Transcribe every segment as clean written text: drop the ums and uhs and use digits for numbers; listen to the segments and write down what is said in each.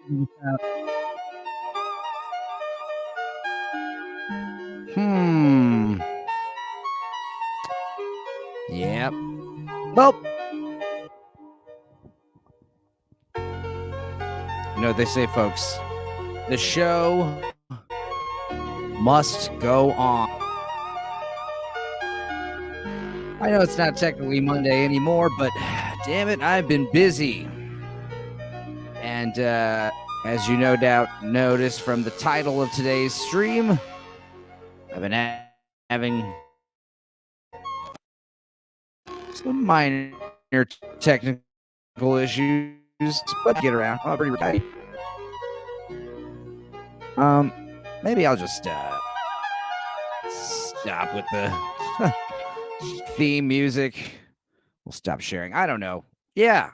Hmm. Yep. Well, you know what they say, folks. The show must go on. I know it's not technically Monday anymore, but damn it, I've been busy. And as you no doubt noticed from the title of today's stream, I've been having some minor technical issues, but get around. I'm pretty ready. Maybe I'll just stop with the theme music. We'll stop sharing. I don't know. Yeah.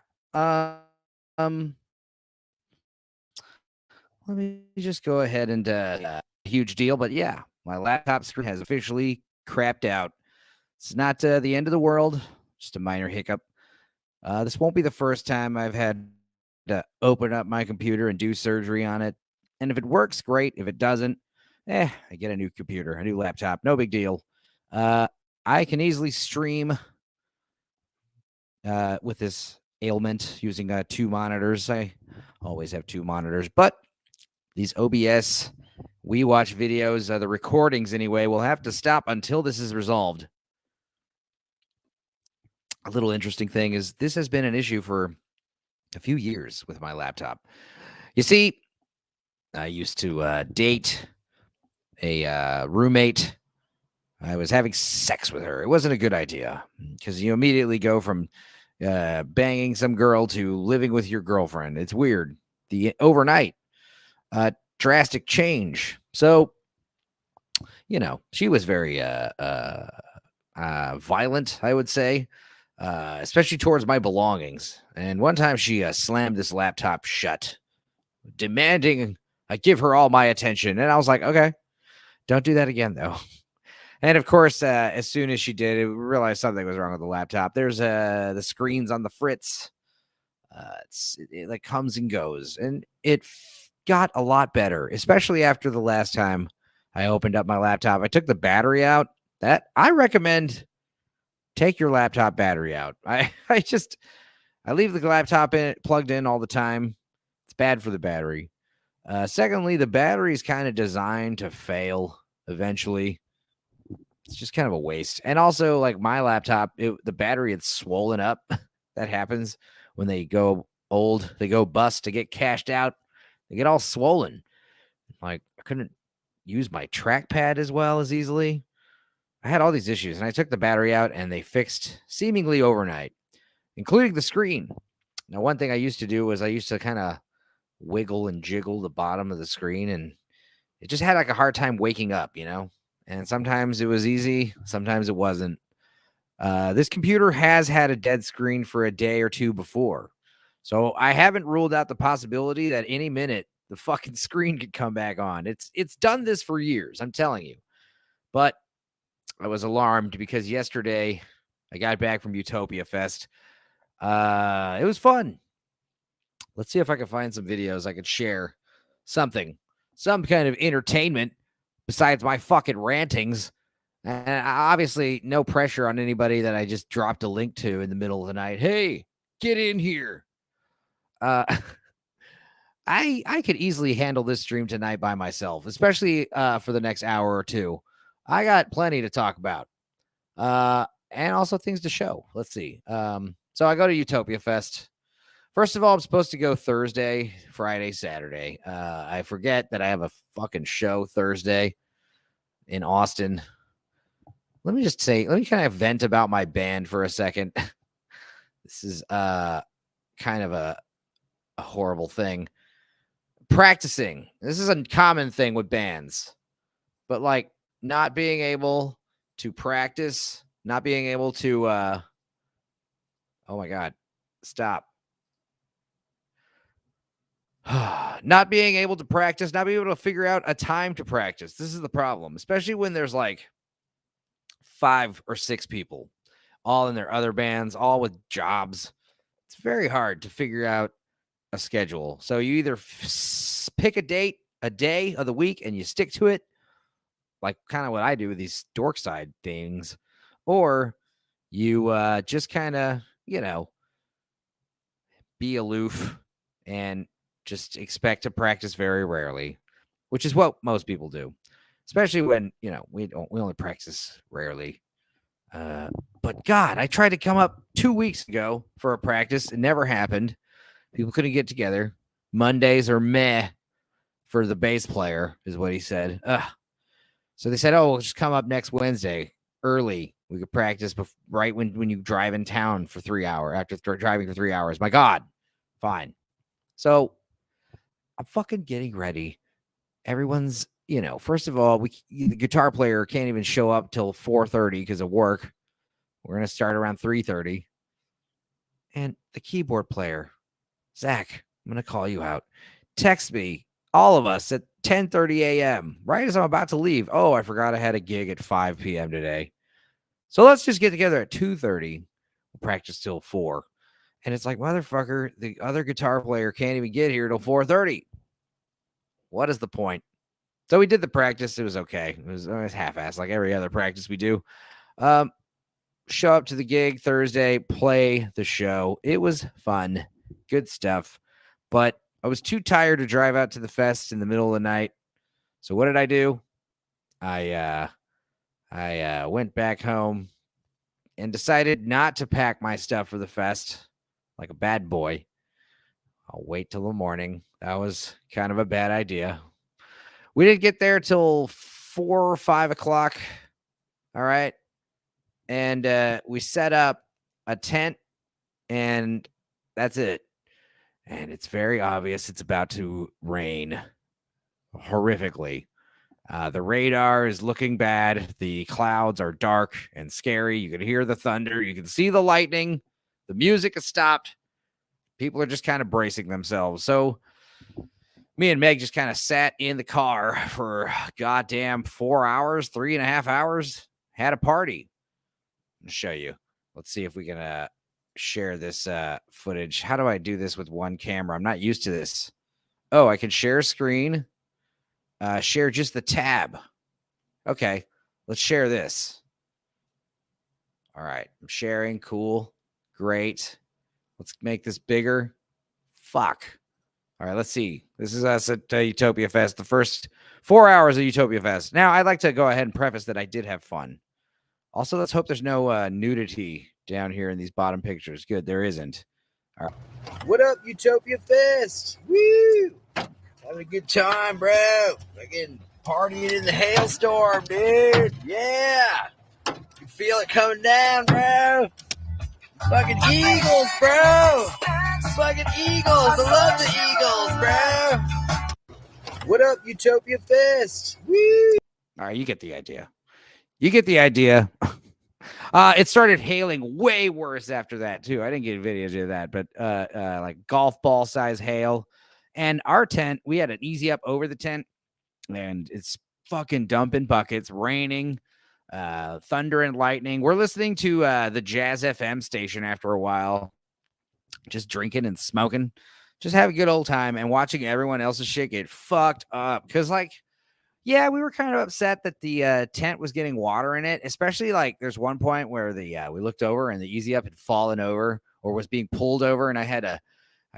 Let me just go ahead and huge deal, but yeah, my laptop screen has officially crapped out. It's not the end of the world, just a minor hiccup. This won't be the first time I've had to open up my computer and do surgery on it. And if it works, great. If it doesn't, I get a new computer, a new laptop. No big deal. I can easily stream with this ailment using 2 monitors. I always have 2 monitors, but these OBS, we watch videos, the recordings anyway, will have to stop until this is resolved. A little interesting thing is this has been an issue for a few years with my laptop. You see, I used to date a roommate. I was having sex with her. It wasn't a good idea because you immediately go from banging some girl to living with your girlfriend. It's weird. The overnight drastic change. So, you know, she was very violent, I would say, especially towards my belongings. And one time she slammed this laptop shut, demanding I give her all my attention. And I was like, okay, don't do that again, though. And of course, as soon as she did, we realized something was wrong with the laptop. There's the screens on the fritz. It like comes and goes, and it got a lot better, especially after the last time I opened up my laptop. I took the battery out. That I recommend take your laptop battery out. I leave the laptop plugged in all the time. It's bad for the battery. Secondly, the battery is kind of designed to fail eventually. It's just kind of a waste. And also, like my laptop, the battery had swollen up. That happens when they go old. They go bust to get cashed out. They get all swollen. Like I couldn't use my trackpad as well as easily. I had all these issues, and I took the battery out, and they fixed seemingly overnight, including the screen. Now, one thing I used to do was I used to kind of wiggle and jiggle the bottom of the screen, and it just had like a hard time waking up, you know? And sometimes it was easy, sometimes it wasn't. This computer has had a dead screen for a day or two before. So I haven't ruled out the possibility that any minute the fucking screen could come back on. It's done this for years, I'm telling you. But I was alarmed because yesterday I got back from Utopiafest. It was fun. Let's see if I can find some videos I could share. Something, some kind of entertainment besides my fucking rantings. And obviously, no pressure on anybody that I just dropped a link to in the middle of the night. Hey, get in here. I could easily handle this stream tonight by myself, especially for the next hour or two. I got plenty to talk about, and also things to show. Let's see. So I go to Utopia Fest. First of all, I'm supposed to go Thursday, Friday, Saturday. I forget that I have a fucking show Thursday in Austin. Let me kind of vent about my band for a second. This is kind of a horrible thing. Practicing. This is a common thing with bands. But like not being able to practice, not being able to oh my God. Stop. Not being able to practice, not being able to figure out a time to practice. This is the problem, especially when there's like 5 or 6 people, all in their other bands, all with jobs. It's very hard to figure out a schedule. So you either pick a day of the week and you stick to it, like kind of what I do with these Dorkside things, or you just kind of, be aloof and just expect to practice very rarely, which is what most people do, especially when, we only practice rarely. But God, I tried to come up 2 weeks ago for a practice. It never happened. People couldn't get together. Mondays are meh for the bass player, is what he said. So they said, we'll just come up next Wednesday early. We could practice right when you drive in town for 3 hours, after driving for 3 hours. My God, fine. So I'm fucking getting ready. Everyone's, first of all, the guitar player can't even show up till 4:30 because of work. We're going to start around 3:30. And the keyboard player, Zach, I'm going to call you out. Text me, all of us, at 10:30 a.m., right as I'm about to leave. Oh, I forgot I had a gig at 5 p.m. today. So let's just get together at 2:30. We'll practice till 4. And it's like, motherfucker, the other guitar player can't even get here till 4:30. What is the point? So we did the practice. It was okay. It was half-assed, like every other practice we do. Show up to the gig Thursday, play the show. It was fun. Good stuff. But I was too tired to drive out to the fest in the middle of the night. So what did I do? I went back home and decided not to pack my stuff for the fest like a bad boy. I'll wait till the morning. That was kind of a bad idea. We didn't get there till 4 or 5 o'clock. All right. And we set up a tent, and that's it. And it's very obvious it's about to rain horrifically. The radar is looking bad. The clouds are dark and scary. You can hear the thunder. You can see the lightning. The music has stopped. People are just kind of bracing themselves. So me and Meg just kind of sat in the car for goddamn 4 hours, 3.5 hours, had a party. I'm going to show you. Let's see if we can share this footage. How do I do this with one camera? I'm not used to this. Oh, I can share screen. Share just the tab. Okay, let's share this. All right, I'm sharing. Cool. Great. Let's make this bigger. Fuck. All right, let's see. This is us at Utopiafest, the first 4 hours of Utopiafest. Now, I'd like to go ahead and preface that I did have fun. Also, let's hope there's no nudity down here in these bottom pictures. Good, there isn't. All right. What up, Utopiafest? Woo! Having a good time, bro. Fucking partying in the hailstorm, dude. Yeah. You feel it coming down, bro. Fucking Eagles, bro. Fucking Eagles. I love the Eagles, bro. What up, Utopiafest? Woo! All right, you get the idea. It started hailing way worse after that, too. I didn't get videos of that, but like golf ball size hail. And our tent, we had an easy up over the tent, and it's fucking dumping buckets, raining, thunder and lightning. We're listening to the Jazz FM station after a while, just drinking and smoking, just having a good old time and watching everyone else's shit get fucked up. Because, like, yeah, we were kind of upset that the tent was getting water in it, especially like there's one point where we looked over and the easy up had fallen over or was being pulled over, and I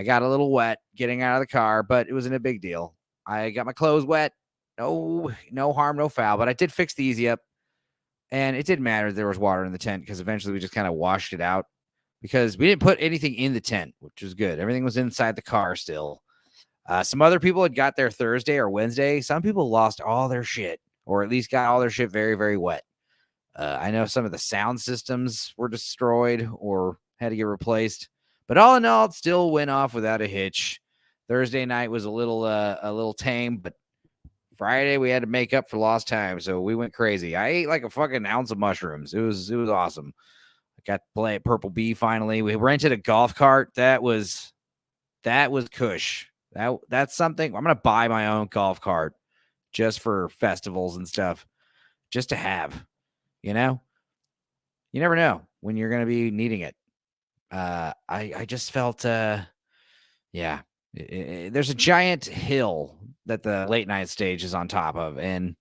got a little wet getting out of the car, but it wasn't a big deal. I got my clothes wet. No harm, no foul, but I did fix the easy up, and it didn't matter there was water in the tent because eventually we just kind of washed it out because we didn't put anything in the tent, which was good. Everything was inside the car still. Some other people had got there Thursday or Wednesday. Some people lost all their shit, or at least got all their shit very, very wet. I know some of the sound systems were destroyed or had to get replaced, but all in all, it still went off without a hitch. Thursday night was a little tame, but Friday we had to make up for lost time, so we went crazy. I ate like a fucking ounce of mushrooms. It was awesome. I got to play at Purple Bee finally. We rented a golf cart. That was cush. That's something. I'm gonna buy my own golf cart just for festivals and stuff, just to have. You never know when you're gonna be needing it. I just felt yeah, There's a giant hill that the late night stage is on top of, and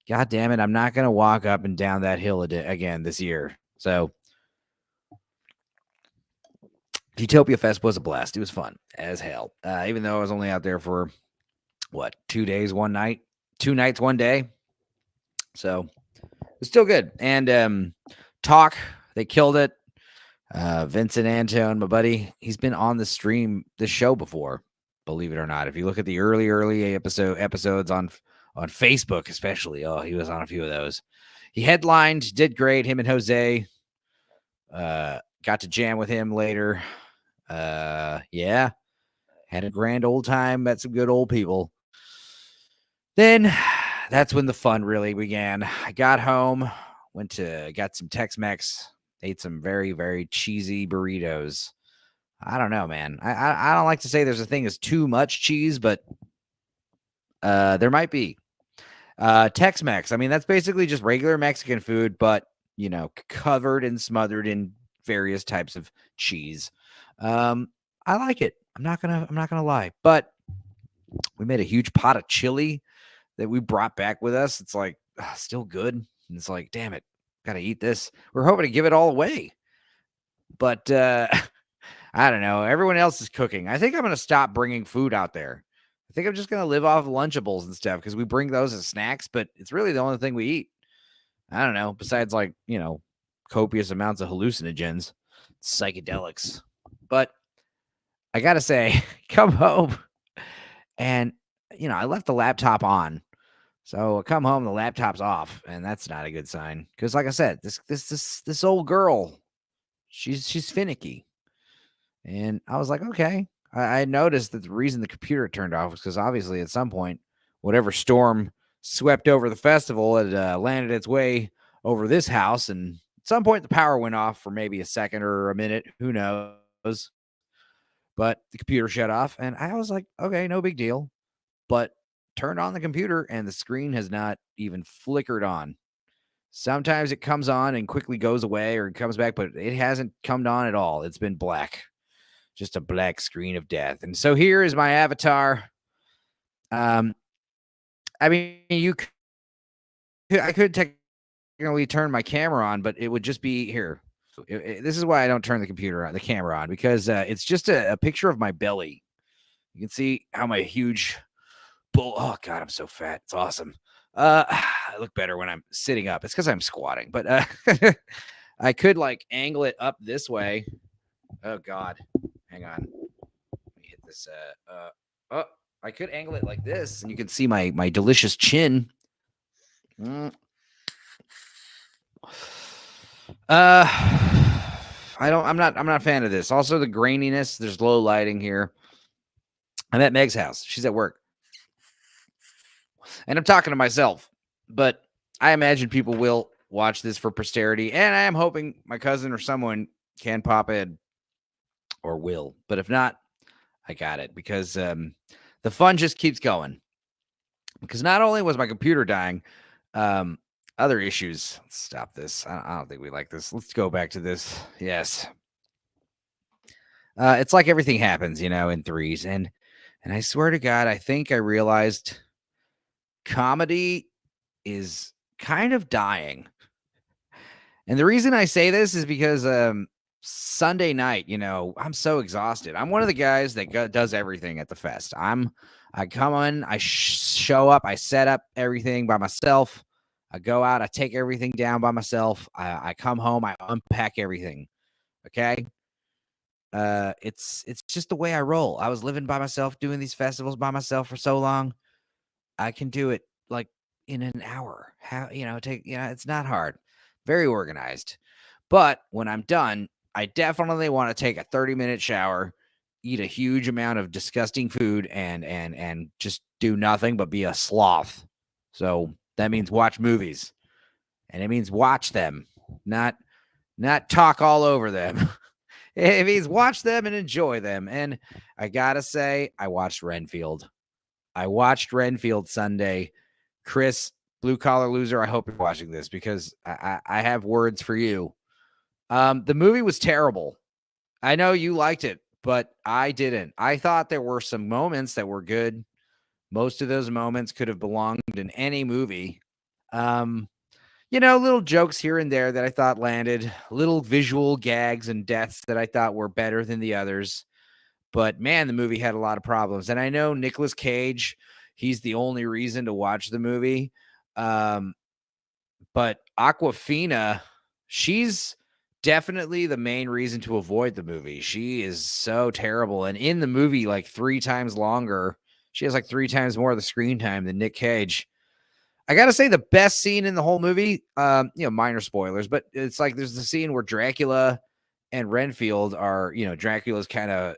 God damn it, I'm not going to walk up and down that hill again this year. So Utopia Fest was a blast. It was fun as hell. Even though I was only out there for 2 days, 1 night, 2 nights, 1 day. So it's still good. And Talk, they killed it. Vincent Antone, my buddy, he's been on the show before, believe it or not. If you look at the early episodes on Facebook, especially, he was on a few of those. He headlined, did great. Him and Jose, got to jam with him later. Yeah, had a grand old time, met some good old people. Then that's when the fun really began. I got home, got some Tex-Mex, ate some very, very cheesy burritos. I don't know, man. I don't like to say there's a thing as too much cheese, but there might be. Tex-Mex, I mean, that's basically just regular Mexican food, but, covered and smothered in various types of cheese. I like it. I'm not gonna lie, but we made a huge pot of chili that we brought back with us. It's like still good, and it's like, damn it, gotta eat this. We're hoping to give it all away, but I don't know. Everyone else is cooking. I think I'm gonna stop bringing food out there. I think I'm just gonna live off Lunchables and stuff because we bring those as snacks, but it's really the only thing we eat. I don't know. Besides, copious amounts of hallucinogens, psychedelics, but I gotta say, come home and I left the laptop on. So I come home, the laptop's off, and that's not a good sign. Because like I said, this old girl, she's finicky. And I was like, okay. I noticed that the reason the computer turned off was because obviously at some point, whatever storm swept over the festival had landed its way over this house. And at some point, the power went off for maybe a second or a minute. Who knows? But the computer shut off, and I was like, okay, no big deal. But turned on the computer, and the screen has not even flickered on. Sometimes it comes on and quickly goes away or it comes back, but it hasn't come on at all. It's been black, just a black screen of death. And so here is my avatar. I mean, I could technically turn my camera on, but it would just be here. This is why I don't turn the camera on, because it's just a picture of my belly. You can see how my huge bull. Oh God, I'm so fat. It's awesome. I look better when I'm sitting up. It's because I'm squatting, but I could angle it up this way. Oh God, hang on. Let me hit this. I could angle it like this, and you can see my delicious chin. I'm not a fan of this. Also, the graininess. There's low lighting here. I'm at Meg's house. She's at work. And I'm talking to myself, but I imagine people will watch this for posterity, and I am hoping my cousin or someone can pop in or will. But if not, I got it, because the fun just keeps going. Because not only was my computer dying, other issues. Let's stop this. I don't think we like this. Let's go back to this. Yes. It's like everything happens, in threes. And I swear to God, I think I realized comedy is kind of dying. And the reason I say this is because Sunday night, I'm so exhausted. I'm one of the guys that does everything at the fest. I come in, I show up, I set up everything by myself. I go out, I take everything down by myself. I come home, I unpack everything. Okay. It's just the way I roll. I was living by myself, doing these festivals by myself for so long. I can do it in an hour. It's not hard. Very organized. But when I'm done, I definitely want to take a 30-minute shower, eat a huge amount of disgusting food, and just do nothing but be a sloth. So that means watch movies. And it means watch them, not talk all over them. It means watch them and enjoy them. And I gotta say, I watched Renfield. Sunday. Chris, blue collar loser, I hope you're watching this, because I have words for you. The movie was terrible. I know you liked it, but I didn't. I thought there were some moments that were good. Most of those moments could have belonged in any movie. Little jokes here and there that I thought landed, little visual gags and deaths that I thought were better than the others. But man, the movie had a lot of problems. And I know Nicolas Cage, he's the only reason to watch the movie. But Aquafina, she's definitely the main reason to avoid the movie. She is so terrible. And in the movie, like 3 times longer, she has like 3 times more of the screen time than Nick Cage. I gotta say, the best scene in the whole movie, minor spoilers, but it's like there's the scene where Dracula and Renfield are, Dracula's kind of,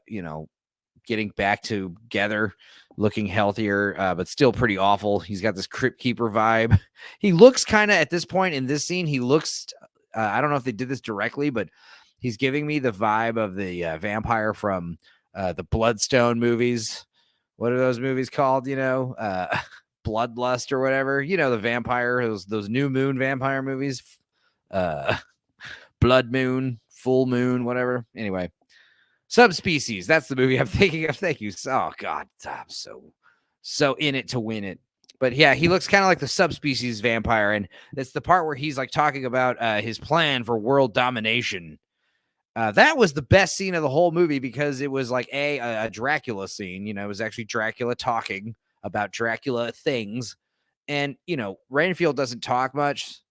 getting back together, looking healthier, but still pretty awful. He's got this Crypt Keeper vibe. He looks kind of, at this point in this scene, he looks, I don't know if they did this directly, but he's giving me the vibe of the vampire from the Bloodstone movies. What are those movies called? Bloodlust or whatever, the vampire, those New Moon vampire movies, Blood Moon, Full Moon, whatever. Anyway, Subspecies, that's the movie I'm thinking of. Thank you. Oh God, I'm so in it to win it. But yeah, he looks kind of like the Subspecies vampire, and it's the part where he's like talking about his plan for world domination. That was the best scene of the whole movie because it was like a Dracula scene. It was actually Dracula talking about Dracula things. And, Renfield doesn't talk much,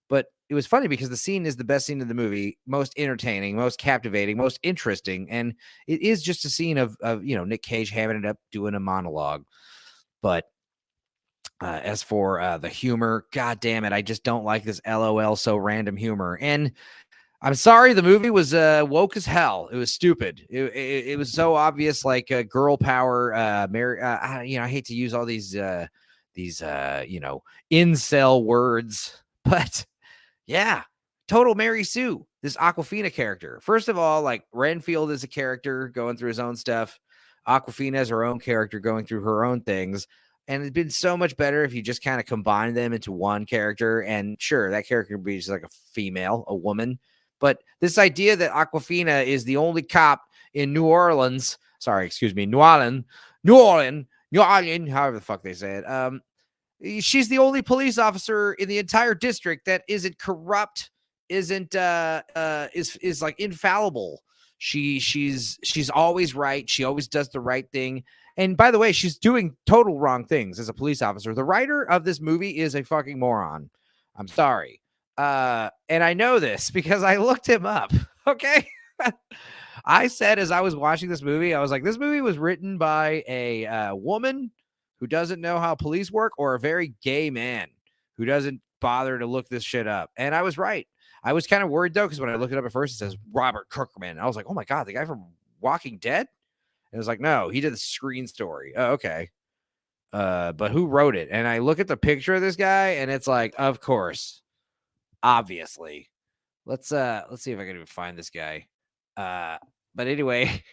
but it was funny because the scene is the best scene of the movie, most entertaining, most captivating, most interesting. And it is just a scene of Nick Cage hamming it up, doing a monologue. But as for the humor, God damn it, I just don't like this LOL so random humor. And I'm sorry, the movie was woke as hell. It was stupid. It was so obvious, like girl power. Mary, I hate to use all these incel words, but yeah, total Mary Sue. This Aquafina character. First of all, like Renfield is a character going through his own stuff. Aquafina is her own character going through her own things. And it'd been so much better if you just kind of combine them into one character. And sure, that character would be just like a female, a woman. But this idea that Aquafina is the only cop in New Orleans, however the fuck they say it. She's the only police officer in the entire district that isn't corrupt, is like infallible. She's always right. She always does the right thing. And by the way, she's doing total wrong things as a police officer. The writer of this movie is a fucking moron. I'm sorry. And I know this because I looked him up. Okay. I said, as I was watching this movie, I was like, this movie was written by a woman who doesn't know how police work, or a very gay man who doesn't bother to look this shit up. And I was right. I was kind of worried though, because when I looked it up at first, it says Robert Kirkman. I was like, oh my God, the guy from Walking Dead? And it was like, no, he did the Screen Story. Oh, okay. But who wrote it? And I look at the picture of this guy, and it's like, of course, obviously. Let's see if I can even find this guy. But anyway,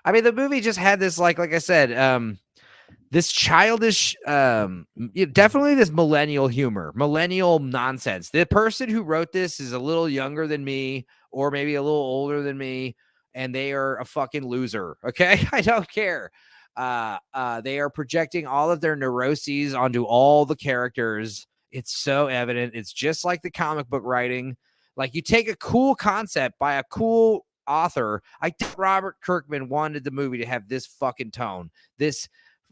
I mean, the movie just had this, like I said, this childish, definitely this millennial humor, millennial nonsense. The person who wrote this is a little younger than me, or maybe a little older than me, and they are a fucking loser. Okay. I don't care. They are projecting all of their neuroses onto all the characters. It's so evident. It's just like the comic book writing. Like, you take a cool concept by a cool author. I think Robert Kirkman wanted the movie to have this fucking tone, this,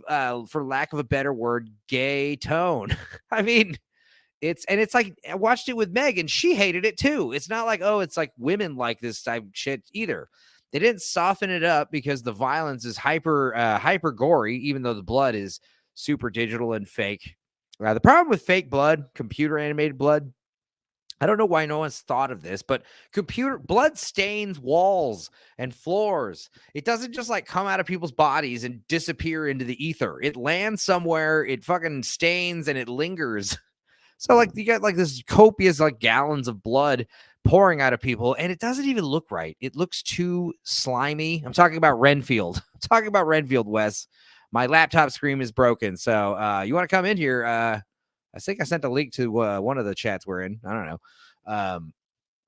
for lack of a better word, gay tone. I mean, it's like, I watched it with Meg and she hated it too. It's not like, oh, it's like women like this type shit either. They didn't soften it up because the violence is hyper gory, even though the blood is super digital and fake. The problem with fake blood, computer animated blood, I don't know why no one's thought of this, but computer blood stains walls and floors. It doesn't just like come out of people's bodies and disappear into the ether. It lands somewhere, it fucking stains, and it lingers. So like you got like this copious like gallons of blood pouring out of people, and it doesn't even look right. It looks too slimy. I'm talking about Renfield. I'm talking about Renfield, Wes. My laptop screen is broken. So you want to come in here? I think I sent a link to one of the chats we're in. I don't know.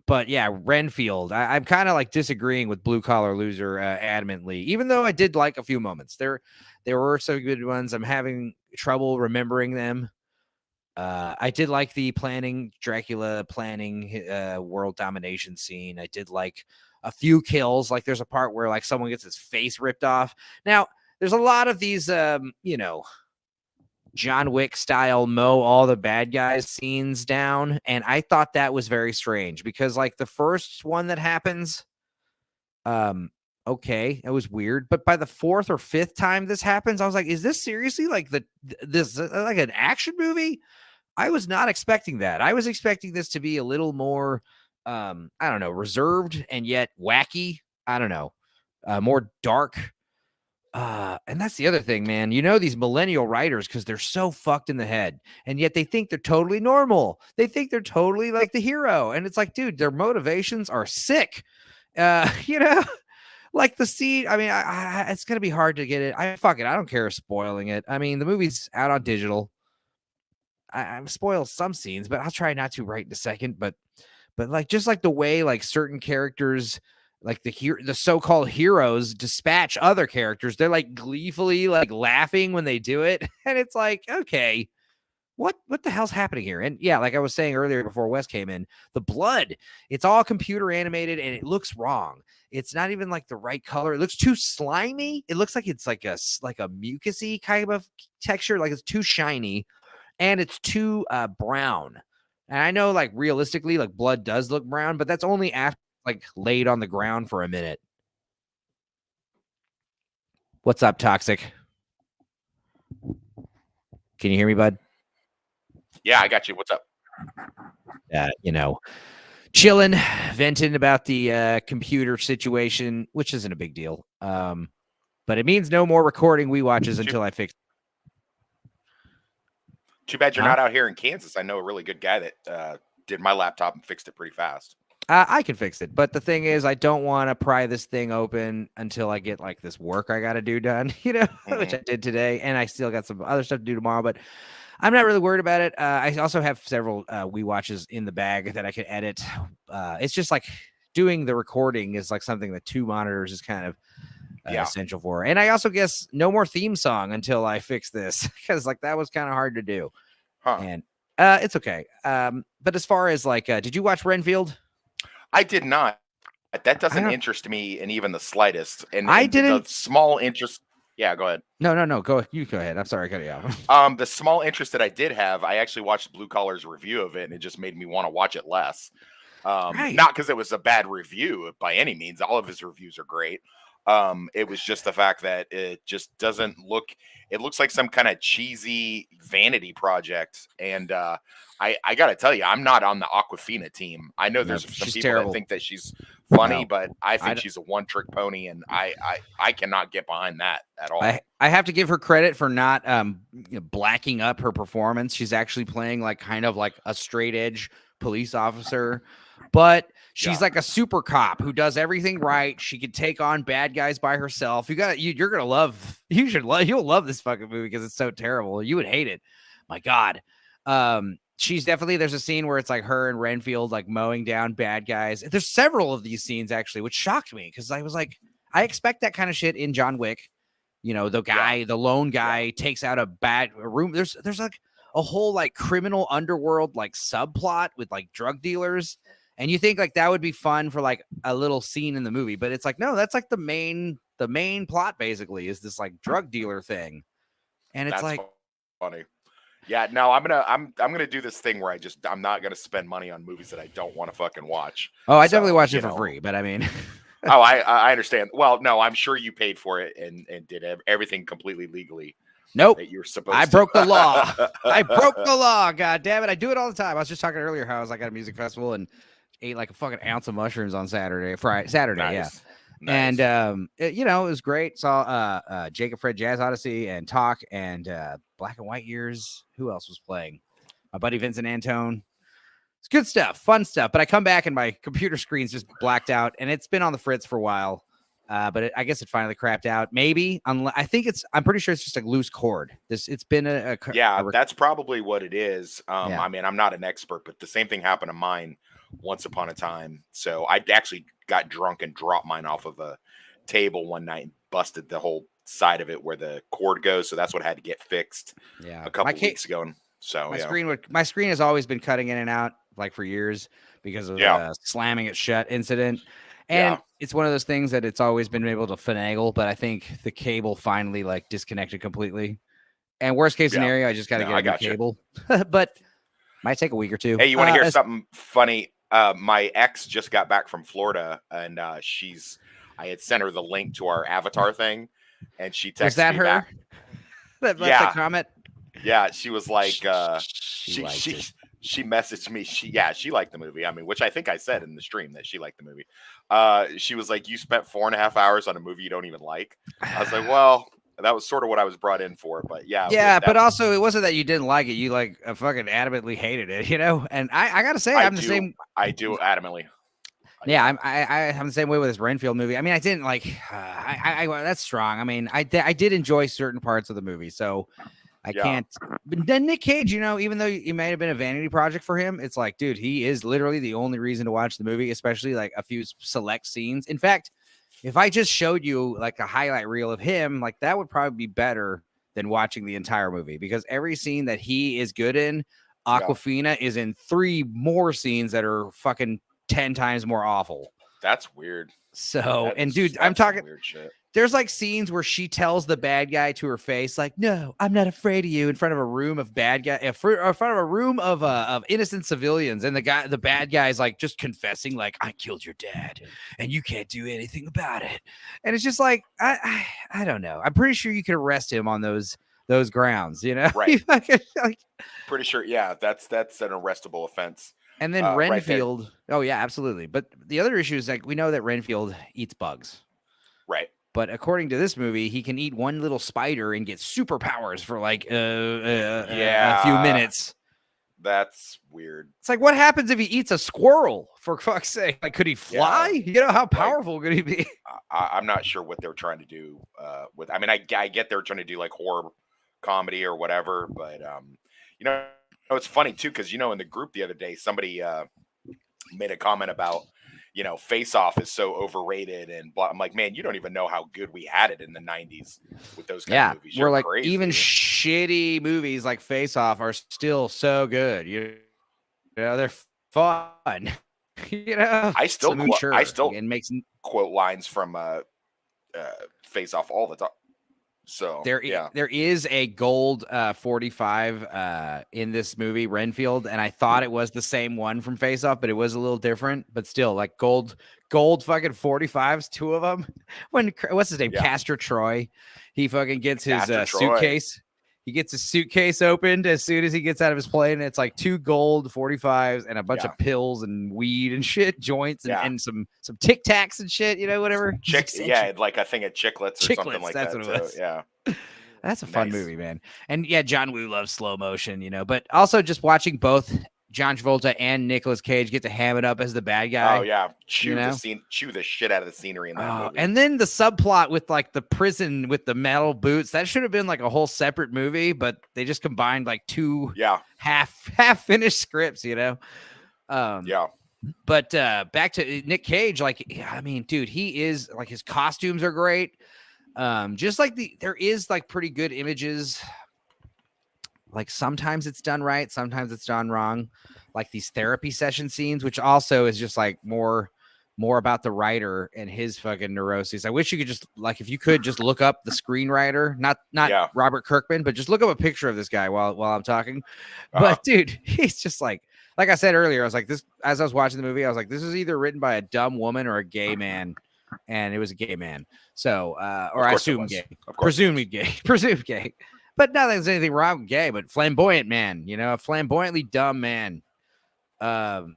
But yeah, Renfield. I'm kind of like disagreeing with Blue Collar Loser adamantly, even though I did like a few moments. There were some good ones. I'm having trouble remembering them. I did like the Dracula planning world domination scene. I did like a few kills. Like there's a part where like someone gets his face ripped off. Now, there's a lot of these, John Wick style mow all the bad guys scenes down. And I thought that was very strange because like the first one that happens, okay, it was weird. But by the fourth or fifth time this happens, I was like, is this seriously like this like an action movie? I was not expecting that. I was expecting this to be a little more, I don't know, reserved and yet wacky. I don't know, more dark. And that's the other thing, man. You know, these millennial writers, because they're so fucked in the head, and yet they think they're totally normal. They think they're totally like the hero. And it's like, dude, their motivations are sick. You know, like the scene. I mean, it's going to be hard to get it. Fuck it. I don't care spoiling it. I mean, the movie's out on digital. I'm spoiled some scenes, but I'll try not to right in a second. But like just like the way like certain characters, like the so-called heroes, dispatch other characters, they're like gleefully like laughing when they do it, and it's like, okay, what the hell's happening here? And yeah, like I was saying earlier before Wes came in, the blood, it's all computer animated and it looks wrong. It's not even like the right color. It looks too slimy. It looks like it's like a mucusy kind of texture, like it's too shiny. And it's too brown. And I know, like, realistically, like, blood does look brown, but that's only after, like, laid on the ground for a minute. What's up, Toxic? Can you hear me, bud? Yeah, I got you. What's up? Chilling, venting about the computer situation, which isn't a big deal. But it means no more recording We Watches until I fix it. Too bad you're not out here in Kansas. I know a really good guy that did my laptop and fixed it pretty fast. I can fix it. But the thing is, I don't want to pry this thing open until I get like this work I got to do done, which I did today. And I still got some other stuff to do tomorrow, but I'm not really worried about it. I also have several We Watches in the bag that I could edit. It's just like doing the recording is like something that two monitors is kind of essential for. And I also guess no more theme song until I fix this, because like that was kind of hard to do. And it's okay. But as far as like, did you watch Renfield? I did not. That doesn't interest me in even the slightest. And I didn't. The small interest. Yeah, go ahead. No. You go ahead. I'm sorry, I cut you off. The small interest that I did have, I actually watched Blue Collar's review of it, and it just made me want to watch it less. Not because it was a bad review by any means. All of his reviews are great. It was just the fact that it just doesn't look. It looks like some kind of cheesy vanity project, and I got to tell you, I'm not on the Awkwafina team. I know there's some people that think that she's funny, but I think she's a one-trick pony, and I cannot get behind that at all. I have to give her credit for not blacking up her performance. She's actually playing like kind of like a straight edge police officer, but she's like a super cop who does everything right. She could take on bad guys by herself. You'll love this fucking movie because it's so terrible. You would hate it. My God. There's a scene where it's like her and Renfield like mowing down bad guys. There's several of these scenes actually, which shocked me because I was like, I expect that kind of shit in John Wick. The lone guy takes out a bad room. There's like a whole like criminal underworld like subplot with like drug dealers. And you think like that would be fun for like a little scene in the movie, but it's like, no, that's like the main plot basically is this like drug dealer thing. And it's like funny. Yeah, no, I'm gonna do this thing where I'm not gonna spend money on movies that I don't want to fucking watch. Oh, I definitely watched it for free, but I mean Oh, I understand. Well, no, I'm sure you paid for it and did everything completely legally. Nope. That you're supposed I broke the law. I broke the law. God damn it. I do it all the time. I was just talking earlier how I was like at a music festival and ate like a fucking ounce of mushrooms on Saturday. Nice. Yeah. Nice. And it was great. Saw Jacob Fred Jazz Odyssey and Talk and Black and White Years. Who else was playing? My buddy Vincent Antone. It's good stuff, fun stuff. But I come back and my computer screen's just blacked out, and it's been on the fritz for a while. But I guess it finally crapped out. Maybe I'm pretty sure it's just a loose cord. It's been that's probably what it is. I mean, I'm not an expert, but the same thing happened to mine once upon a time. So I actually got drunk and dropped mine off of a table one night and busted the whole side of it where the cord goes. So that's what had to get fixed a couple weeks ago. And so my screen has always been cutting in and out like for years because of the slamming it shut incident. And it's one of those things that it's always been able to finagle, but I think the cable finally like disconnected completely. And worst case scenario, I just got to get a new cable, but might take a week or two. Hey, you want to hear something funny? My ex just got back from Florida, and I had sent her the link to our Avatar thing, and she texted Was that me her? back. The comment. Yeah, she was like, she messaged me. She liked the movie. I mean, which I think I said in the stream that she liked the movie. She was like, you spent 4.5 hours on a movie you don't even like. I was like, well, that was sort of what I was brought in for, but but also it wasn't that you didn't like it. You like fucking adamantly hated it, you know? And I gotta say, I'm the same. I do adamantly. I'm the same way with this Renfield movie. I mean, I didn't like, that's strong. I mean, I did enjoy certain parts of the movie. So I can't, but then Nick Cage, you know, even though it may have been a vanity project for him, it's like, dude, he is literally the only reason to watch the movie, especially like a few select scenes. In fact, if I just showed you like a highlight reel of him, like that would probably be better than watching the entire movie, because every scene that he is good in, Awkwafina is in 3 more scenes that are fucking 10 times more awful. That's weird. So, dude, I'm talking weird shit. There's like scenes where she tells the bad guy to her face, like, "No, I'm not afraid of you," in front of a room of bad guy, in front of a room of innocent civilians, and the bad guy's like just confessing, like, "I killed your dad, and you can't do anything about it." And it's just like, I don't know. I'm pretty sure you could arrest him on those grounds, you know? Right. Pretty sure, that's an arrestable offense. And then Renfield, absolutely. But the other issue is like we know that Renfield eats bugs, right? But according to this movie, he can eat one little spider and get superpowers for like a few minutes. That's weird. It's like, what happens if he eats a squirrel? For fuck's sake, like, could he fly? You know, how powerful could he be? I'm not sure what they're trying to do with. I mean, I get they're trying to do like horror comedy or whatever, but you know, it's funny too because you know, in the group the other day, somebody made a comment about, you know, Face Off is so overrated and blah. I'm like, man, you don't even know how good we had it in the 90s with those kind of movies. We're like, crazy. Even shitty movies like Face Off are still so good. You know, they're fun. You know, I still and makes quote lines from Face Off all the time. So there is a gold 45 in this movie, Renfield, and I thought it was the same one from Face Off, but it was a little different. But still, like gold fucking 45s, 2 of them. When what's his name, Castor Troy, he fucking gets his suitcase. He gets his suitcase opened as soon as he gets out of his plane. And it's like 2 gold 45s and a bunch of pills and weed and shit, joints and some Tic Tacs and shit, you know, whatever. Like a thing of Chiclets or something like that. That's what it was. Yeah. That's a fun movie, man. And John Woo loves slow motion, you know, but also just watching both John Travolta and Nicolas Cage get to ham it up as the bad guy. Oh yeah, chew the shit out of the scenery in that movie. And then the subplot with like the prison with the metal boots, that should have been like a whole separate movie, but they just combined like 2 half finished scripts, you know. But back to Nick Cage, like, I mean, dude, he is like, his costumes are great. Just like there is like pretty good images. Like sometimes it's done right, sometimes it's done wrong. Like these therapy session scenes, which also is just like more about the writer and his fucking neuroses. I wish you could just like, if you could just look up the screenwriter, not Robert Kirkman, but just look up a picture of this guy while I'm talking. But dude, he's just like I said earlier, I was like, this, as I was watching the movie, I was like, this is either written by a dumb woman or a gay man. And it was a gay man. So, or I assume gay, presumed gay. But not that there's anything wrong with gay, but flamboyant man, you know, a flamboyantly dumb man. And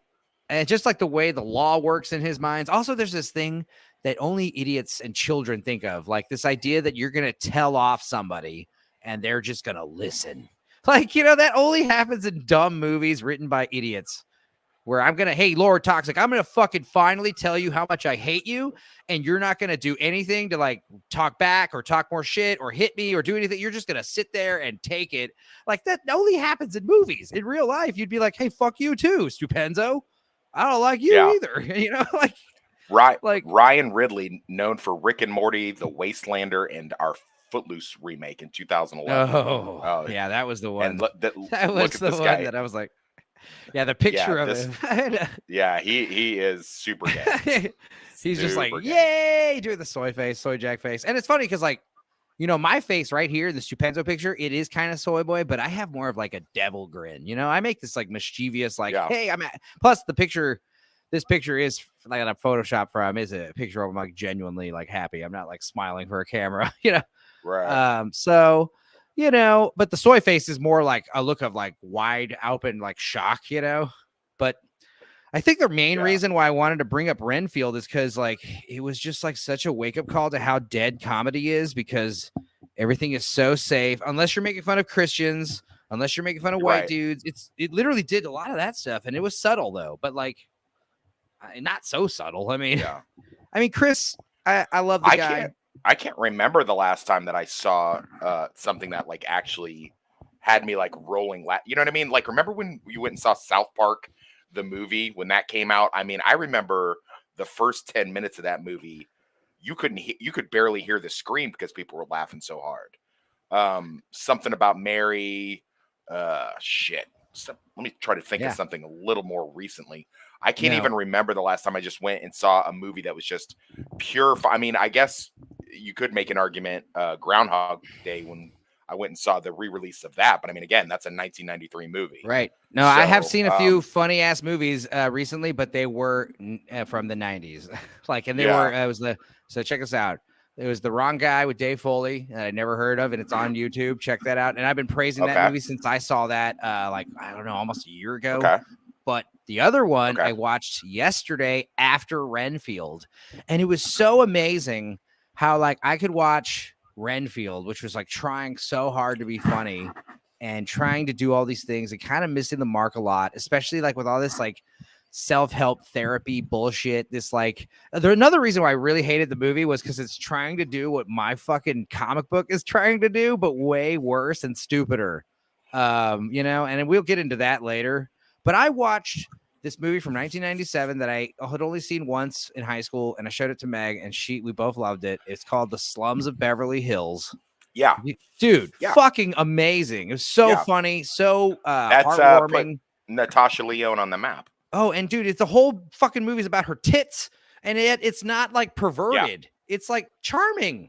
just like the way the law works in his mind. Also, there's this thing that only idiots and children think of, like this idea that you're going to tell off somebody and they're just going to listen. Like, you know, that only happens in dumb movies written by idiots. Where I'm going to, hey, Lord Toxic, I'm going to fucking finally tell you how much I hate you. And you're not going to do anything to like talk back or talk more shit or hit me or do anything. You're just going to sit there and take it. Like that only happens in movies. In real life, you'd be like, hey, fuck you too, Stupenzo. I don't like you either. You know, like Ryan Ridley, known for Rick and Morty, The Wastelander, and our Footloose remake in 2011. Oh, yeah, that was the one. And That was the one guy. That I was like, yeah, the picture of him. Yeah, he is super gay. He's just like, yay, doing the soy jack face. And it's funny because, like, you know, my face right here, the Stupenzo picture, it is kind of soy boy, but I have more of like a devil grin. You know, I make this like mischievous, like, hey, plus the picture. This picture is like a Photoshop from is a picture of I'm like genuinely like happy. I'm not like smiling for a camera, you know. Right. So, you know, but the soy face is more like a look of like wide open like shock, you know. But I think the main reason why I wanted to bring up Renfield is because like it was just like such a wake up call to how dead comedy is, because everything is so safe unless you're making fun of Christians, unless you're making fun of white dudes. It literally did a lot of that stuff, and it was subtle though, but like not so subtle. I mean, Chris, I love the guy. I can't remember the last time that I saw something that like actually had me like rolling. You know what I mean? Like, remember when you went and saw South Park, the movie, when that came out? I mean, I remember the first 10 minutes of that movie. You could barely hear the scream because people were laughing so hard. Something about Mary. Shit. So, let me try to think of something a little more recently. I can't even remember the last time I just went and saw a movie that was just pure. I mean, I guess you could make an argument, Groundhog Day, when I went and saw the re-release of that. But I mean, again, that's a 1993 movie. Right. No, I have seen a few funny ass movies recently, but they were from the 90s. Like, and they were, so check this out. It was The Wrong Guy with Dave Foley that I never heard of, and it's on YouTube. Check that out. And I've been praising that movie since I saw that, like, I don't know, almost a year ago. Okay. But the other one I watched yesterday after Renfield, and it was so amazing how like I could watch Renfield, which was like trying so hard to be funny and trying to do all these things and kind of missing the mark a lot, especially like with all this like self-help therapy bullshit. This like another reason why I really hated the movie was because it's trying to do what my fucking comic book is trying to do, but way worse and stupider. You know, and we'll get into that later. But I watched this movie from 1997 that I had only seen once in high school, and I showed it to Meg, and we both loved it. It's called The Slums of Beverly Hills. Yeah, dude, fucking amazing. It was so funny, so heartwarming. Natasha Lyonne on the map. Oh, and dude, it's the whole fucking movie is about her tits, and it's not like perverted. Yeah. It's like charming.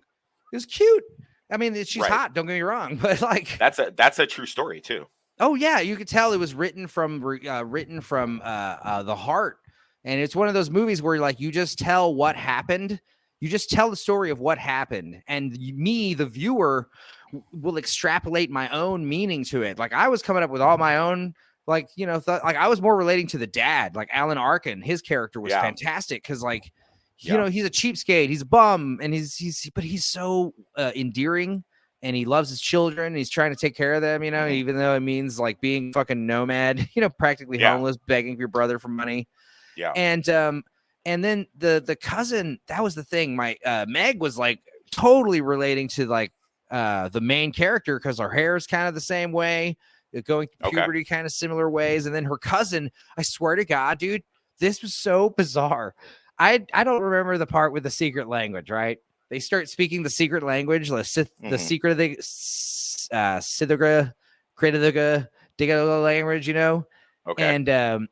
It was cute. I mean, she's hot. Don't get me wrong, but like that's a true story too. Oh yeah, you could tell it was written from the heart, and it's one of those movies where like you just tell what happened, you just tell the story of what happened, and me, the viewer, will extrapolate my own meaning to it. Like I was coming up with all my own, like you know, like I was more relating to the dad, like Alan Arkin. His character was fantastic because like you know he's a cheapskate, he's a bum, and but he's so endearing. And he loves his children. And he's trying to take care of them, you know, even though it means like being fucking nomad, you know, practically homeless, begging for your brother for money. Yeah. And then the cousin, that was the thing. My Meg was like totally relating to like the main character because her hair is kind of the same way, going through puberty kind of similar ways. And then her cousin, I swear to God, dude, this was so bizarre. I don't remember the part with the secret language, right? They start speaking the secret language, the secret of the Sithgra, Kritiga, Diga language, you know? Okay. And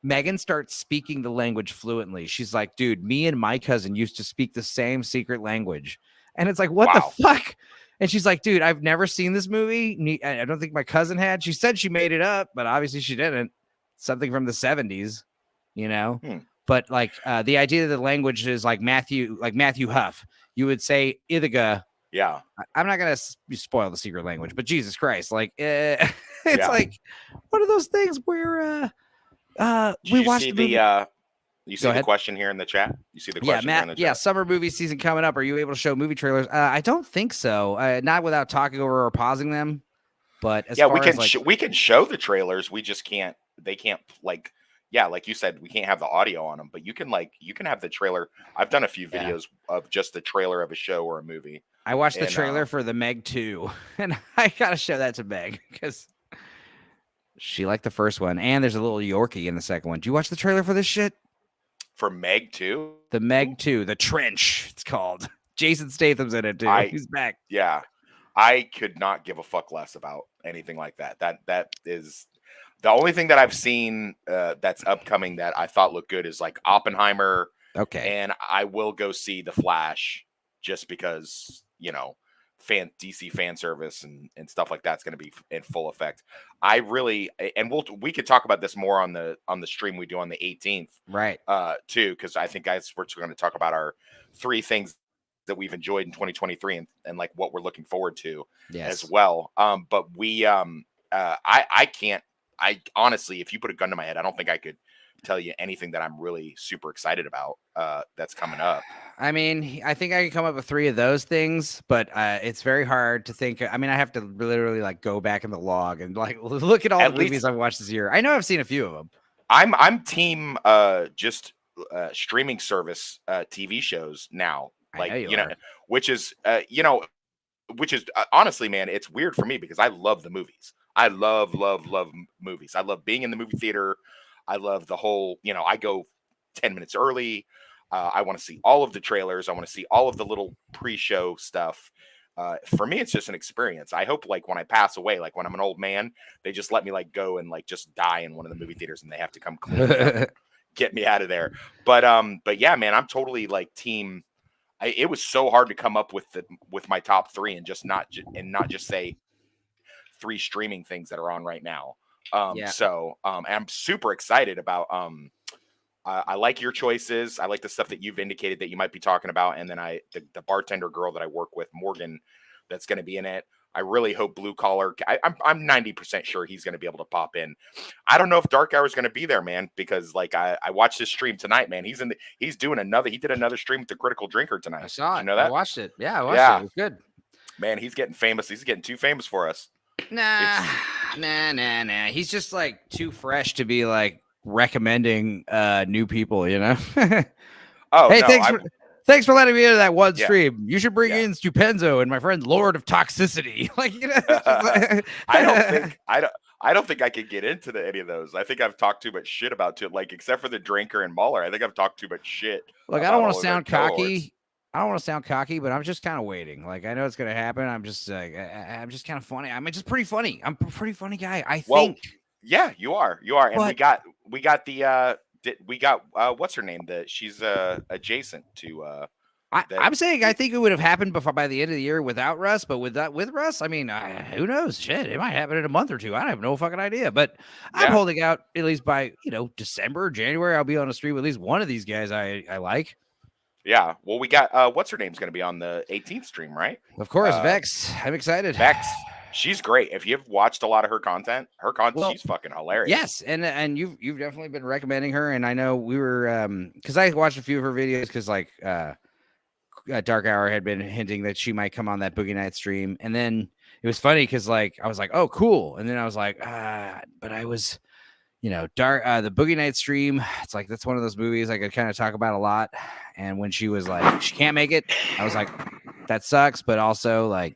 Megan starts speaking the language fluently. She's like, dude, me and my cousin used to speak the same secret language. And it's like, what the fuck? And she's like, dude, I've never seen this movie. I don't think my cousin had. She said she made it up, but obviously she didn't. Something from the 70s, you know? But like the idea that the language is like Matthew Huff, you would say Ithaca. Yeah. I'm not going to spoil the secret language, but Jesus Christ, like it's like one of those things where we watched the movie. You see the question here in the chat? You see the question here in the chat? Yeah, summer movie season coming up. Are you able to show movie trailers? I don't think so. Not without talking over or pausing them. But as far as we can show the trailers. We just can't. They can't like. Yeah, like you said, we can't have the audio on them, but you can have the trailer. I've done a few videos of just the trailer of a show or a movie. I watched the trailer for the Meg 2, and I gotta show that to Meg because She liked the first one, and there's a little Yorkie in the second one. Do you watch the trailer for this shit? For Meg 2? The Meg 2, The Trench, it's called. Jason Statham's in it, too. He's back. Yeah. I could not give a fuck less about anything like that. That is the only thing that I've seen that's upcoming that I thought looked good is like Oppenheimer. Okay. And I will go see The Flash just because, DC fan service and stuff like that's going to be in full effect. I really, and we could talk about this more on the stream we do on the 18th, right? Too, because I think guys we're going to talk about our 3 things that we've enjoyed in 2023 and like what we're looking forward to as well. But I can't. I honestly, if you put a gun to my head, I don't think I could tell you anything that I'm really super excited about that's coming up. I mean, I think I can come up with 3 of those things, but it's very hard to think. I mean, I have to literally like go back in the log and like look at all the movies I've watched this year. I know I've seen a few of them. I'm team just streaming service TV shows now, like which is honestly, man, it's weird for me because I love the movies. I love movies. I love being in the movie theater. I love the whole, I go 10 minutes early. I want to see all of the trailers. I want to see all of the little pre-show stuff. For me, it's just an experience. I hope like when I pass away, like when I'm an old man, they just let me like go and like just die in one of the movie theaters and they have to come clean me up, get me out of there. But yeah, man, I'm totally like team. It was so hard to come up with my top 3 and just not just say 3 streaming things that are on right now. So I'm super excited about I like your choices. I like the stuff that you've indicated that you might be talking about. And then the bartender girl that I work with, Morgan, that's going to be in it. I really hope Blue Collar. I'm 90% sure he's going to be able to pop in. I don't know if Dark Hour is going to be there, man, because like I watched his stream tonight, man. He did another stream with the Critical Drinker tonight. I saw it. You know that? I watched it. Yeah, I watched it. It was good. Man, he's getting famous. He's getting too famous for us. Nah. He's just like too fresh to be like recommending new people, Oh, hey, no, thanks for letting me into that one stream. You should bring in Stupenzo and my friend Lord of Toxicity. Like, I don't think I could get into any of those. I think I've talked too much shit about it. Like, except for the Drinker and Mauler, I think I've talked too much shit. Look, I don't want to sound cocky. I don't want to sound cocky, but I'm just kind of waiting. Like, I know it's going to happen. I'm just like, I'm just kind of funny. I'm just pretty funny. I'm a pretty funny guy, I think. Yeah, you are. And we got what's her name? She's adjacent to I'm saying I think it would have happened by the end of the year without Russ, but with Russ, I mean, who knows? Shit, it might happen in a month or 2. I have no fucking idea, but I'm holding out at least by December, January. I'll be on a stream with at least one of these guys I like. Yeah, well, we got what's her name's going to be on the 18th stream, right? Of course, Vex. I'm excited. Vex, she's great. If you've watched a lot of her content, she's fucking hilarious. Yes, and you've definitely been recommending her, and I know we were because I watched a few of her videos because like Dark Hour had been hinting that she might come on that Boogie Night stream, and then it was funny because like I was like, oh cool, and then I was like, but I was. The Boogie Night stream, it's like that's one of those movies I could kind of talk about a lot. And when she was like, she can't make it, I was like, that sucks, but also like,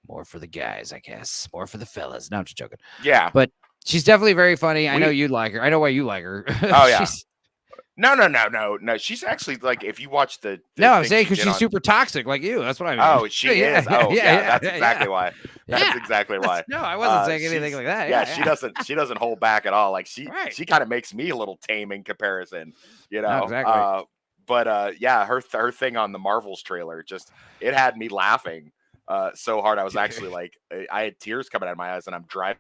more for the guys, I guess, more for the fellas. No, I'm just joking. Yeah, but she's definitely very funny. I know you'd like her. I know why you like her. Oh yeah. No. She's actually like, if you watch the no, I'm saying because she's super toxic like you. That's what I mean. Oh, she is. Oh, yeah. That's exactly why. That's exactly why. No, I wasn't saying anything like that. Yeah, she doesn't hold back at all. Like she kind of makes me a little tame in comparison. No, exactly. But yeah, her thing on the Marvels trailer it had me laughing so hard. I was actually like, I had tears coming out of my eyes, and I'm driving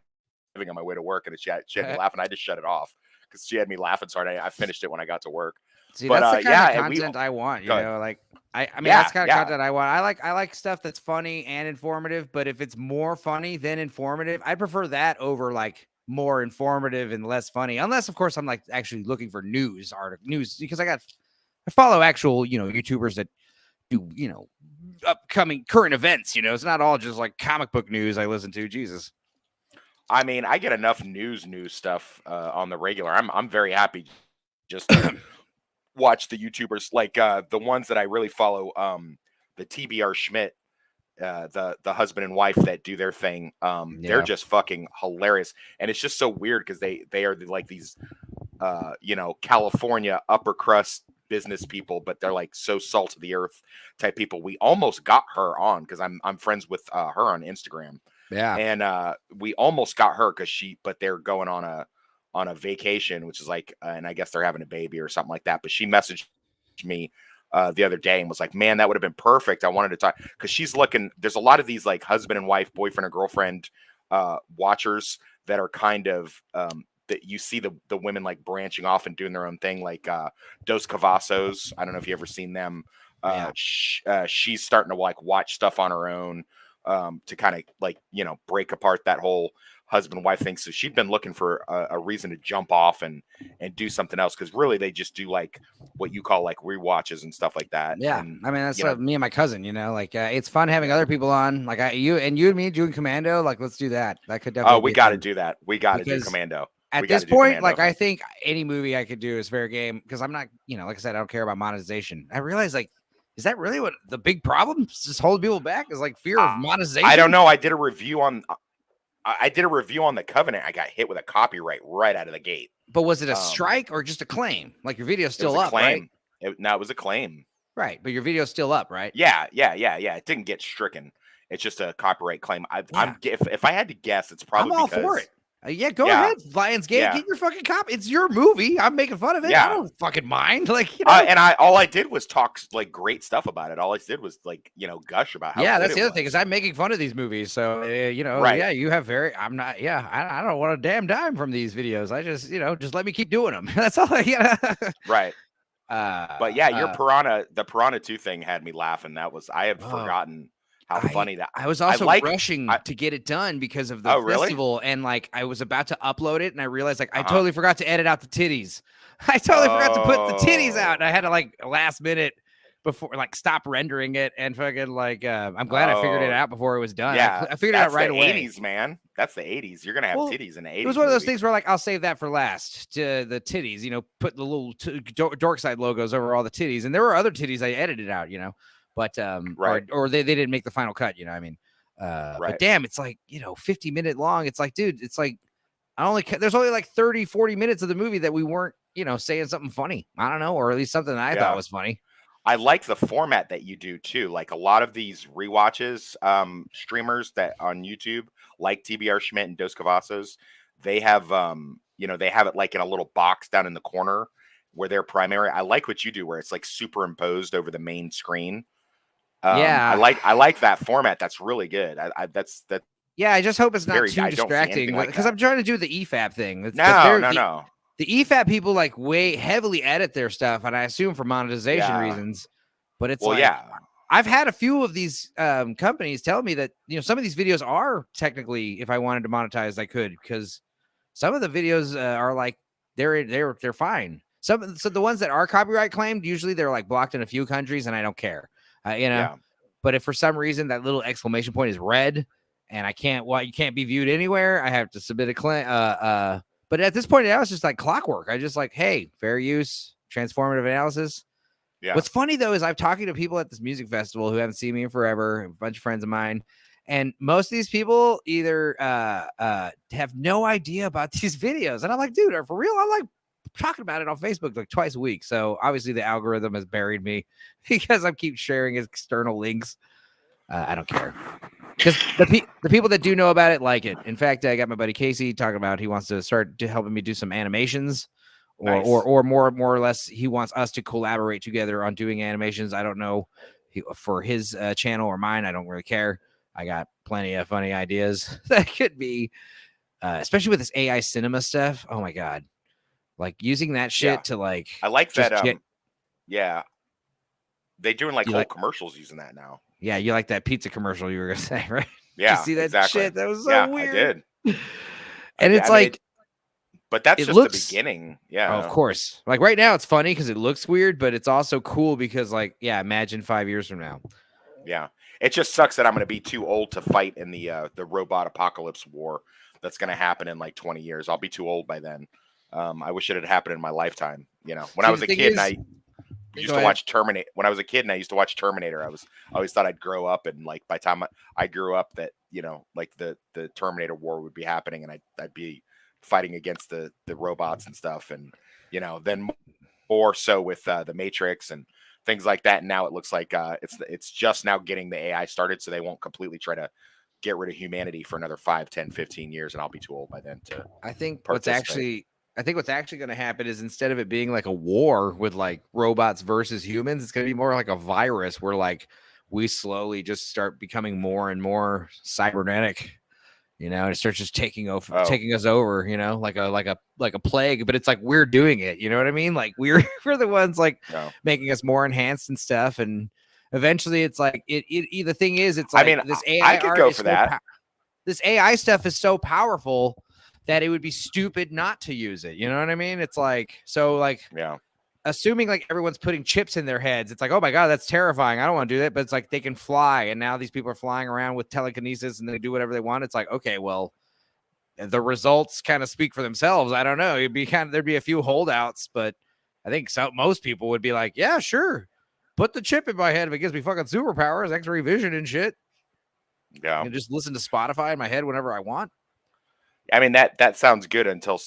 on my way to work, and she had me laughing. I just shut it off. Because she had me laughing so hard. I finished it when I got to work. See, but, that's the kind of content I want. Like I mean, that's the kind of content I want. I like stuff that's funny and informative. But if it's more funny than informative, I prefer that over like more informative and less funny. Unless, of course, I'm like actually looking for news because I follow actual YouTubers that do upcoming current events. It's not all just like comic book news I listen to. Jesus. I mean, I get enough news stuff on the regular. I'm very happy just to watch the YouTubers like the ones that I really follow. The TBR Schmidt the husband and wife that do their thing. They're just fucking hilarious, and it's just so weird because they are like these California upper crust business people, but they're like so salt of the earth type people. We almost got her on because I'm friends with her on Instagram. Yeah. And we almost got her but they're going on a vacation, which is like, and I guess they're having a baby or something like that. But she messaged me the other day and was like, man, that would have been perfect. I wanted to talk because she's looking, there's a lot of these like husband and wife, boyfriend or girlfriend watchers that are kind of that you see the women like branching off and doing their own thing, like Dos Cavazos. I don't know if you ever seen them. She's starting to like watch stuff on her own to kind of like, break apart that whole husband wife thing. So she'd been looking for a reason to jump off and do something else, because really they just do like what you call like rewatches and stuff like that. Yeah, and, I mean that's like me and my cousin. Like it's fun having other people on. Like you and me doing Commando. Like let's do that. That could definitely. Oh, we got to do that. We got to do Commando. At this point, like I think any movie I could do is fair game, because I'm not, like I said, I don't care about monetization. I realize, like, is that really what the big problem is? Just holding people back is like fear of monetization. I don't know. I did a review on The Covenant. I got hit with a copyright right out of the gate. But was it a strike or just a claim? Like your video's still up, right? It was a claim. Right, but your video's still up, right? Yeah. It didn't get stricken. It's just a copyright claim. If I had to guess, it's probably I'm all for it. Go ahead, Lionsgate. Get your fucking cop. It's your movie. I'm making fun of it. I don't fucking mind. Like, and all I did was talk like great stuff about it. All I did was like, gush about how. That's the other thing, is I'm making fun of these movies. So right. Yeah, you have I'm not. Yeah, I don't want a damn dime from these videos. I just just let me keep doing them. That's all. Right. But yeah, the Piranha 2 thing had me laughing. I had forgotten how funny that. I was also rushing to get it done because of the festival, and like I was about to upload it, and I realized like I totally forgot to edit out the titties. I totally forgot to put the titties out, and I had to like last minute before like stop rendering it and fucking like I'm glad I figured it out before it was done. Yeah, I figured it out right away. 80s, man. That's the 80s. You're gonna have titties in the 80s. It was one of those things where like I'll save that for last. To the titties, put the little Dorkside logos over all the titties, and there were other titties I edited out, but right. or they didn't make the final cut, right. But damn, it's like 50-minute long. It's like, dude, it's like there's only like 30-40 minutes of the movie that we weren't saying something funny. I don't know, or at least something that I thought was funny. I like the format that you do too. Like a lot of these rewatches streamers that on YouTube, like TBR Schmidt and Dos Cavazos, they have they have it like in a little box down in the corner where they're primary. I like what you do, where it's like superimposed over the main screen. I like that format. That's really good. That's. Yeah, I just hope it's not too distracting, because I'm trying to do the EFAP thing. No. The EFAP people like way heavily edit their stuff, and I assume for monetization reasons. But it's I've had a few of these companies tell me that some of these videos are technically, if I wanted to monetize, I could, because some of the videos are like they're fine. So the ones that are copyright claimed, usually they're like blocked in a few countries, and I don't care. But if for some reason that little exclamation point is red and you can't be viewed anywhere, I have to submit a claim. But at this point now, it's just like clockwork. I just like, hey, fair use, transformative analysis. Yeah. What's funny though is I'm talking to people at this music festival who haven't seen me in forever, a bunch of friends of mine, and most of these people either have no idea about these videos, and I'm like, dude, for real? I'm like talking about it on Facebook like twice a week. So obviously the algorithm has buried me because I keep sharing external links. I don't care, because the people that do know about it like it. In fact, I got my buddy Casey talking about he wants to start helping me do some animations, or more or less he wants us to collaborate together on doing animations. I don't know for his channel or mine. I don't really care. I got plenty of funny ideas that could be, especially with this AI cinema stuff. Oh my god. Like using that shit to like, I like that. They're doing like whole commercials using that now. Yeah, you like that pizza commercial you were gonna say, right? Yeah, you see that exactly. shit? That was so weird. I did. And it's like, but that's just the beginning. Yeah, of course. Like right now, it's funny because it looks weird, but it's also cool because, like, imagine 5 years from now. Yeah, it just sucks that I'm gonna be too old to fight in the robot apocalypse war that's gonna happen in like 20 years. I'll be too old by then. I wish it had happened in my lifetime. When I was a kid, used to watch Terminator when I was a kid, and I used to watch Terminator. I always thought I'd grow up, and like by the time I grew up, that like the Terminator war would be happening, and I'd be fighting against the robots and stuff, and then more so with the Matrix and things like that. And now it looks like it's just now getting the AI started, so they won't completely try to get rid of humanity for another 5, 10, 15 years, and I'll be too old by then to I think what's actually going to happen is, instead of it being like a war with like robots versus humans, it's going to be more like a virus where like we slowly just start becoming more and more cybernetic, and it starts just taking us over, like a plague. But it's like we're doing it, you know what I mean? Like we're the ones like making us more enhanced and stuff, and eventually it's like the thing is, it's like, I mean, this AI, I could go for that. This AI stuff is so powerful that it would be stupid not to use it. You know what I mean? It's like, so like, assuming like everyone's putting chips in their heads, it's like, oh my God, that's terrifying. I don't want to do that. But it's like they can fly. And now these people are flying around with telekinesis and they do whatever they want. It's like, okay, well, the results kind of speak for themselves. I don't know. There'd be a few holdouts, but I think most people would be like, yeah, sure. Put the chip in my head if it gives me fucking superpowers, X-ray vision and shit. Yeah. And just listen to Spotify in my head whenever I want. I mean, that sounds good until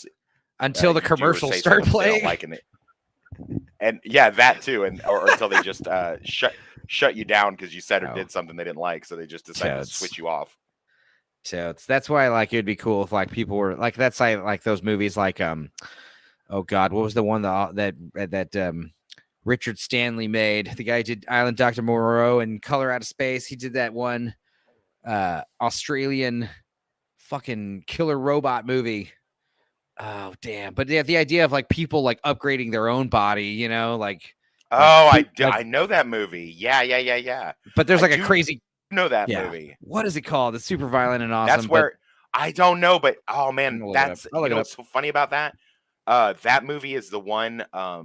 the commercials start playing. Liking it. And yeah, that too. Or until they just shut you down because you said or did something they didn't like. So they just decided to switch you off. So that's why like it'd be cool if like people were like, that's like those movies like oh God, what was the one that Richard Stanley made? The guy who did Island Dr. Moreau and Color Out of Space. He did that one Australian fucking killer robot movie. Oh damn. But the idea of like people like upgrading their own body, like I know that movie. Yeah. But there's like a crazy know that movie. What is it called? It's super violent and awesome. That's where I don't know, but oh man, that's what's so funny about that. That movie is the one. I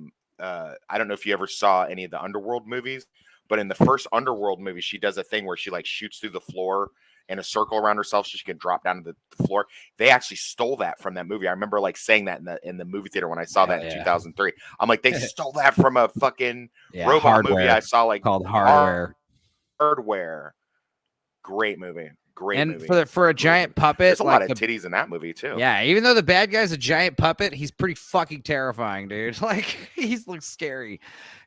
don't know if you ever saw any of the Underworld movies, but in the first Underworld movie, she does a thing where she like shoots through the floor in a circle around herself so she can drop down to the floor. They actually stole that from that movie. I remember like saying that in the movie theater when I saw that in 2003. I'm like, they stole that from a fucking robot movie I saw, like called Hardware. Great movie. And for a giant puppet, there's a lot of titties in that movie too. Yeah, even though the bad guy's a giant puppet, he's pretty fucking terrifying, dude. Like he looks scary,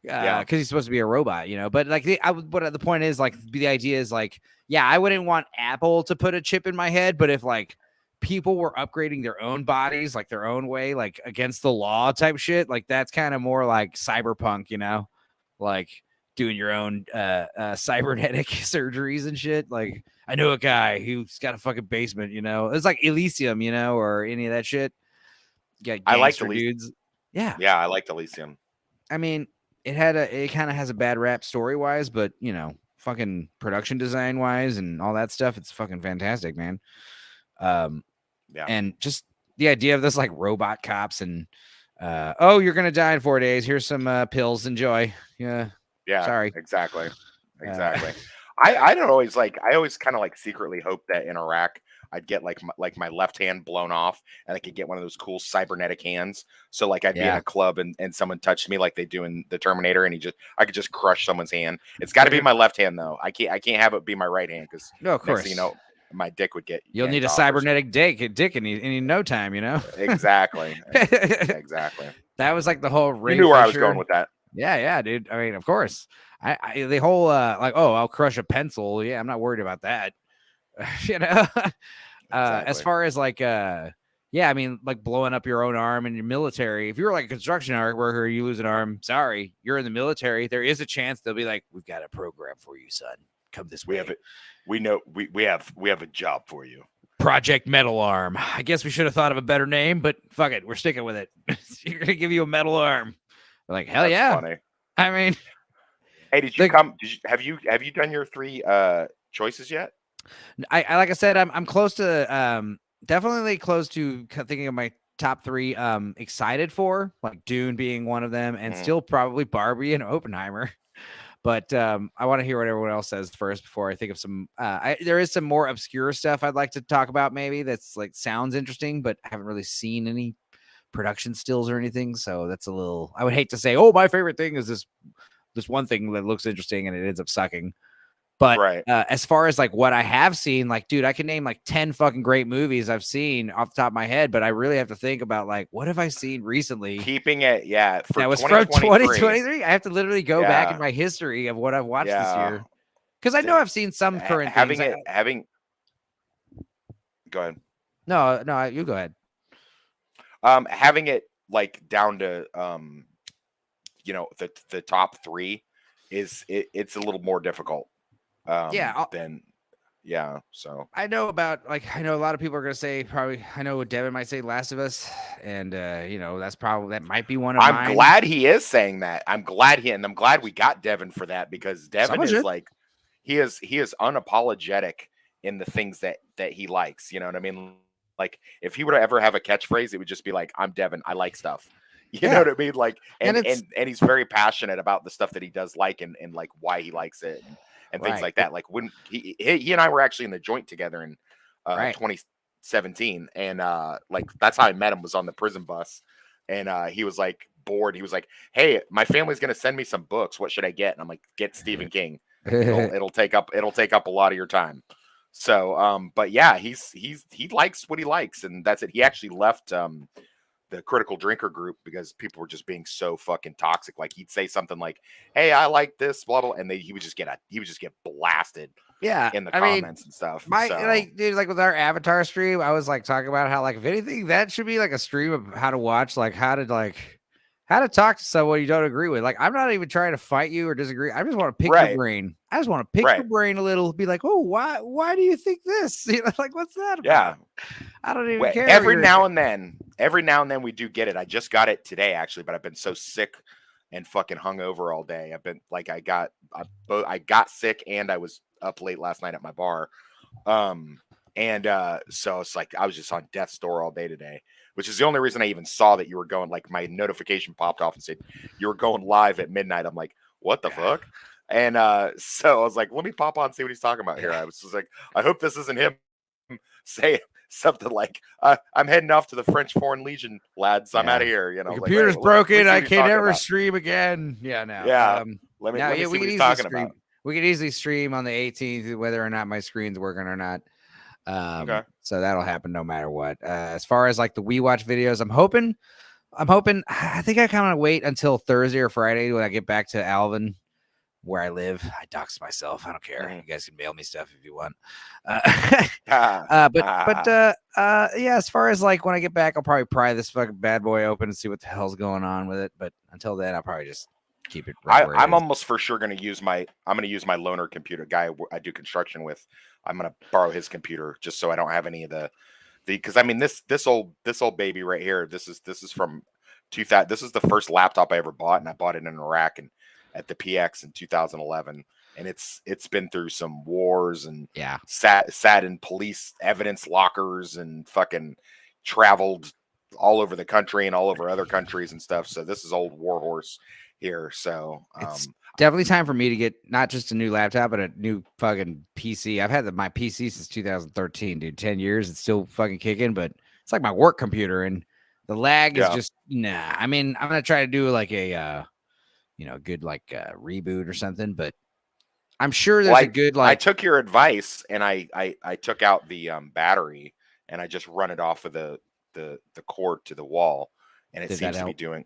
because he's supposed to be a robot, But like the point is, like the idea is like, yeah, I wouldn't want Apple to put a chip in my head, but if like people were upgrading their own bodies, like their own way, like against the law type shit, like that's kind of more like cyberpunk, like doing your own cybernetic surgeries and shit. Like I know a guy who's got a fucking basement, it's like Elysium, or any of that shit. Yeah, I like the dudes. Yeah, I like Elysium. I mean, it kind of has a bad rap story wise, but fucking production design wise and all that stuff, it's fucking fantastic, man. And just the idea of this like robot cops and you're gonna die in 4 days, here's some pills, enjoy. Yeah, sorry. Exactly. I don't always I always kind of like secretly hope that in Iraq I'd get like my left hand blown off and I could get one of those cool cybernetic hands. So like I'd be in a club and someone touched me like they do in the Terminator, and I could just crush someone's hand. It's got to be my left hand though. I can't have it be my right hand because of course, my dick would get. You'll need a cybernetic dick in no time, Exactly. Exactly. That was like the whole. You knew where I was going with that. Yeah, dude. I mean, of course. The whole I'll crush a pencil. Yeah, I'm not worried about that. Exactly. As far as like I mean, like blowing up your own arm in your military. If you're like a construction worker, you lose an arm. Sorry, you're in the military. There is a chance they'll be like, "We've got a program for you, son. Come this way. We have it. We know we have a job for you. Project Metal Arm. I guess we should have thought of a better name, but fuck it, we're sticking with it. You're gonna give you a metal arm." Like, hell yeah. Funny. I mean, hey, have you done your 3 choices yet? I like I said, I'm close to definitely close to thinking of my top 3 excited for, like Dune being one of them, and still probably Barbie and Oppenheimer. But I want to hear what everyone else says first before I think of some there is some more obscure stuff I'd like to talk about, maybe that's like sounds interesting, but I haven't really seen any production stills or anything. So that's a little. I would hate to say, oh, my favorite thing is this one thing that looks interesting and it ends up sucking. But right. As far as like what I have seen, like, dude, I can name like 10 fucking great movies I've seen off the top of my head, but I really have to think about like, what have I seen recently? Keeping it, that was from 2023. I have to literally go back in my history of what I've watched this year. Because I know I've seen some current having things. Go ahead. No, you go ahead. Having it like down to the top 3 it's a little more difficult. So I know a lot of people are gonna say probably. I know Devin might say Last of Us, and that might be one of mine. I'm glad he is saying that. I'm glad we got Devin for that, because Devin is like he is unapologetic in the things that he likes. You know what I mean? Like if he were to ever have a catchphrase, it would just be like, "I'm Devin. I like stuff." You know what I mean? Like, and he's very passionate about the stuff that he does like, and like why he likes it. And things like that. Like when he and I were actually in the joint together in 2017, and like that's how I met him, was on the prison bus, and he was like bored. He was like, "Hey, my family's gonna send me some books. What should I get?" And I'm like, "Get Stephen King. It'll take up a lot of your time." So, but yeah, he likes what he likes, and that's it. He actually left the Critical Drinker group because people were just being so fucking toxic. Like he'd say something like, "Hey, I like this," blah blah, and he would just get blasted. In the comments and stuff. Dude, like with our Avatar stream, I was like talking about how like if anything that should be like a stream of how to watch, like how to talk to someone you don't agree with. Like I'm not even trying to fight you or disagree. I just want to pick your brain. I just want to pick your brain a little. Be like, oh, why do you think this? You know, like what's that about? Yeah. I don't even care. Every now and then we do get it. I just got it today actually, but I've been so sick and fucking hungover all day. I've been like, I got sick and I was up late last night at my bar. So it's like I was just on death's door all day today, which is the only reason I even saw that you were going. Like my notification popped off and said you were going live at midnight. I'm like, what the fuck? And so I was like, let me pop on and see what he's talking about here. I was just like, I hope this isn't him saying something like, I'm heading off to the French Foreign Legion, lads. I'm out of here. You know, the computer's broken. I can't ever stream again. Yeah, no. Yeah. Let me see what he's talking about. We can easily stream on the 18th, whether or not my screen's working or not. Okay. So that'll happen no matter what. As far as like the We Watch videos, I'm hoping. I think I kind of wait until Thursday or Friday when I get back to Alvin, where I live. I dox myself. I don't care. You guys can mail me stuff if you want. Yeah, as far as like when I get back, I'll probably pry this fucking bad boy open and see what the hell's going on with it. But until then, I'll probably just keep it. I'm almost for sure going to use my loaner computer guy I do construction with. I'm going to borrow his computer just so I don't have any of because I mean this old baby right here. This is from 2000. This is the first laptop I ever bought, and I bought it in Iraq and at the PX in 2011, and it's been through some wars and sat in police evidence lockers and fucking traveled all over the country and all over other countries and stuff. So this is old warhorse here. So it's definitely time for me to get not just a new laptop, but a new fucking PC. I've had my PC since 2013, dude. 10 years. It's still fucking kicking, but it's like my work computer, and the lag is just nah. I mean, I'm gonna try to do like a good like reboot or something, but I'm sure there's a good like. I took your advice and I took out the battery and I just run it off of the cord to the wall, and it seems to be doing.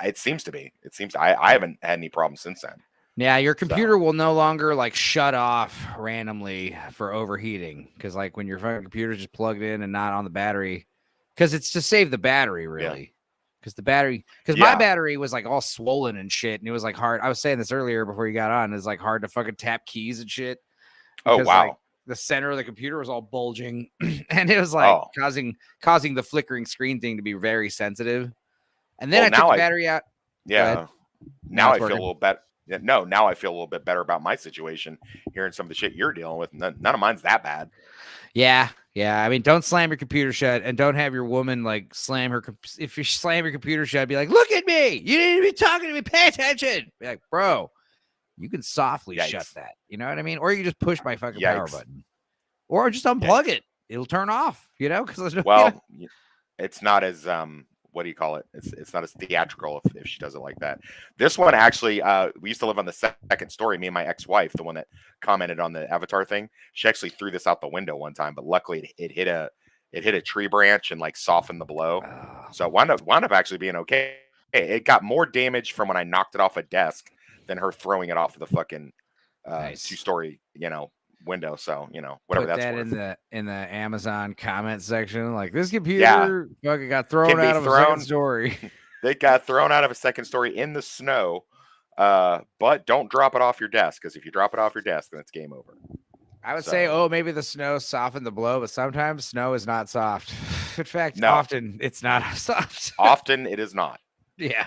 It seems to be. I haven't had any problems since then. Yeah, your computer will no longer like shut off randomly for overheating, because like when your phone computer's just plugged in and not on the battery, because it's to save the battery really. Because my battery was like all swollen and shit, and it was like hard. I was saying this earlier before you got on. It's like hard to fucking tap keys and shit. Because, oh wow! Like, the center of the computer was all bulging, and it was like causing the flickering screen thing to be very sensitive. And then I took the battery out. Yeah. Now I feel a little better. No, now I feel a little bit better about my situation. Hearing some of the shit you're dealing with, none of mine's that bad. Yeah. I mean, don't slam your computer shut, and don't have your woman like slam her. If you slam your computer shut, be like, "Look at me! You need to be talking to me. Pay attention." Be like, "Bro, you can softly shut that." You know what I mean? Or you can just push my fucking power button, or just unplug it. It'll turn off. You know, because it's not as what do you call it? It's not as theatrical if she does it like that. This one actually, we used to live on the second story. Me and my ex-wife, the one that commented on the Avatar thing, she actually threw this out the window one time, but luckily it hit a tree branch and like softened the blow, so it wound up actually being okay. It got more damage from when I knocked it off a desk than her throwing it off of the fucking Nice. 2-story, window. So whatever Put that's that worth. in the Amazon comment section. Like, this computer fucking got thrown out of a second story. They got thrown out of a second story in the snow. But don't drop it off your desk, because if you drop it off your desk, then it's game over. I would say, maybe the snow softened the blow, but sometimes snow is not soft. In fact, often it's not soft. Often it is not. Yeah.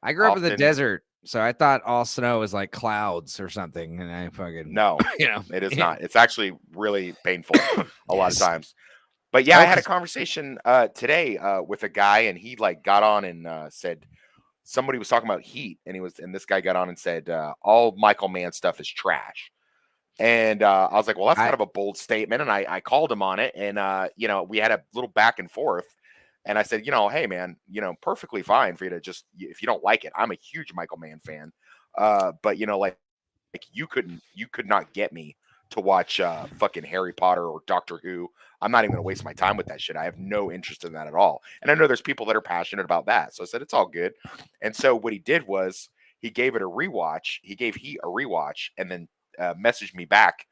I grew up in the desert, so I thought all snow is like clouds or something. And I fucking no, it is not. It's actually really painful a lot of times. But yeah, I had a conversation today with a guy, and he like got on and said somebody was talking about Heat, and this guy got on and said all Michael Mann stuff is trash. And I was like, well, that's kind of a bold statement. And I called him on it, and we had a little back and forth. And I said, hey man, perfectly fine for you to just, if you don't like it. I'm a huge Michael Mann fan. But like you could not get me to watch fucking Harry Potter or Doctor Who. I'm not even gonna waste my time with that shit. I have no interest in that at all. And I know there's people that are passionate about that. So I said, it's all good. And so what he did was he gave it a rewatch. He gave Heat a rewatch, and then messaged me back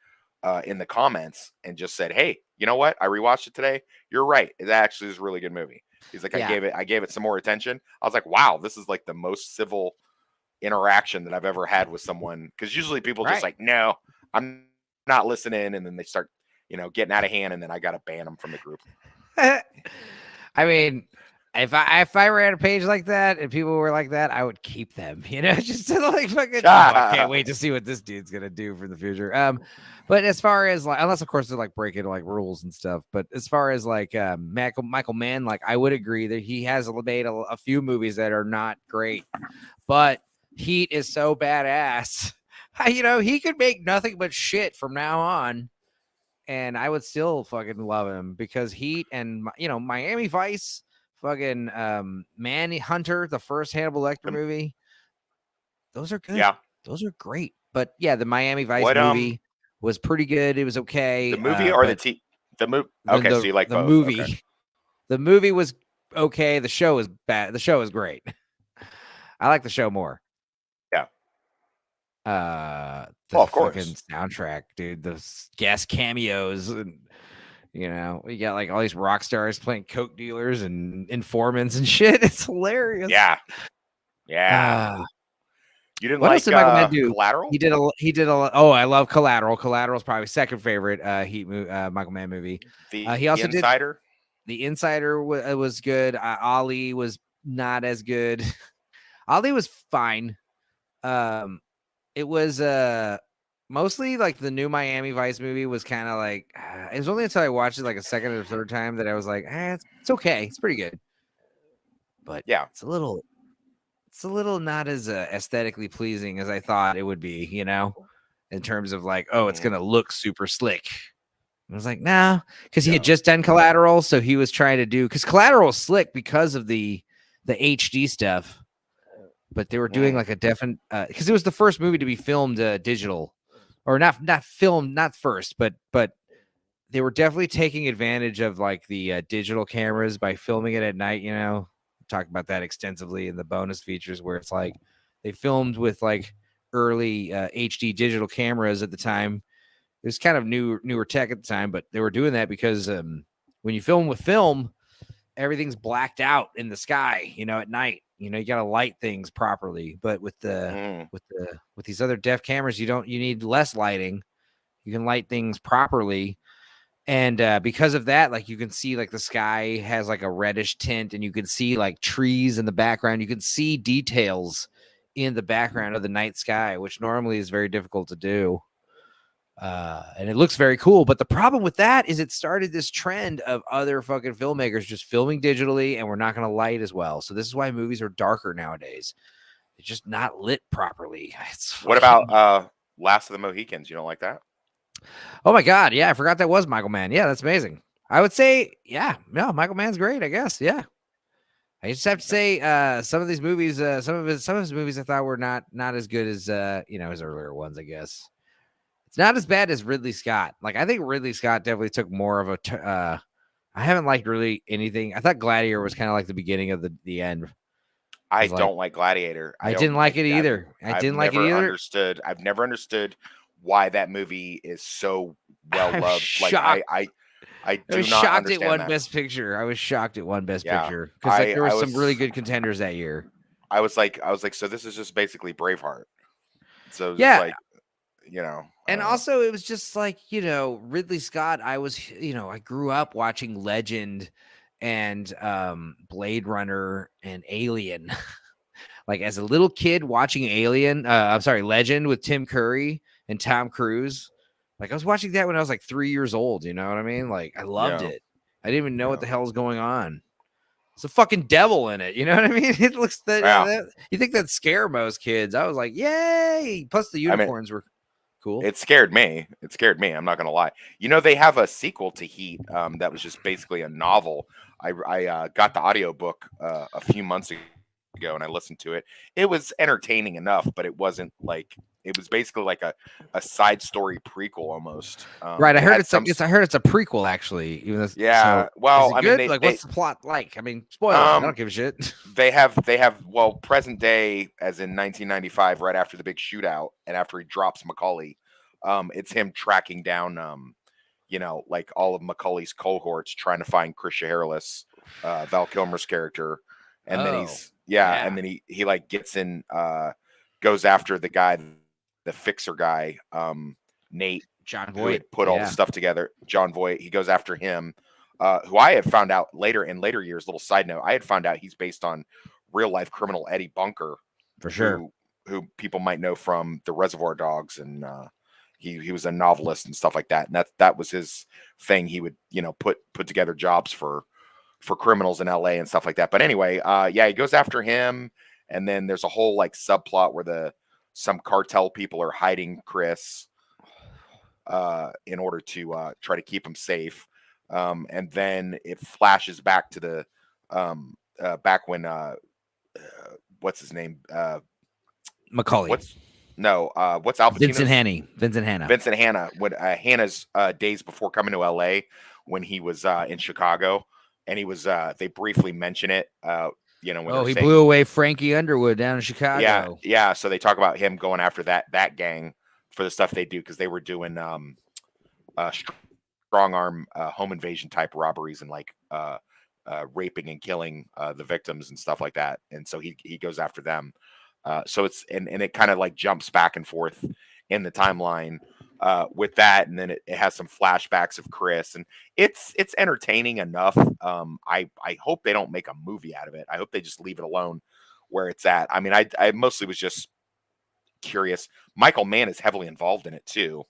in the comments and just said, hey, you know what? I rewatched it today. You're right. It actually is a really good movie. He's like, I gave it some more attention. I was like, wow, this is like the most civil interaction that I've ever had with someone. Because usually people just like, no, I'm not listening. And then they start, getting out of hand. And then I got to ban them from the group. I mean, if I ran a page like that and people were like that, I would keep them, just to like fucking. I can't wait to see what this dude's gonna do for the future. But as far as like, unless of course they're like breaking like rules and stuff. But as far as like Michael Mann, like I would agree that he has made a few movies that are not great, but Heat is so badass. He could make nothing but shit from now on, and I would still fucking love him, because Heat and Miami Vice. Fucking Manhunter, the first Hannibal Lecter movie. Those are good. Yeah. Those are great. But yeah, the Miami Vice movie was pretty good. It was okay. The movie or the movie? Okay, so you like the both. movie. Okay. The movie was okay. The show is bad. The show is great. I like the show more. Yeah. Of course. Fucking soundtrack, dude. The guest cameos and we got like all these rock stars playing coke dealers and informants and shit. It's hilarious. Yeah. You didn't what like else did Michael Mann do? Collateral? He did a. Oh, I love Collateral. Collateral is probably second favorite Michael Mann movie. He also Insider? Did The Insider was good. Ali was not as good. Ali was fine. It was mostly like the new Miami Vice movie was kind of like, it was only until I watched it like a second or third time that I was like, it's okay. It's pretty good. But yeah, it's a little not as aesthetically pleasing as I thought it would be, in terms of like, it's going to look super slick. I was like, nah, because he had just done Collateral. So he was trying to do, because Collateral is slick because of the HD stuff, but they were doing like a definite, because it was the first movie to be filmed digital. Or not filmed, not first, but they were definitely taking advantage of like the digital cameras by filming it at night. Talked about that extensively in the bonus features, where it's like they filmed with like early HD digital cameras at the time. It was kind of newer tech at the time, but they were doing that because when you film with film, everything's blacked out in the sky, at night. You got to light things properly, but with these other def cameras, you need less lighting. You can light things properly. And because of that, like you can see like the sky has like a reddish tint, and you can see like trees in the background. You can see details in the background of the night sky, which normally is very difficult to do. And it looks very cool. But the problem with that is it started this trend of other fucking filmmakers just filming digitally, and we're not going to light as well. So this is why movies are darker nowadays. They're just not lit properly. What about Last of the Mohicans? You don't like that? Oh my God. Yeah. I forgot that was Michael Mann. Yeah. That's amazing. I would say, yeah, Michael Mann's great, I guess. Yeah. I just have to say, some of these movies, some of his movies, I thought were not as good as his earlier ones. I guess it's not as bad as Ridley Scott. Like I think Ridley Scott definitely took more of a. I haven't liked really anything. I thought Gladiator was kind of like the beginning of the end. I Like, don't like Gladiator. I didn't like it either. I've never understood why that movie is so well loved. Like I do was not shocked understand it won that. Best Picture. I was shocked it won Best Yeah, Picture because like there I were some really good contenders that year. I was like, so this is just basically Braveheart. So it's Yeah. like, you know, And also it was just like, Ridley Scott. I grew up watching Legend and Blade Runner and Alien. Like as a little kid watching Legend with Tim Curry and Tom Cruise. Like I was watching that when I was like 3 years old. You know what I mean? Like I loved it. I didn't even know what the hell was going on. It's a fucking devil in it. You know what I mean? It looks you think that'd scare most kids. I was like, yay. Plus the unicorns were cool. It scared me. I'm not going to lie. They have a sequel to Heat that was just basically a novel. I got the audiobook a few months ago and I listened to it. It was entertaining enough, but it wasn't like it was basically like a side story prequel almost. Right. I heard it's a prequel actually. Even though, well, I mean, what's the plot like? I mean, spoiler. I don't give a shit. They have present day as in 1995, right after the big shootout and after he drops Macaulay. It's him tracking down like all of Macaulay's cohorts trying to find Chris Hairless, Val Kilmer's character. And then and then he like gets in, goes after the guy, the fixer guy, Nate, John Voight, who had put all the stuff together. John Voight. He goes after him, who I had found out later years. Little side note, I had found out he's based on real life criminal Eddie Bunker, for sure, who people might know from the Reservoir Dogs, and he was a novelist and stuff like that. And that was his thing. He would put together jobs for criminals in LA and stuff like that. But anyway, he goes after him. And then there's a whole like subplot where some cartel people are hiding Chris in order to try to keep him safe. And then it flashes back to the back when what's his name? Macaulay. What's Al Pacino's? Vincent Hanna. When Hanna's days before coming to LA, when he was in Chicago. And he was, they briefly mention it, when he blew away Frankie Underwood down in Chicago. Yeah. So they talk about him going after that gang for the stuff they do because they were doing strong arm home invasion type robberies and like raping and killing the victims and stuff like that. And so he goes after them. So it's and it kind of like jumps back and forth in the timeline. With that, and then it has some flashbacks of Chris, and it's entertaining enough. I hope they don't make a movie out of it. I hope they just leave it alone where it's at. I mean, I mostly was just curious. Michael Mann is heavily involved in it too.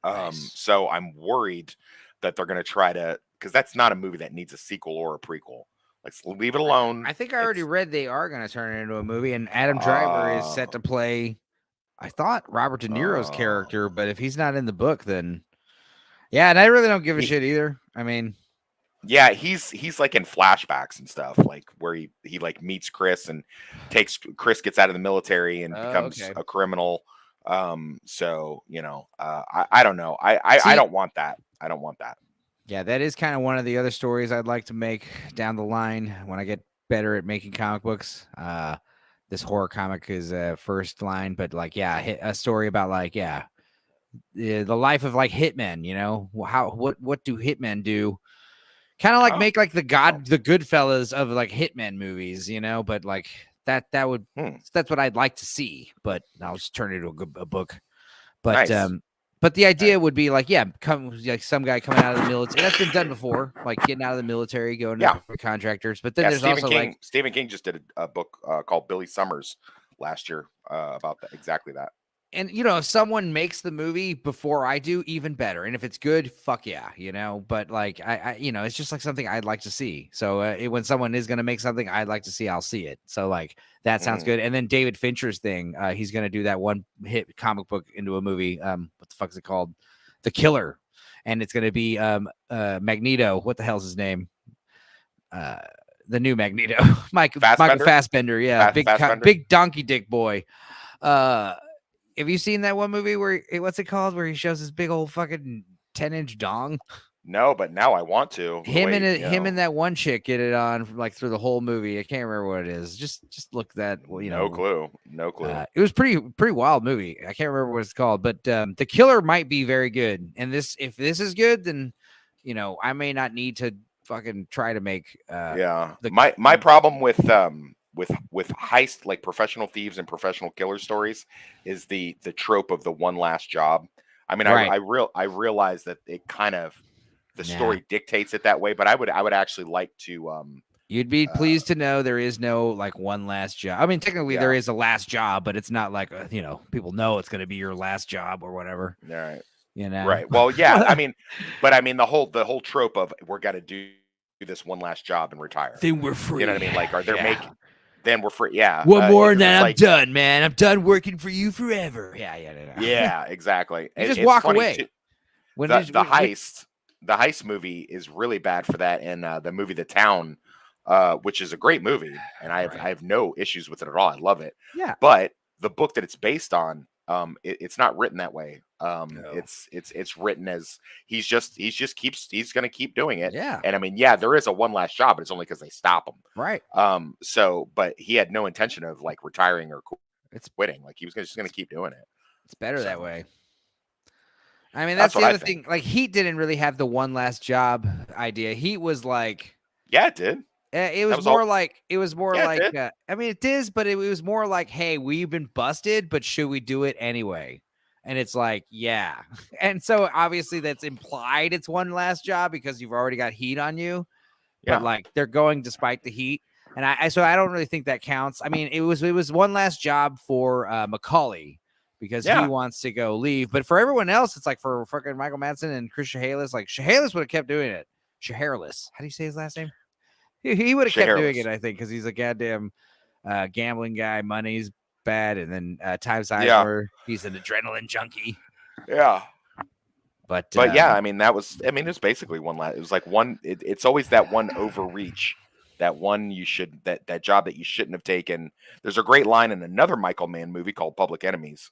Nice. So I'm worried that they're going to try to, because that's not a movie that needs a sequel or a prequel. Let's leave it alone. I think I already read they are going to turn it into a movie, and Adam Driver is set to play. I thought Robert De Niro's character, but if he's not in the book, then and I really don't give a shit either. I mean, he's like in flashbacks and stuff, like where he like meets Chris and Chris gets out of the military and becomes a criminal. So I don't know. I don't want that. I don't want that. Yeah, that is kind of one of the other stories I'd like to make down the line when I get better at making comic books. This horror comic is first line, but like, a story about like, the life of like hitmen, what do hitmen do? Kind of like make like the Goodfellas of like hitmen movies, but like that's what I'd like to see, but I'll just turn it into a book. But, nice. But the idea would be like, come like some guy coming out of the military. That's been done before, like getting out of the military, going to contractors. But then there's Stephen King just did a book called Billy Summers last year about exactly that. And if someone makes the movie before I do, even better. And if it's good, fuck yeah, But like I it's just like something I'd like to see. So when someone is gonna make something I'd like to see, I'll see it. So like that sounds good. And then David Fincher's thing, he's gonna do that one hit comic book into a movie. What the fuck is it called? The Killer, and it's gonna be Magneto. What the hell's his name? the new Magneto, Michael Fassbender? Fassbender. Yeah, Fassbender? big donkey dick boy. Have you seen that one movie where what's it called? Where he shows his big old fucking 10-inch dong? No, but now I want to. Him and that one chick get it on like through the whole movie. I can't remember what it is. Just look that. No clue. It was pretty wild movie. I can't remember what it's called, but The Killer might be very good. And if this is good, then I may not need to fucking try to make. My problem with heist, like professional thieves and professional killer stories, is the trope of the one last job. I mean, right. I realize that it kind of the story dictates it that way, but I would actually like to. You'd be pleased to know there is no like one last job. I mean, technically there is a last job, but it's not like people know it's going to be your last job or whatever. All right. Right. Well, yeah. I mean, the whole trope of we're got to do this one last job and retire. Then we're free. You know what I mean? Like, are they making? Then we're free. Yeah. One more, and then I'm done, man. I'm done working for you forever. Yeah. Exactly. You just walk away. The heist movie is really bad for that, and the movie The Town, which is a great movie, and I have no issues with it at all. I love it. Yeah. But the book that it's based on, it's not written that way. No. It's written as he's going to keep doing it. Yeah. And I mean, there is a one last job, but it's only because they stop him. Right. But he had no intention of like retiring or quitting. Like he was just going to keep doing it. It's better that way. I mean, that's the other thing. Like Heat didn't really have the one last job idea. Heat was like, it did. It was more like I mean, it is, but it was more like, hey, we've been busted, but should we do it anyway? And it's like, yeah. And so obviously that's implied it's one last job because you've already got heat on you. Yeah. But like they're going despite the heat. And so I don't really think that counts. I mean, it was one last job for Macaulay because he wants to go leave. But for everyone else, it's like for fucking Michael Madsen and Chris Shahalis, like Shahalis would have kept doing it. Shahalis. How do you say his last name? He would have kept doing it, I think, because he's a goddamn gambling guy. Money's bad, and then Time Sizemore, he's an adrenaline junkie. Yeah, but yeah, I mean it's basically one last. It was like one. It's always that one overreach, that one that job that you shouldn't have taken. There's a great line in another Michael Mann movie called Public Enemies,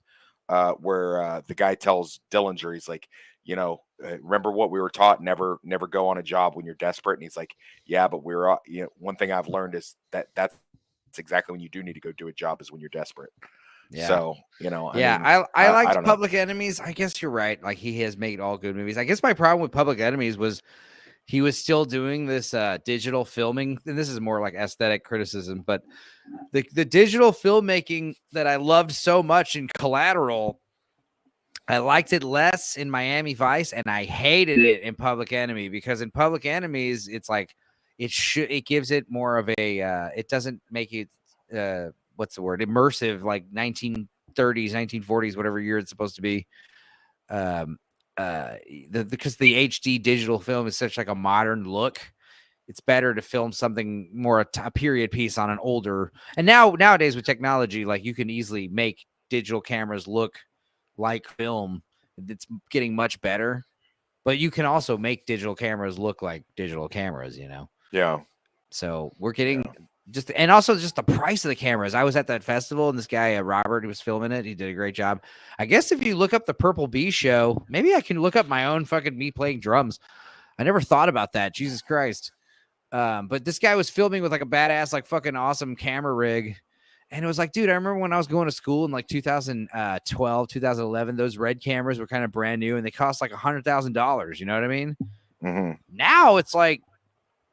where the guy tells Dillinger, he's like, remember what we were taught, never go on a job when you're desperate. And he's like, yeah, but one thing I've learned is that's exactly when you do need to go do a job is when you're desperate. Yeah. So, I liked Public Enemies. I guess you're right. Like he has made all good movies. I guess my problem with Public Enemies was he was still doing this digital filming. And this is more like aesthetic criticism, but the digital filmmaking that I loved so much in Collateral, I liked it less in Miami Vice, and I hated it in Public Enemy because in Public Enemies, it's like it gives it more of a it doesn't make it what's the word, immersive, like 1930s, 1940s, whatever year it's supposed to be. Because the HD digital film is such like a modern look, it's better to film something more a period piece on an older. And nowadays with technology, like you can easily make digital cameras look like film. It's getting much better, but you can also make digital cameras look like digital cameras, Yeah. So we're getting and also just the price of the cameras. I was at that festival and this guy, Robert, who was filming it, he did a great job. I guess if you look up the Purple Bee show, maybe I can look up my own fucking me playing drums. I never thought about that. Jesus Christ. But this guy was filming with like a badass, like fucking awesome camera rig. And it was like, dude, I remember when I was going to school in like 2012, 2011, those red cameras were kind of brand new and they cost like $100,000. You know what I mean? Mm-hmm. Now it's like,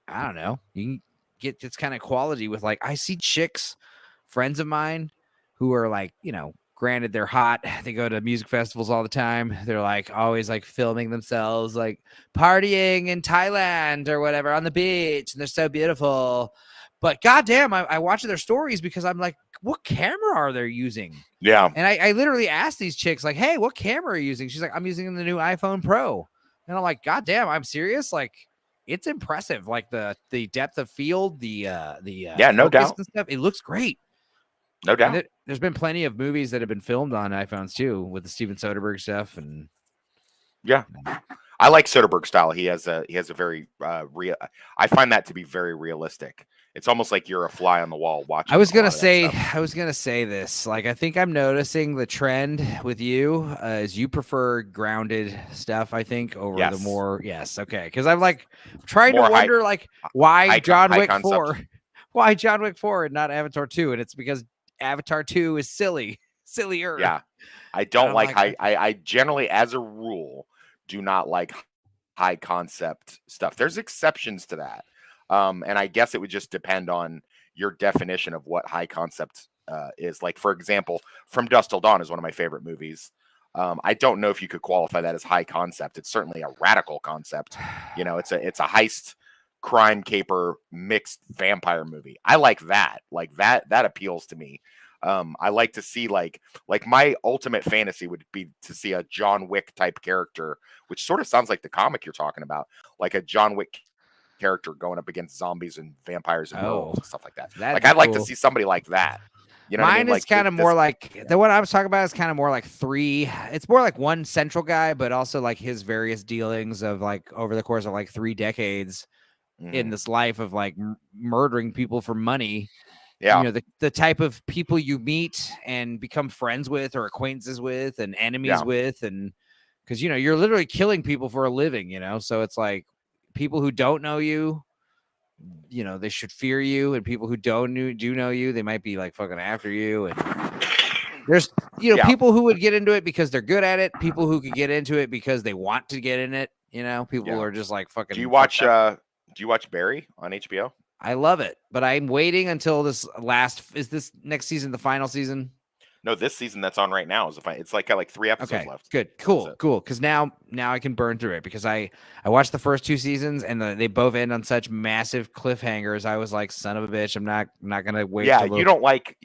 I don't know. You can get this kind of quality with like, I see chicks, friends of mine who are like, granted they're hot. They go to music festivals all the time. They're like always like filming themselves, like partying in Thailand or whatever on the beach. And they're so beautiful. But goddamn, I watch their stories because I'm like, what camera are they using? Yeah. And I literally asked these chicks, like, hey, what camera are you using? She's like, I'm using the new iPhone Pro. And I'm like, goddamn, I'm serious. Like, it's impressive. Like the depth of field, no doubt. And stuff. It looks great. No doubt. There's been plenty of movies that have been filmed on iPhones too, with the Steven Soderbergh stuff. And yeah. I like Soderbergh style. He has a very real. I find that to be very realistic. It's almost like you're a fly on the wall watching. I was gonna say this. Like, I think I'm noticing the trend with you is you prefer grounded stuff. I think over the more okay. Because I'm like trying more to wonder why John Wick 4, why John Wick 4 and not Avatar 2, and it's because Avatar 2 is sillier. Yeah, I don't like high. I generally, as a rule, do not like high concept stuff. There's exceptions to that, and I guess it would just depend on your definition of what high concept is. Like, for example, From Dusk Till Dawn is one of my favorite movies. I don't know if you could qualify that as high concept. It's certainly a radical concept. You know, it's a heist, crime caper mixed vampire movie. I like that. Like that appeals to me. I like to see like my ultimate fantasy would be to see a John Wick type character, which sort of sounds like the comic you're talking about, like a John Wick character going up against zombies and vampires and werewolves and stuff like that. Like I'd like to see somebody like that. You know, mine is kind of more like the one I was talking about is kind of more like three. It's more like one central guy, but also like his various dealings of like over the course of like 3 decades in this life of like murdering people for money. Yeah, you know, the type of people you meet and become friends with or acquaintances with and enemies with, and because you know you're literally killing people for a living, you know, so it's like people who don't know you, you know, they should fear you, and people who do know you, they might be like fucking after you. And there's, you know, people who would get into it because they're good at it, people who could get into it because they want to get in it, you know, people are just like fucking. Do you watch Barry on HBO? I love it, but I'm waiting until this is this next season the final season? No, this season that's on right now is it's like got like 3 episodes left. Good, cool. Because now I can burn through it because I watched the first 2 seasons and they both end on such massive cliffhangers. I was like, son of a bitch, I'm not gonna wait. Yeah, you don't like.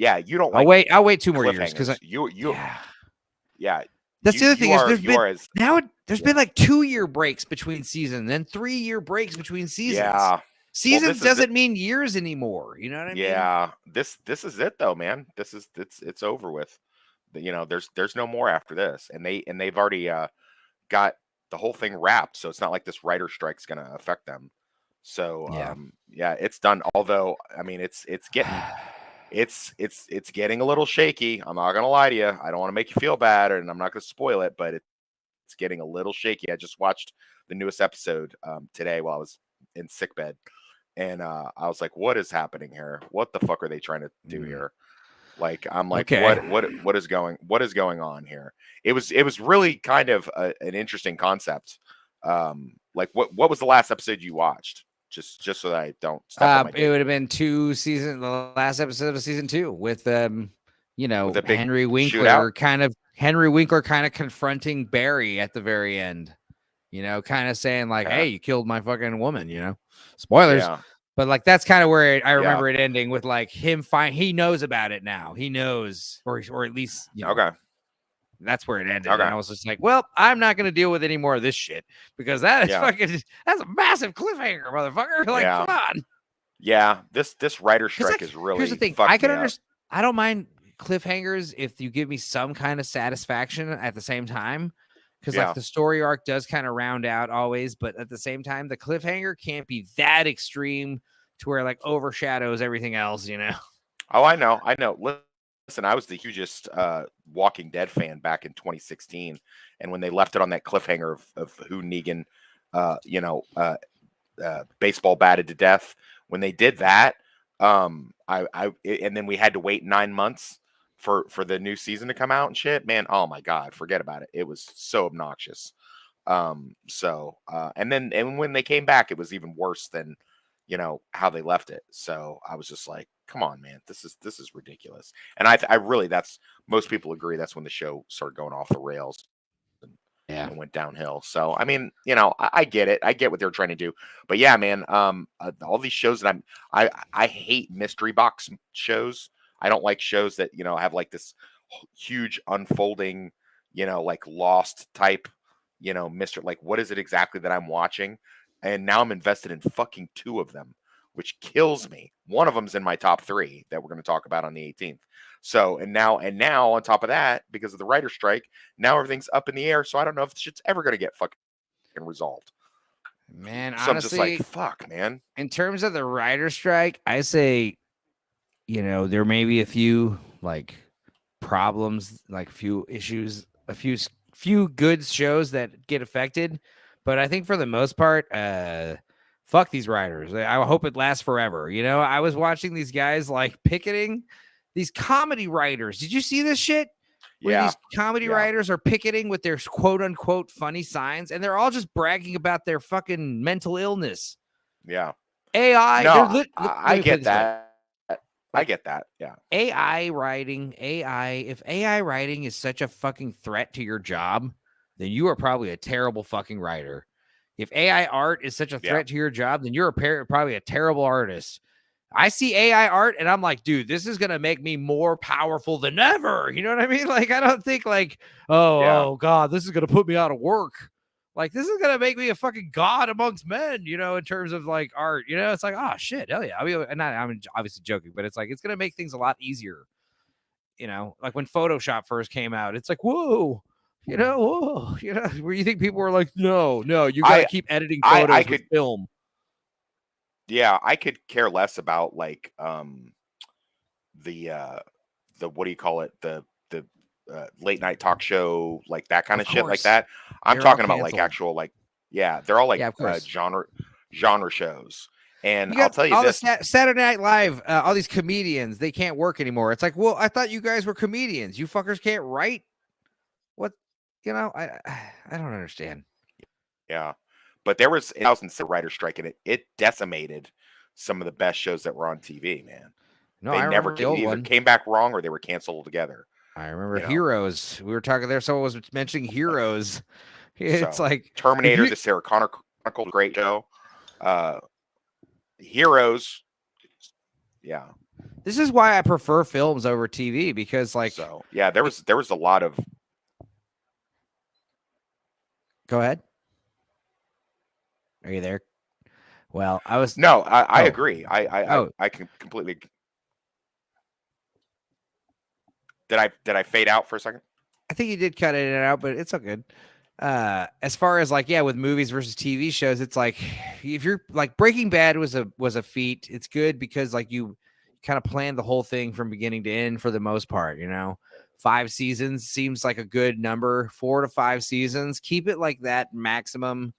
I'll wait 2 more years because Yeah. That's the other thing is there's been like 2-year breaks between seasons, then 3-year breaks between seasons. Yeah. Seasons doesn't mean years anymore. You know what I mean? Yeah. This is it though, man. It's over with. You know, there's no more after this, and they've already got the whole thing wrapped, so it's not like this writer strike's gonna affect them. So it's done. Although I mean, it's getting it's getting a little shaky. I'm not gonna lie to you. I don't want to make you feel bad, and I'm not gonna spoil it, but it's getting a little shaky. I just watched the newest episode today while I was in sickbed. And I was like, what is happening here? What the fuck are they trying to do here? Like, I'm like, what is going on here? It was really kind of an interesting concept. Like what was the last episode you watched? Just so that I don't stop. It would have been the last episode of season 2 with you know, with Henry Winkler kind of confronting Barry at the very end. You know, kind of saying like, hey, you killed my fucking woman, you know, spoilers. Yeah. But like, that's kind of where I remember it ending with like him he knows about it now. He knows, or at least, you know, that's where it ended. And I was just like, well, I'm not going to deal with any more of this shit because that is that's a massive cliffhanger, motherfucker. Like, come on. Yeah. This writer strike is really, here's the thing. I can understand. I don't mind cliffhangers if you give me some kind of satisfaction at the same time. Because like the story arc does kind of round out always, but at the same time, the cliffhanger can't be that extreme to where like overshadows everything else, you know? Oh, I know. Listen, I was the hugest Walking Dead fan back in 2016, and when they left it on that cliffhanger of who Negan, baseball batted to death, when they did that, and then we had to wait 9 months for the new season to come out and shit, man. Oh my God, forget about it. It was so obnoxious. And when they came back, it was even worse than, you know, how they left it. So I was just like, come on, man, this is ridiculous. And I really, most people agree that's when the show started going off the rails and went downhill. So, I mean, you know, I get it. I get what they're trying to do, but yeah, man, all these shows that I hate mystery box shows. I don't like shows that, you know, have like this huge unfolding, you know, like Lost type, you know, like, what is it exactly that I'm watching? And now I'm invested in fucking 2 of them, which kills me. One of them's in my top 3 that we're going to talk about on the 18th. So, and now on top of that, because of the writer strike, now everything's up in the air. So I don't know if shit's ever going to get fucking resolved. Man, So I'm just like, honestly, fuck, man. in terms of the writer's strike, I say, there may be a few like problems, like a few issues, a few good shows that get affected, but I think for the most part, fuck these writers. I hope it lasts forever. I was watching these guys like picketing, these comedy writers. Did you see this shit? Where Yeah. these comedy writers are picketing with their quote unquote funny signs, and they're all just bragging about their fucking mental illness. Yeah. AI. No, Let I me put it get this way. that. I get that. Yeah. AI writing, if AI writing is such a fucking threat to your job, then you are probably a terrible fucking writer. If AI art is such a threat to your job, then you're probably a terrible artist. I see AI art and I'm like, dude, this is going to make me more powerful than ever. You know what I mean? Like, I don't think like, oh God, this is going to put me out of work. Like, this is going to make me a fucking god amongst men, in terms of like art, it's like, oh shit, hell yeah. I mean, I'm obviously joking, but it's like, it's going to make things a lot easier. Like when Photoshop first came out, it's like, whoa, where you think people were like, no, you got to keep editing photos with film. Yeah, I could care less about like the what do you call it, the late night talk show, like that kind of shit like that. I'm talking about like actual like they're all like genre shows. And I'll tell you all this, the Saturday Night Live, all these comedians, they can't work anymore. It's like, well, I thought you guys were comedians. You fuckers can't write. What? I don't understand. Yeah. But there was a writer strike, and it decimated some of the best shows that were on TV, man. No, they never came back wrong or they were canceled altogether. I remember Heroes. We were talking there. Someone was mentioning Heroes. It's so, like Terminator, the Sarah Connor Chronicle, great show. Heroes. Yeah. This is why I prefer films over TV, because like, there was a lot of. Go ahead. Are you there? Well, I was. No, I agree. I can completely. Did I fade out for a second? I think you did cut it out, but it's all good. As far as like, with movies versus TV shows, it's like, if you're like, Breaking Bad was a feat. It's good because like you kind of planned the whole thing from beginning to end for the most part. 5 seasons seems like a good number. 4 to 5 seasons, keep it like that maximum.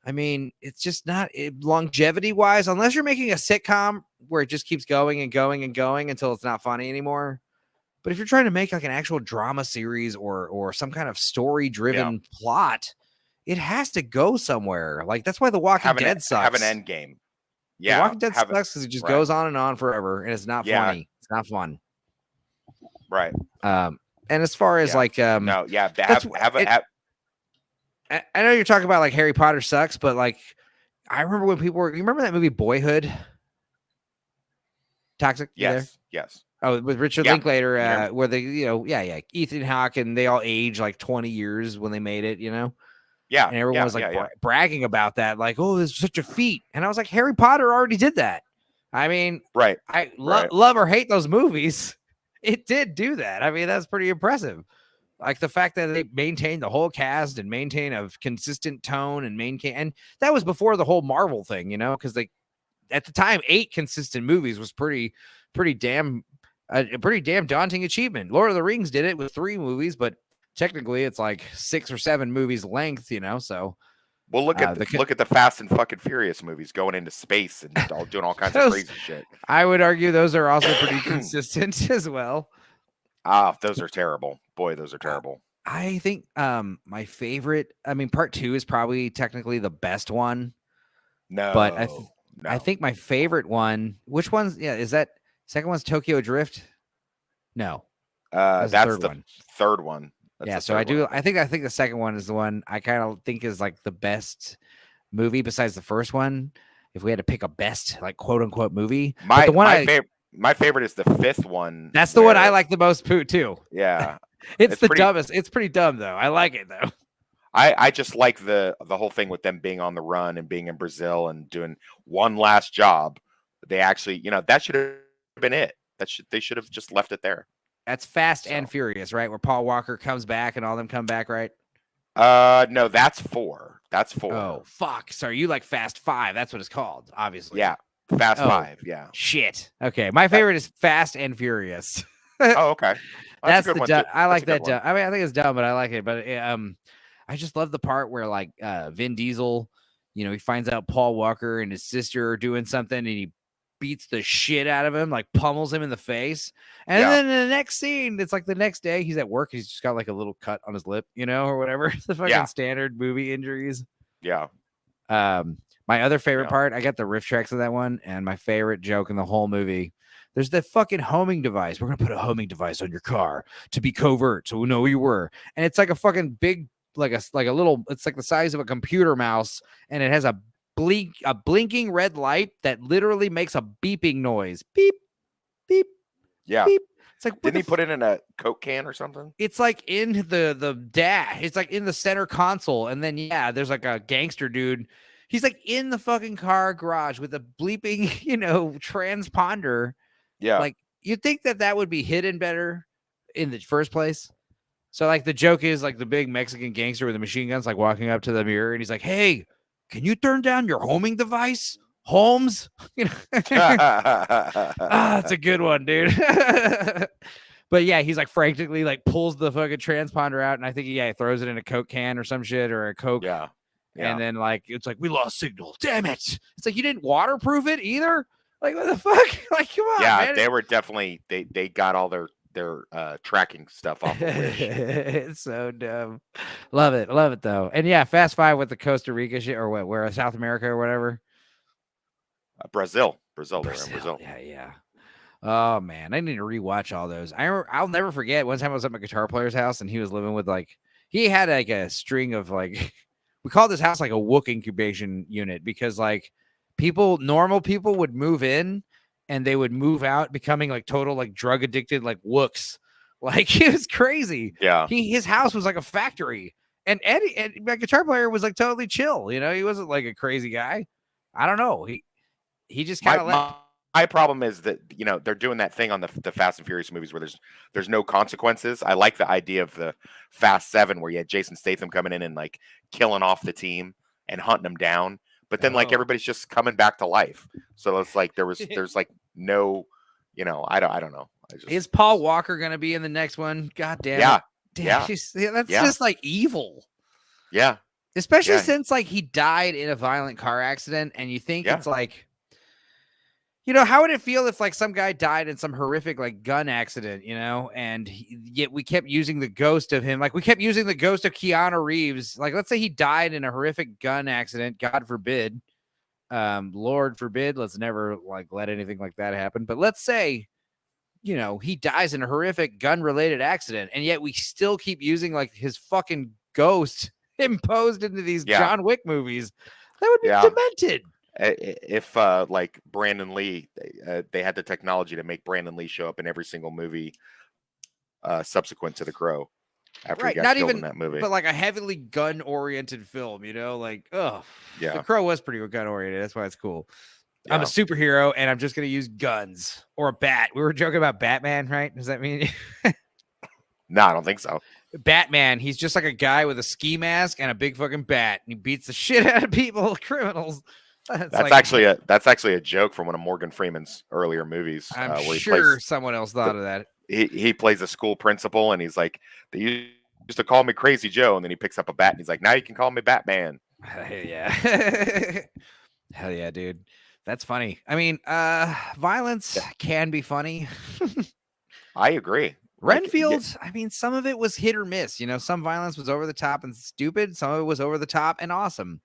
I mean, it's just not longevity wise, unless you're making a sitcom where it just keeps going and going and going until it's not funny anymore. But if you're trying to make like an actual drama series or some kind of story driven plot, it has to go somewhere. Like, that's why The Walking Dead sucks. Have an end game. Yeah. The Walking Dead sucks because it just goes on and on forever, and it's not funny. It's not fun. Right. And as far as like I know you're talking about like Harry Potter sucks, but like, I remember when people were, you remember that movie Boyhood? Toxic? Yes. Oh, with Richard Linklater, where they, Ethan Hawke, and they all age like 20 years when they made it, Yeah. And everyone was like bragging about that, like, oh, this is such a feat. And I was like, Harry Potter already did that. I mean, I love or hate those movies. It did do that. I mean, that's pretty impressive. Like the fact that they maintained the whole cast and maintain a consistent tone and that was before the whole Marvel thing, because they, at the time, 8 consistent movies was pretty damn daunting achievement. Lord of the Rings did it with 3 movies, but technically it's like 6 or 7 movies length, so. Well, look at the Fast and fucking Furious movies going into space and doing all kinds of crazy shit. I would argue those are also pretty consistent as well. Those are terrible. Boy, those are terrible. I think my favorite, part 2 is probably technically the best one. No. But I think my favorite one, which one's, is that second one's Tokyo Drift? No. That's the third one. So I think the second one is the one I kind of think is like the best movie besides the first one. If we had to pick a best, like, quote unquote movie, my favorite is the 5th one. That's the one I like the most too. Yeah. it's the dumbest. It's pretty dumb though. I like it though. I just like the whole thing with them being on the run and being in Brazil and doing one last job. They actually, that should have been it. They should have just left it there. That's Fast and Furious, right? Where Paul Walker comes back and all them come back, right? No, that's 4. That's 4. Oh, fuck. Sorry, you like Fast 5. That's what it's called, obviously. Yeah. Fast Oh, 5. Yeah. Shit. Okay. My favorite is Fast and Furious. Oh, okay. That's a good the one dumb. too. I like That's a that. good one. I mean, I think it's dumb, but I like it. But I just love the part where like Vin Diesel, you know, he finds out Paul Walker and his sister are doing something, and he beats the shit out of him, like pummels him in the face. And Yeah. then in the next scene, it's like the next day he's at work. He's just got like a little cut on his lip, you know, or whatever. The fucking standard movie injuries. Yeah. My other favorite part, I got the riff tracks of that one, and my favorite joke in the whole movie. There's that fucking homing device. We're gonna put a homing device on your car to be covert, so we know who you were. And it's like a fucking big, like a little. It's like the size of a computer mouse, and it has a blinking red light that literally makes a beeping noise. Beep, beep, yeah. Beep. It's like, didn't he put it in a Coke can or something? It's like in the dash. It's like in the center console, and then there's like a gangster dude. He's like in the fucking car garage with a bleeping, you know, transponder. Yeah. Like you'd think that would be hidden better in the first place. So like the joke is like the big Mexican gangster with the machine guns like walking up to the mirror and he's like, "Hey, can you turn down your homing device, Holmes?" You know, it's a good one, dude. But yeah, he's like frantically like pulls the fucking transponder out, and I think he throws it in a Coke can or some shit or a Coke. Yeah. And then like it's like we lost signal. Damn it! It's like you didn't waterproof it either. Like what the fuck? Like come on. Yeah, man. they were definitely they got all their tracking stuff off of Wish. It's so dumb. Love it though. And yeah, Fast 5 with the Costa Rica shit or what? Where South America or whatever. Brazil. Yeah. Oh man, I need to rewatch all those. I'll never forget. One time I was at my guitar player's house and he was living with like he had like a string of like we called this house like a Wook incubation unit because like normal people would move in and they would move out becoming like total like drug addicted like Wooks. Like it was crazy. Yeah. His house was like a factory. And Eddie and my guitar player was like totally chill, you know, he wasn't like a crazy guy. I don't know. He just kind of left. My problem is that, you know, they're doing that thing on the Fast and Furious movies where there's no consequences. I like the idea of the Fast 7 where you had Jason Statham coming in and like killing off the team and hunting them down. But then like everybody's just coming back to life. So it's like there's like no, you know, I don't know. Is Paul Walker going to be in the next one? God damn. Yeah. Damn, that's just like evil. Yeah. Especially since like he died in a violent car accident and you think it's like, you know, how would it feel if like some guy died in some horrific like gun accident, you know, and yet we kept using the ghost of him. Like we kept using the ghost of Keanu Reeves. Like, let's say he died in a horrific gun accident. God forbid. Lord forbid. Let's never like let anything like that happen. But let's say, you know, he dies in a horrific gun related accident. And yet we still keep using like his fucking ghost imposed into these John Wick movies. That would be demented. If like Brandon Lee, they had the technology to make Brandon Lee show up in every single movie subsequent to The Crow after he got not killed even in that movie. But like a heavily gun oriented film, you know, like The The Crow was pretty gun oriented. That's why it's cool. I'm a superhero and I'm just gonna use guns or a bat. We were joking about Batman, right? Does that mean No, I don't think so. Batman, he's just like a guy with a ski mask and a big fucking bat, and he beats the shit out of people, criminals. That's like, actually a joke from one of Morgan Freeman's earlier movies. I'm sure someone else thought of that. He plays a school principal, and he's like, they used to call me Crazy Joe, and then he picks up a bat, and he's like, now you can call me Batman. Hell yeah, hell yeah, dude. That's funny. I mean, violence can be funny. I agree. Renfield, I mean, some of it was hit or miss. You know, some violence was over the top and stupid. Some of it was over the top and awesome.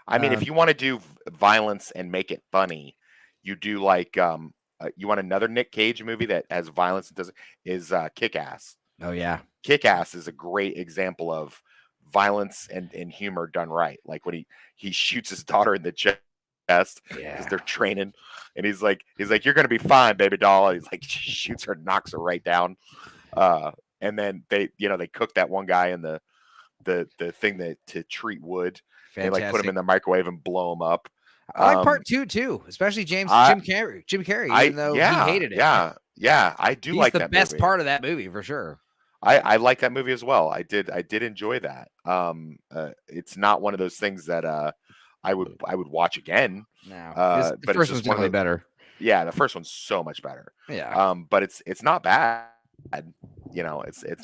I mean, if you want to do violence and make it funny, you do like you want another Nick Cage movie that has violence and is Kick-Ass. Oh yeah, Kick-Ass is a great example of violence and humor done right. Like when he shoots his daughter in the chest because they're training, and he's like you're gonna be fine, baby doll. And he's like shoots her, knocks her right down, and then they cook that one guy in the thing that to treat wood. Fantastic. They like put him in the microwave and blow him up. I like part 2 too, especially Jim Carrey, even though he hated it. Yeah, I do. He's like the that best movie. part of that movie for sure. I like that movie as well. I did enjoy that. It's not one of those things that I would watch again. No, the But it's first one's just one of definitely the better. yeah, the first one's so much better. Yeah. But it's not bad. It's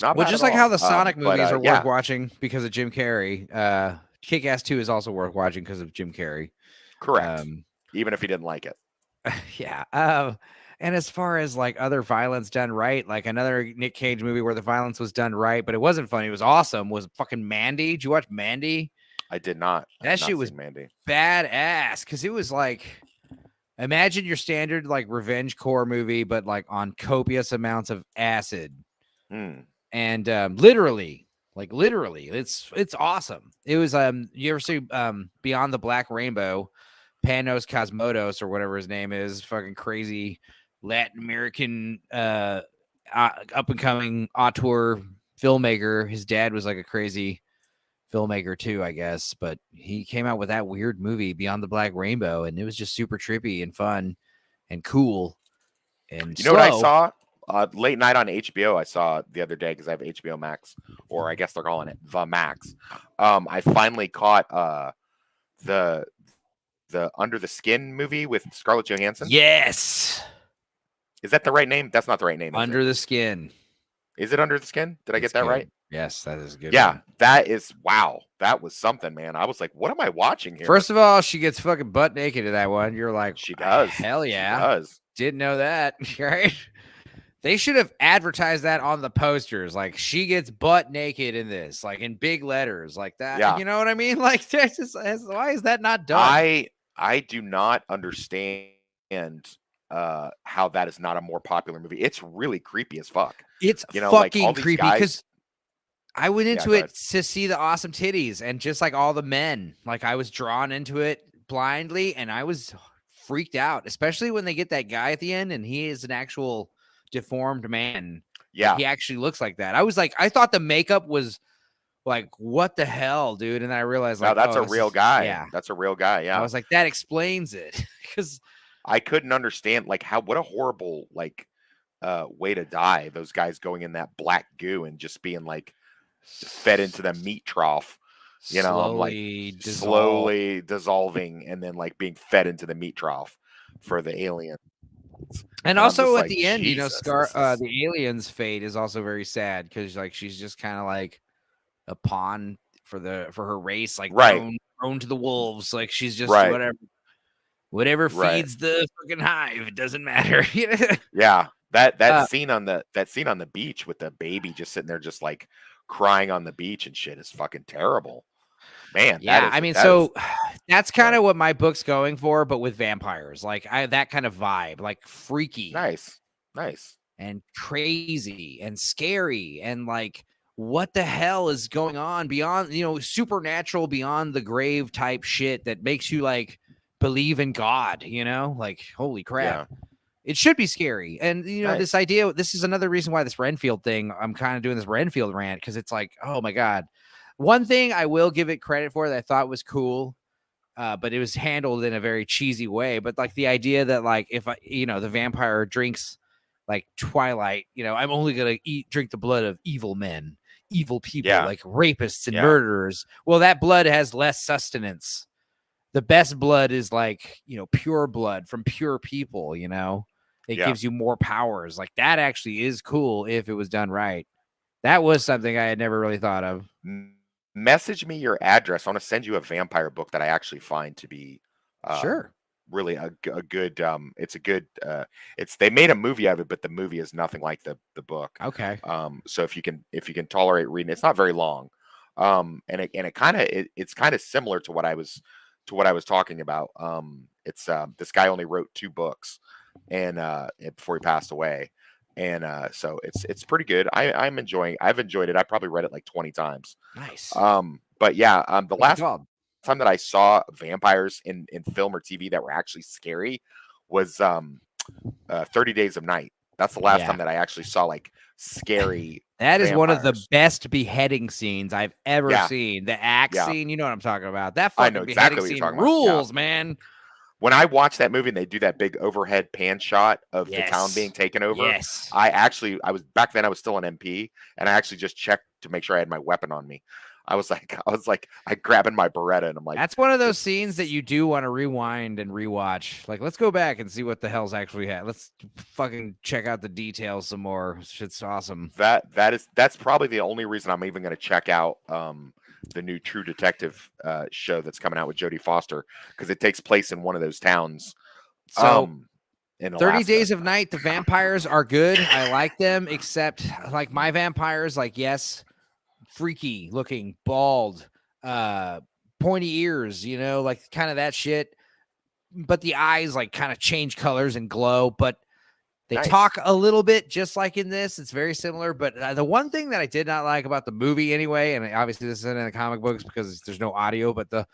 not Well, bad at just like how all. the Sonic movies are worth Yeah, watching because of Jim Carrey. Kick-Ass 2 is also worth watching because of Jim Carrey. correct. Even if he didn't like it. Yeah. And as far as like other violence done right, like another Nick Cage movie where the violence was done right, but it wasn't funny, it was awesome, was fucking Mandy. Did you watch Mandy? I did not. I That have shit not was seen Mandy. badass because it was like, imagine your standard like revenge core movie, but like on copious amounts of acid. And literally, it's awesome. It was you ever see Beyond the Black Rainbow, Panos Cosmatos or whatever his name is, fucking crazy Latin American up and coming auteur filmmaker. His dad was like a crazy filmmaker too, I guess, but he came out with that weird movie Beyond the Black Rainbow, and it was just super trippy and fun and cool and You know what I slow. saw? Late night on HBO, I saw the other day because I have HBO Max, or I guess they're calling it the Max. I finally caught the Under the Skin movie with Scarlett Johansson. Yes. Is that the right name? That's not the right name. Under the Skin. Is it Under the Skin? Did I get that good. right? Yes, that is a good. Yeah, one. that is wow. That was something, man. I was like, what am I watching here? First of all, she gets fucking butt naked in that one. You're like, she does. Hell yeah. She does. Didn't know that. Right? They should have advertised that on the posters. Like, she gets butt naked in this, like in big letters, like that. Yeah. You know what I mean? Like, that's just, why is that not done? I do not understand how that is not a more popular movie. It's really creepy as fuck. It's fucking like creepy because I went into it ahead. to see the awesome titties, and just like all the men, like I was drawn into it blindly, and I was freaked out, especially when they get that guy at the end and he is an actual deformed man. Yeah. Like, he actually looks like that. I was like, I thought the makeup was like, what the hell, dude? And then I realized, like, no, that's a real guy. Yeah. That's a real guy. Yeah. I was like, that explains it. Because I couldn't understand, like, what a horrible, like, way to die. Those guys going in that black goo and just being like fed into the meat trough. You know, I'm like slowly dissolving and then like being fed into the meat trough for the alien. And also at the end, the alien's fate is also very sad because like she's just kind of like a pawn for her race, like thrown to the wolves. Like she's just whatever feeds the fucking hive. It doesn't matter. Yeah, that scene on the beach with the baby just sitting there, just like crying on the beach and shit is fucking terrible. Man, yeah, that's kind of what my book's going for, but with vampires, like that kind of vibe, like freaky, nice, and crazy and scary, and like what the hell is going on beyond, supernatural, beyond the grave type shit that makes you like believe in God, like holy crap. Yeah. It should be scary. And, this idea, this is another reason why this Renfield thing, I'm kind of doing this Renfield rant because it's like, oh my God. One thing I will give it credit for that I thought was cool, but it was handled in a very cheesy way. But like the idea that like if the vampire drinks like Twilight, I'm only gonna drink the blood of evil men, evil people, like rapists and murderers. Well, that blood has less sustenance. The best blood is like pure blood from pure people. It gives you more powers. Like that actually is cool if it was done right. That was something I had never really thought of. Message me your address. I want to send you a vampire book that I actually find to be really a good it's a good they made a movie of it, but the movie is nothing like the book. Okay. So if you can tolerate reading, it's not very long. And it's kind of similar to what I was talking about. It's this guy only wrote 2 books and before he passed away. And so it's pretty good. I've enjoyed it. I probably read it like 20 times. Nice. But yeah, the last time that I saw vampires in film or TV that were actually scary was 30 Days of Night. That's the last time that I actually saw like scary. That is one of the best beheading scenes I've ever seen. The axe scene, you know what I'm talking about. That fucking beheading scene rules, man. When I watch that movie and they do that big overhead pan shot of the town being taken over, yes, I was back then I was still an MP, and I actually just checked to make sure I had my weapon on me. I grabbing my Beretta, and I'm like, that's one of those scenes that you do want to rewind and rewatch. Like, let's go back and see what the hell's actually had. Let's fucking check out the details some more. Shit's awesome. That's probably the only reason I'm even going to check out the new True Detective show that's coming out with Jodie Foster, because it takes place in one of those towns. So in 30 Days of Night, the vampires are good. I like them, except like my vampires, like, yes, freaky looking, bald, pointy ears, you know, like kind of that shit. But the eyes like kind of change colors and glow, but they talk a little bit just like in this. It's very similar. But the one thing that I did not like about the movie anyway, and obviously this isn't in the comic books because there's no audio, but that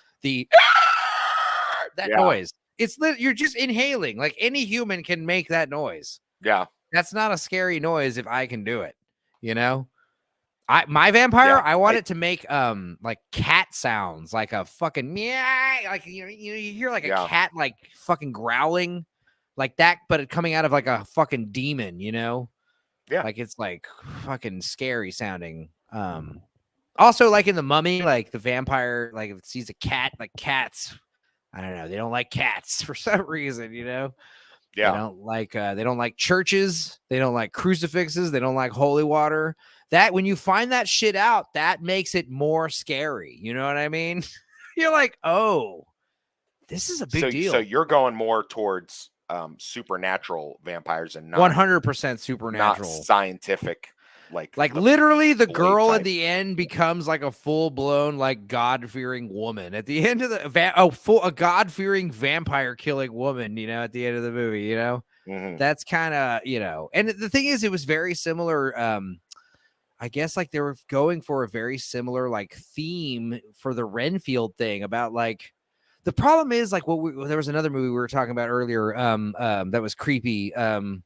noise, you're just inhaling. Like any human can make that noise. Yeah. That's not a scary noise if I can do it, you know? My vampire, I want it to make like cat sounds, like a fucking meow, like you hear like a cat like fucking growling like that, but it coming out of like a fucking demon, you know? Yeah. Like it's like fucking scary sounding. Also like in The Mummy, like the vampire like if it sees a cat, like cats, I don't know, they don't like cats for some reason, you know? Yeah. They don't like churches, they don't like crucifixes, they don't like holy water. That when you find that shit out, that makes it more scary. You know what I mean? You're like, oh, this is a big deal. So you're going more towards supernatural vampires and not 100% supernatural, not scientific. Like literally, the girl at the end becomes like a full blown like God fearing woman at the end of a God fearing vampire killing woman. You know, at the end of the movie. You know, that's kind of And the thing is, it was very similar. I guess like they were going for a very similar like theme for the Renfield thing about like the problem is like there was another movie we were talking about earlier that was creepy that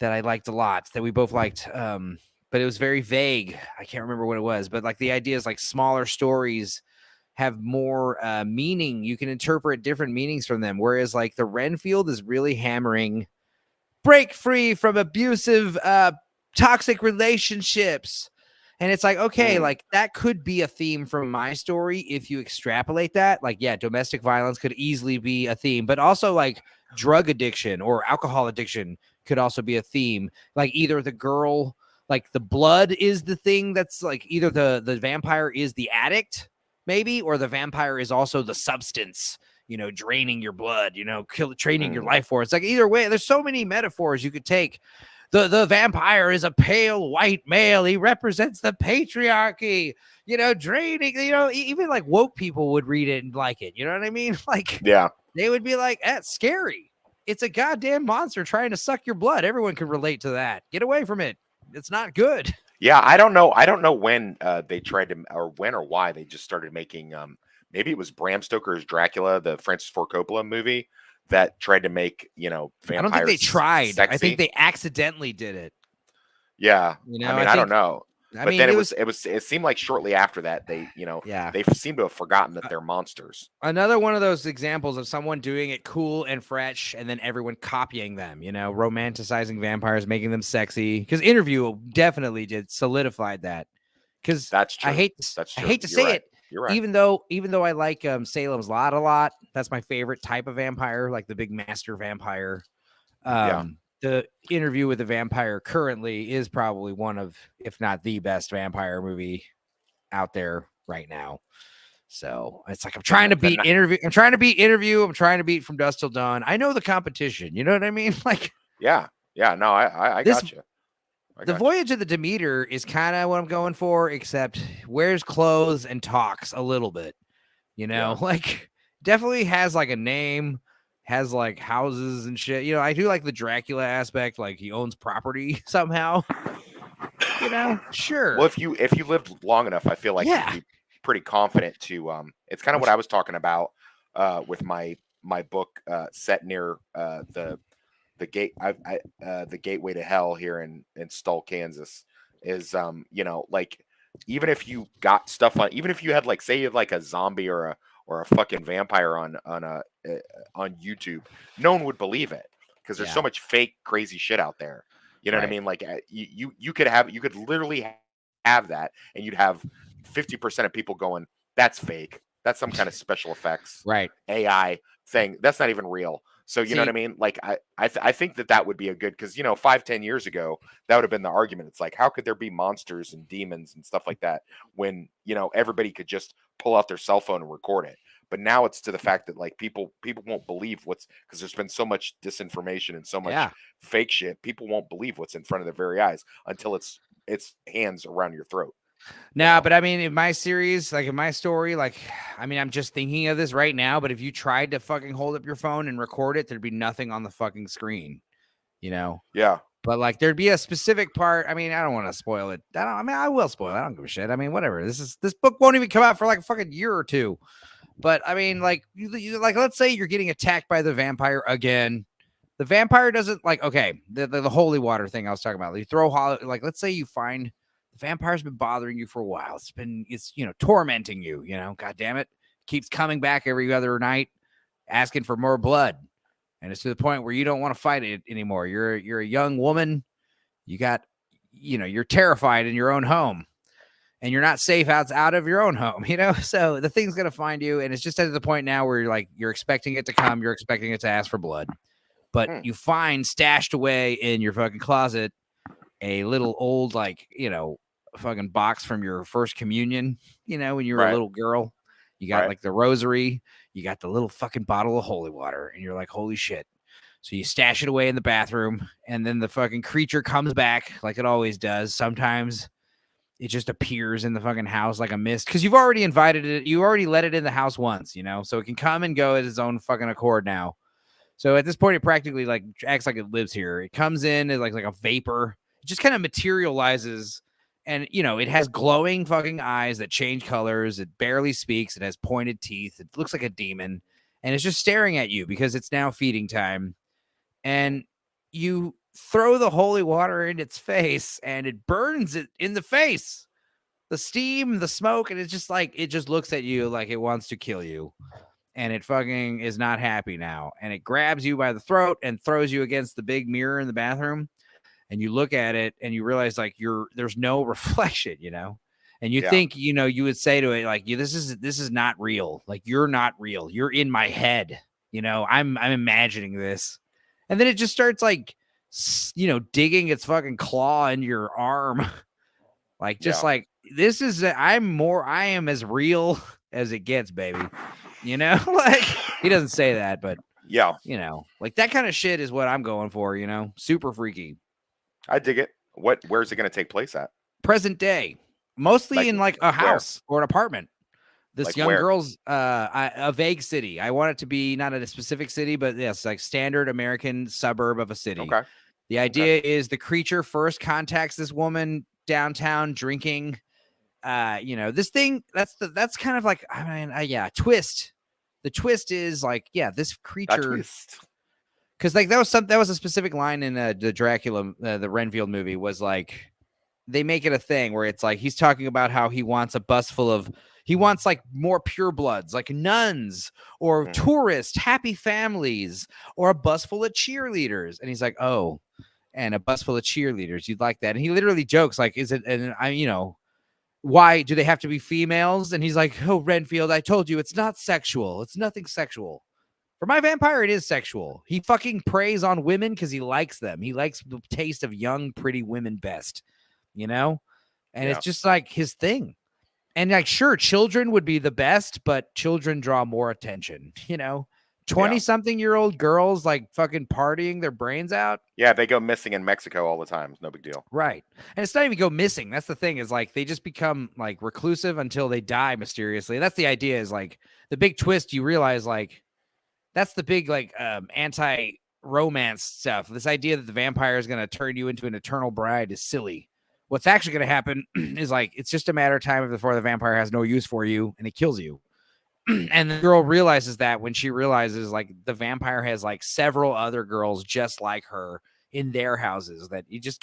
I liked a lot that we both liked but it was very vague. I can't remember what it was, but like the idea is like smaller stories have more meaning. You can interpret different meanings from them, whereas like the Renfield is really hammering break free from abusive toxic relationships. And it's like, okay, like that could be a theme from my story if you extrapolate that. Like, yeah, domestic violence could easily be a theme, but also like drug addiction or alcohol addiction could also be a theme. Like either the girl, like the blood is the thing that's like either the vampire is the addict, maybe, or the vampire is also the substance, draining your blood, training your life force. Like either way, there's so many metaphors you could take. The vampire is a pale white male. He represents the patriarchy, draining, even like woke people would read it and like it. You know what I mean? Like, yeah, they would be like, that's scary. It's a goddamn monster trying to suck your blood. Everyone can relate to that. Get away from it. It's not good. Yeah. I don't know when they tried to, or when or why they just started making, maybe it was Bram Stoker's Dracula, the Francis Ford Coppola movie, that tried to make, vampires. I don't think they tried. Sexy. I think they accidentally did it. Yeah. I don't know. But then it seemed like shortly after that, they seem to have forgotten that they're monsters. Another one of those examples of someone doing it cool and fresh and then everyone copying them, romanticizing vampires, making them sexy. Because Interview definitely did solidified that. Because that's true. I hate to say it. You're right. Even though I like Salem's Lot a lot, that's my favorite type of vampire, like the big master vampire. The Interview with the Vampire currently is probably one of, if not the best vampire movie out there right now. So it's like I'm trying to beat Interview. I'm trying to beat From Dusk Till Dawn. I know the competition. You know what I mean? Like, yeah. No, I got you. The Voyage of the Demeter is kind of what I'm going for, except wears clothes and talks a little bit, like definitely has like a name, has like houses and shit. I do like the Dracula aspect, like he owns property somehow, sure. Well, if you lived long enough, I feel like you'd be pretty confident to, it's kind of what I was talking about with my book set near the gateway to hell here in Stull, Kansas, is like even if you got stuff on, even if you had like say you had like a zombie or or a fucking vampire on YouTube, no one would believe it because there's so much fake crazy shit out there. You know what I mean? Like you could literally have that, and you'd have 50% of people going, "That's fake. That's some kind of special effects, AI thing. That's not even real." So you know what I mean? Like I think that would be a good, because 5-10 years ago that would have been the argument. It's like, how could there be monsters and demons and stuff like that when everybody could just pull out their cell phone and record it? But now it's to the fact that like people won't believe because there's been so much disinformation and so much fake shit. People won't believe what's in front of their very eyes until it's hands around your throat. No, but I mean, in my series, like in my story, like, I mean, I'm just thinking of this right now, but if you tried to fucking hold up your phone and record it, there'd be nothing on the fucking screen, Yeah. But like, there'd be a specific part. I mean, I don't want to spoil it. I will spoil it. I don't give a shit. I mean, whatever. This book won't even come out for like a fucking year or two. But I mean, like, like, let's say you're getting attacked by the vampire again. The vampire doesn't like, okay, the holy water thing I was talking about. You throw like, let's say you find the vampire's been bothering you for a while. It's tormenting you, God damn it. Keeps coming back every other night, asking for more blood. And it's to the point where you don't want to fight it anymore. You're a young woman. You're terrified in your own home, and you're not safe out of your own home, So the thing's going to find you. And it's just at the point now where you're expecting it to come. You're expecting it to ask for blood, but you find stashed away in your fucking closet a little old, like, fucking box from your first communion, when you were a little girl. You got like the rosary, you got the little fucking bottle of holy water, and you're like, holy shit. So you stash it away in the bathroom, and then the fucking creature comes back like it always does. Sometimes it just appears in the fucking house like a mist, because you've already invited it. You already let it in the house once, so it can come and go at its own fucking accord now. So at this point, it practically like acts like it lives here. It comes in as like a vapor. It just kind of materializes, and it has glowing fucking eyes that change colors. It barely speaks. It has pointed teeth. It looks like a demon, and it's just staring at you because it's now feeding time. And you throw the holy water in its face, and it burns it in the face. The steam, the smoke, and it's just like, it just looks at you like it wants to kill you. And it fucking is not happy now. And it grabs you by the throat and throws you against the big mirror in the bathroom. And you look at it and you realize like there's no reflection, and you think, you would say to it, like, this is not real. Like, you're not real. You're in my head. I'm imagining this. And then it just starts like, digging its fucking claw into your arm. Like, just like, I am as real as it gets, baby. Like, he doesn't say that, but like that kind of shit is what I'm going for, super freaky. I dig it. Where's it going to take place at? Present day, mostly in like a house or an apartment. This like young girl's a vague city. I want it to be not a specific city, but yes, like standard American suburb of a city. Okay. The idea is the creature first contacts this woman downtown drinking. This thing that's kind of like, I mean, twist. The twist is like, this creature. Because like that was a specific line in the Dracula, the Renfield movie, was like, they make it a thing where it's like he's talking about how he wants a bus full of, he wants like more purebloods, like nuns or tourists, happy families, or a bus full of cheerleaders. And he's like, oh, and a bus full of cheerleaders, you'd like that? And he literally jokes like, is it? And why do they have to be females? And he's like, oh, Renfield, I told you it's not sexual. It's nothing sexual. For my vampire, it is sexual. He fucking preys on women because he likes them. He likes the taste of young, pretty women best, And it's just like his thing. And like, sure, children would be the best, but children draw more attention, 20-something-year-old girls like fucking partying their brains out. Yeah, they go missing in Mexico all the time. It's no big deal. Right. And it's not even go missing. That's the thing, is like they just become like reclusive until they die mysteriously. That's the idea, is like the big twist. You realize like that's the big like anti-romance stuff. This idea that the vampire is going to turn you into an eternal bride is silly. What's actually going to happen is like, it's just a matter of time before the vampire has no use for you and it kills you. And the girl realizes that when she realizes like the vampire has like several other girls just like her in their houses, that he just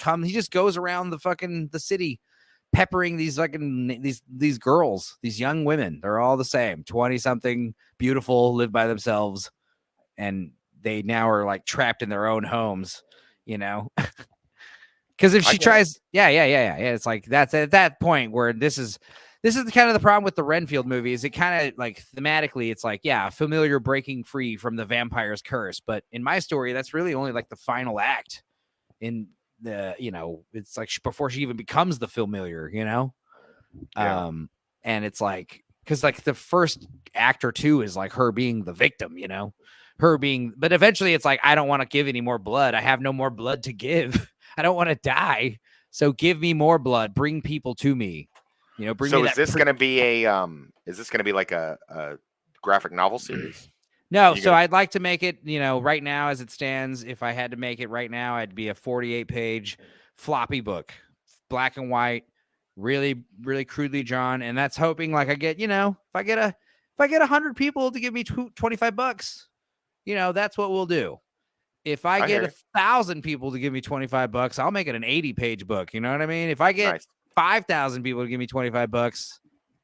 goes around the city peppering these these girls, these young women. They're all the same, 20 something, beautiful, live by themselves, and they now are like trapped in their own homes, you know. Because if she tries, yeah, it's like that's at that point where this is kind of the problem with the Renfield movie. Is it kind of like thematically, it's like, yeah, familiar breaking free from the vampire's curse, but in my story, that's really only like the final act. In the, you know, it's like before she even becomes the familiar, you know. Yeah. And it's like, because like the first act or two is like her being the victim, you know, her being, but eventually it's like, I don't want to give any more blood. I have no more blood to give. I don't want to die. So give me more blood. Bring people to me. You know, bring me. So is this going to be is this going to be like a graphic novel series? No, so I'd like to make it, you know, right now as it stands, if I had to make it right now, I'd be a 48-page floppy book, black and white, really, really crudely drawn. And that's hoping like I get, you know, if I get 100 people to give me $25, you know, that's what we'll do. If I get 1,000 people to give me $25, I'll make it an 80-page book. You know what I mean? If I get 5,000 people to give me $25,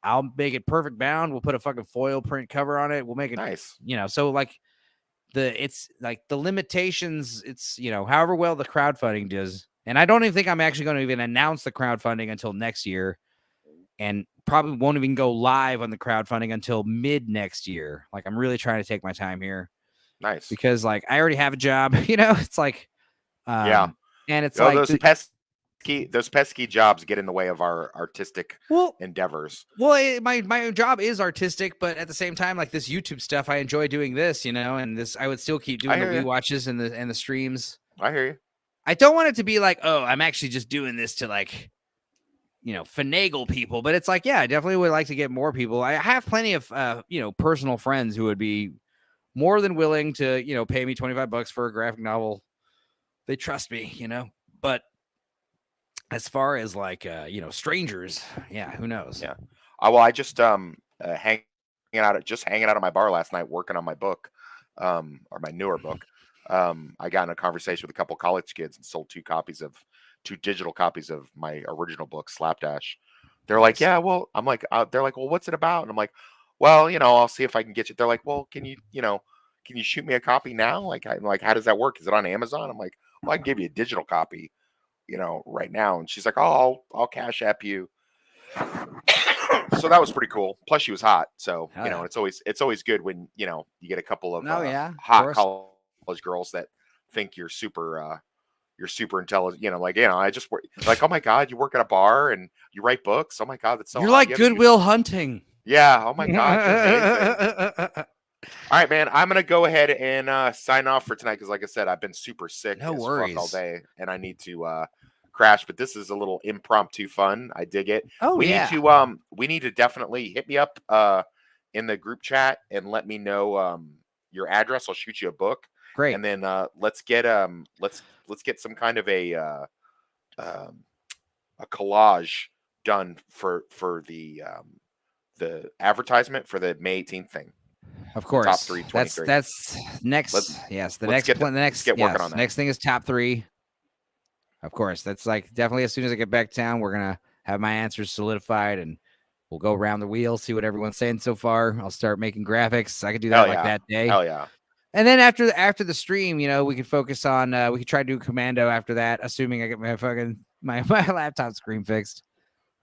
I'll make it perfect bound. We'll put a fucking foil print cover on it. We'll make it nice. You know, so like it's like the limitations, it's, you know, however well the crowdfunding does. And I don't even think I'm actually going to even announce the crowdfunding until next year, and probably won't even go live on the crowdfunding until mid next year. Like, I'm really trying to take my time here. Nice. Because like I already have a job, you know, it's like, yeah. And it's like those pesky jobs get in the way of our artistic endeavors. Well, my job is artistic, but at the same time, like this YouTube stuff, I enjoy doing this, you know, and this, I would still keep doing the rewatches and the streams. I hear you. I don't want it to be like, oh, I'm actually just doing this to like, you know, finagle people, but it's like, yeah, I definitely would like to get more people. I have plenty of, you know, personal friends who would be more than willing to, you know, pay me $25 for a graphic novel. They trust me, you know, but as far as like, you know, strangers, yeah, who knows? Yeah. Well, I just hanging out at my bar last night, working on my book, or my newer book. I got in a conversation with a couple college kids and sold two digital copies of my original book, Slapdash. They're like, yeah, well, I'm like, they're like, well, what's it about? And I'm like, well, you know, I'll see if I can get you. They're like, well, can you shoot me a copy now? Like, how does that work? Is it on Amazon? I'm like, well, I can give you a digital copy, you know, right now. And she's like, oh, I'll Cash App you. So that was pretty cool. Plus she was hot. So, you know, it's always good when, you know, you get a couple of hot college girls that think you're super intelligent, you know, like, you know, I just work like, oh my God, you work at a bar and you write books. Oh my God, that's so you're hot. Like Goodwill Hunting. Yeah. Oh my God. You're amazing. All right, man. I'm gonna go ahead and sign off for tonight because, like I said, I've been super sick as fuck all day, and I need to crash. But this is a little impromptu fun. I dig it. Oh, we need to definitely hit me up in the group chat and let me know your address. I'll shoot you a book. Great. And then let's get some kind of a collage done for the advertisement for the May 18th thing. Of course, top 3, 23. That's next. Next thing is top 3. Of course, that's like definitely as soon as I get back to town, we're gonna have my answers solidified, and we'll go around the wheel, see what everyone's saying so far. I'll start making graphics. I could do that that day. Hell yeah! And then after the stream, you know, we could focus on. We could try to do Commando after that, assuming I get my laptop screen fixed.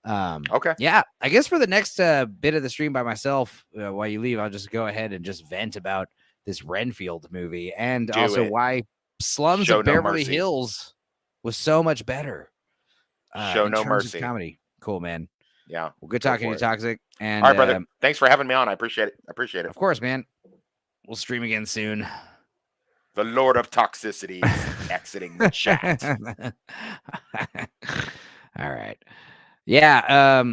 Okay. Yeah, I guess for the next bit of the stream by myself, while you leave, I'll just go ahead and just vent about this Renfield movie and why Slums of Beverly Hills was so much better. Show no mercy. Comedy. Cool, man. Yeah. Well, good talking to you, Toxic. And all right, brother. Thanks for having me on. I appreciate it. Of course, man. We'll stream again soon. The Lord of Toxicity is exiting the chat. All right. Yeah,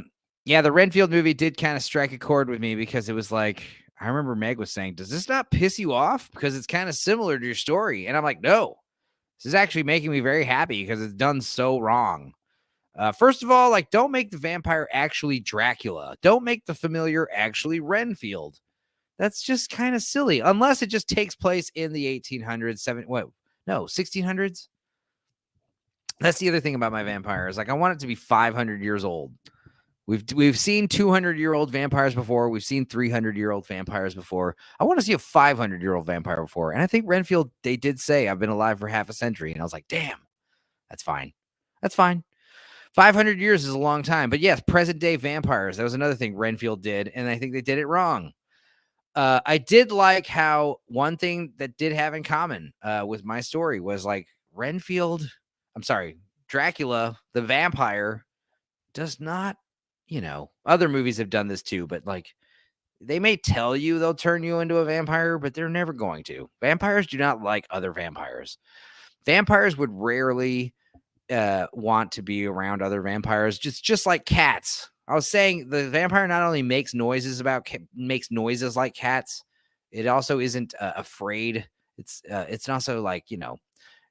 the Renfield movie did kind of strike a chord with me because it was like, I remember Meg was saying, does this not piss you off? Because it's kind of similar to your story. And I'm like, no, this is actually making me very happy because it's done so wrong. First of all, like, don't make the vampire actually Dracula. Don't make the familiar actually Renfield. That's just kind of silly, unless it just takes place in the 1800s, 1600s. That's the other thing about my vampires. Like, I want it to be 500 years old. We've seen 200-year-old vampires before. We've seen 300-year-old vampires before. I want to see a 500-year-old vampire before. And I think Renfield, they did say, I've been alive for half a century. And I was like, damn, that's fine. That's fine. 500 years is a long time. But yes, present day vampires. That was another thing Renfield did. And I think they did it wrong. I did like how one thing that did have in common with my story was like Dracula, the vampire, does not, other movies have done this too, but like they may tell you they'll turn you into a vampire, but they're never going to. Vampires do not like other vampires. Vampires would rarely want to be around other vampires, just like cats. I was saying the vampire not only makes noises like cats, it also isn't afraid. It's also like,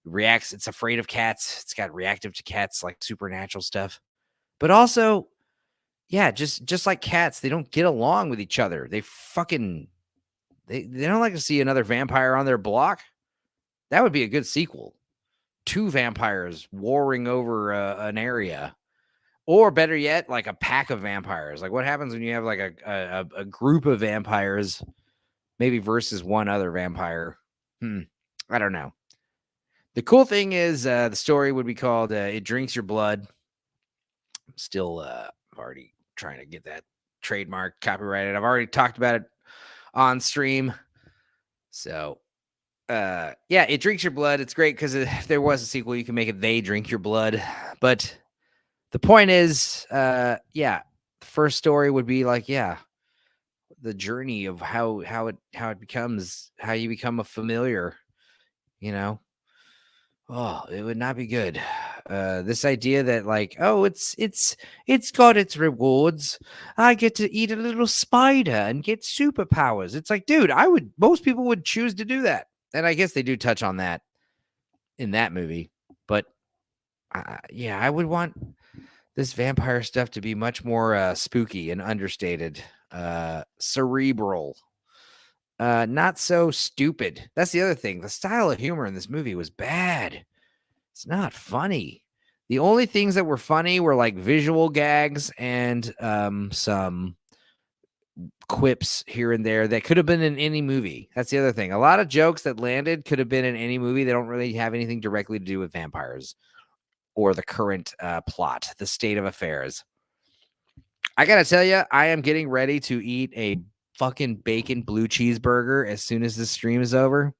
reacts. It's afraid of cats. It's got reactive to cats, like supernatural stuff. But also, yeah, just like cats, they don't get along with each other. They don't like to see another vampire on their block. That would be a good sequel. 2 vampires warring over an area. Or better yet, like a pack of vampires. Like what happens when you have like a group of vampires, maybe versus one other vampire? I don't know. The cool thing is the story would be called It Drinks Your Blood. I'm still already trying to get that trademark copyrighted. I've already talked about it on stream. So, yeah, It Drinks Your Blood. It's great because if there was a sequel, you can make it They Drink Your Blood. But the point is, the first story would be like, the journey of how you become a familiar, Oh, it would not be good. This idea that like, oh, it's got its rewards. I get to eat a little spider and get superpowers. It's like, dude, most people would choose to do that. And I guess they do touch on that in that movie. But I would want this vampire stuff to be much more spooky and understated, cerebral, not so stupid. That's the other thing. The style of humor in this movie was bad. It's not funny. The only things that were funny were like visual gags and some quips here and there that could have been in any movie. That's the other thing. A lot of jokes that landed could have been in any movie. They don't really have anything directly to do with vampires or the current plot, the state of affairs. I gotta tell you, I am getting ready to eat a fucking bacon blue cheeseburger as soon as this stream is over.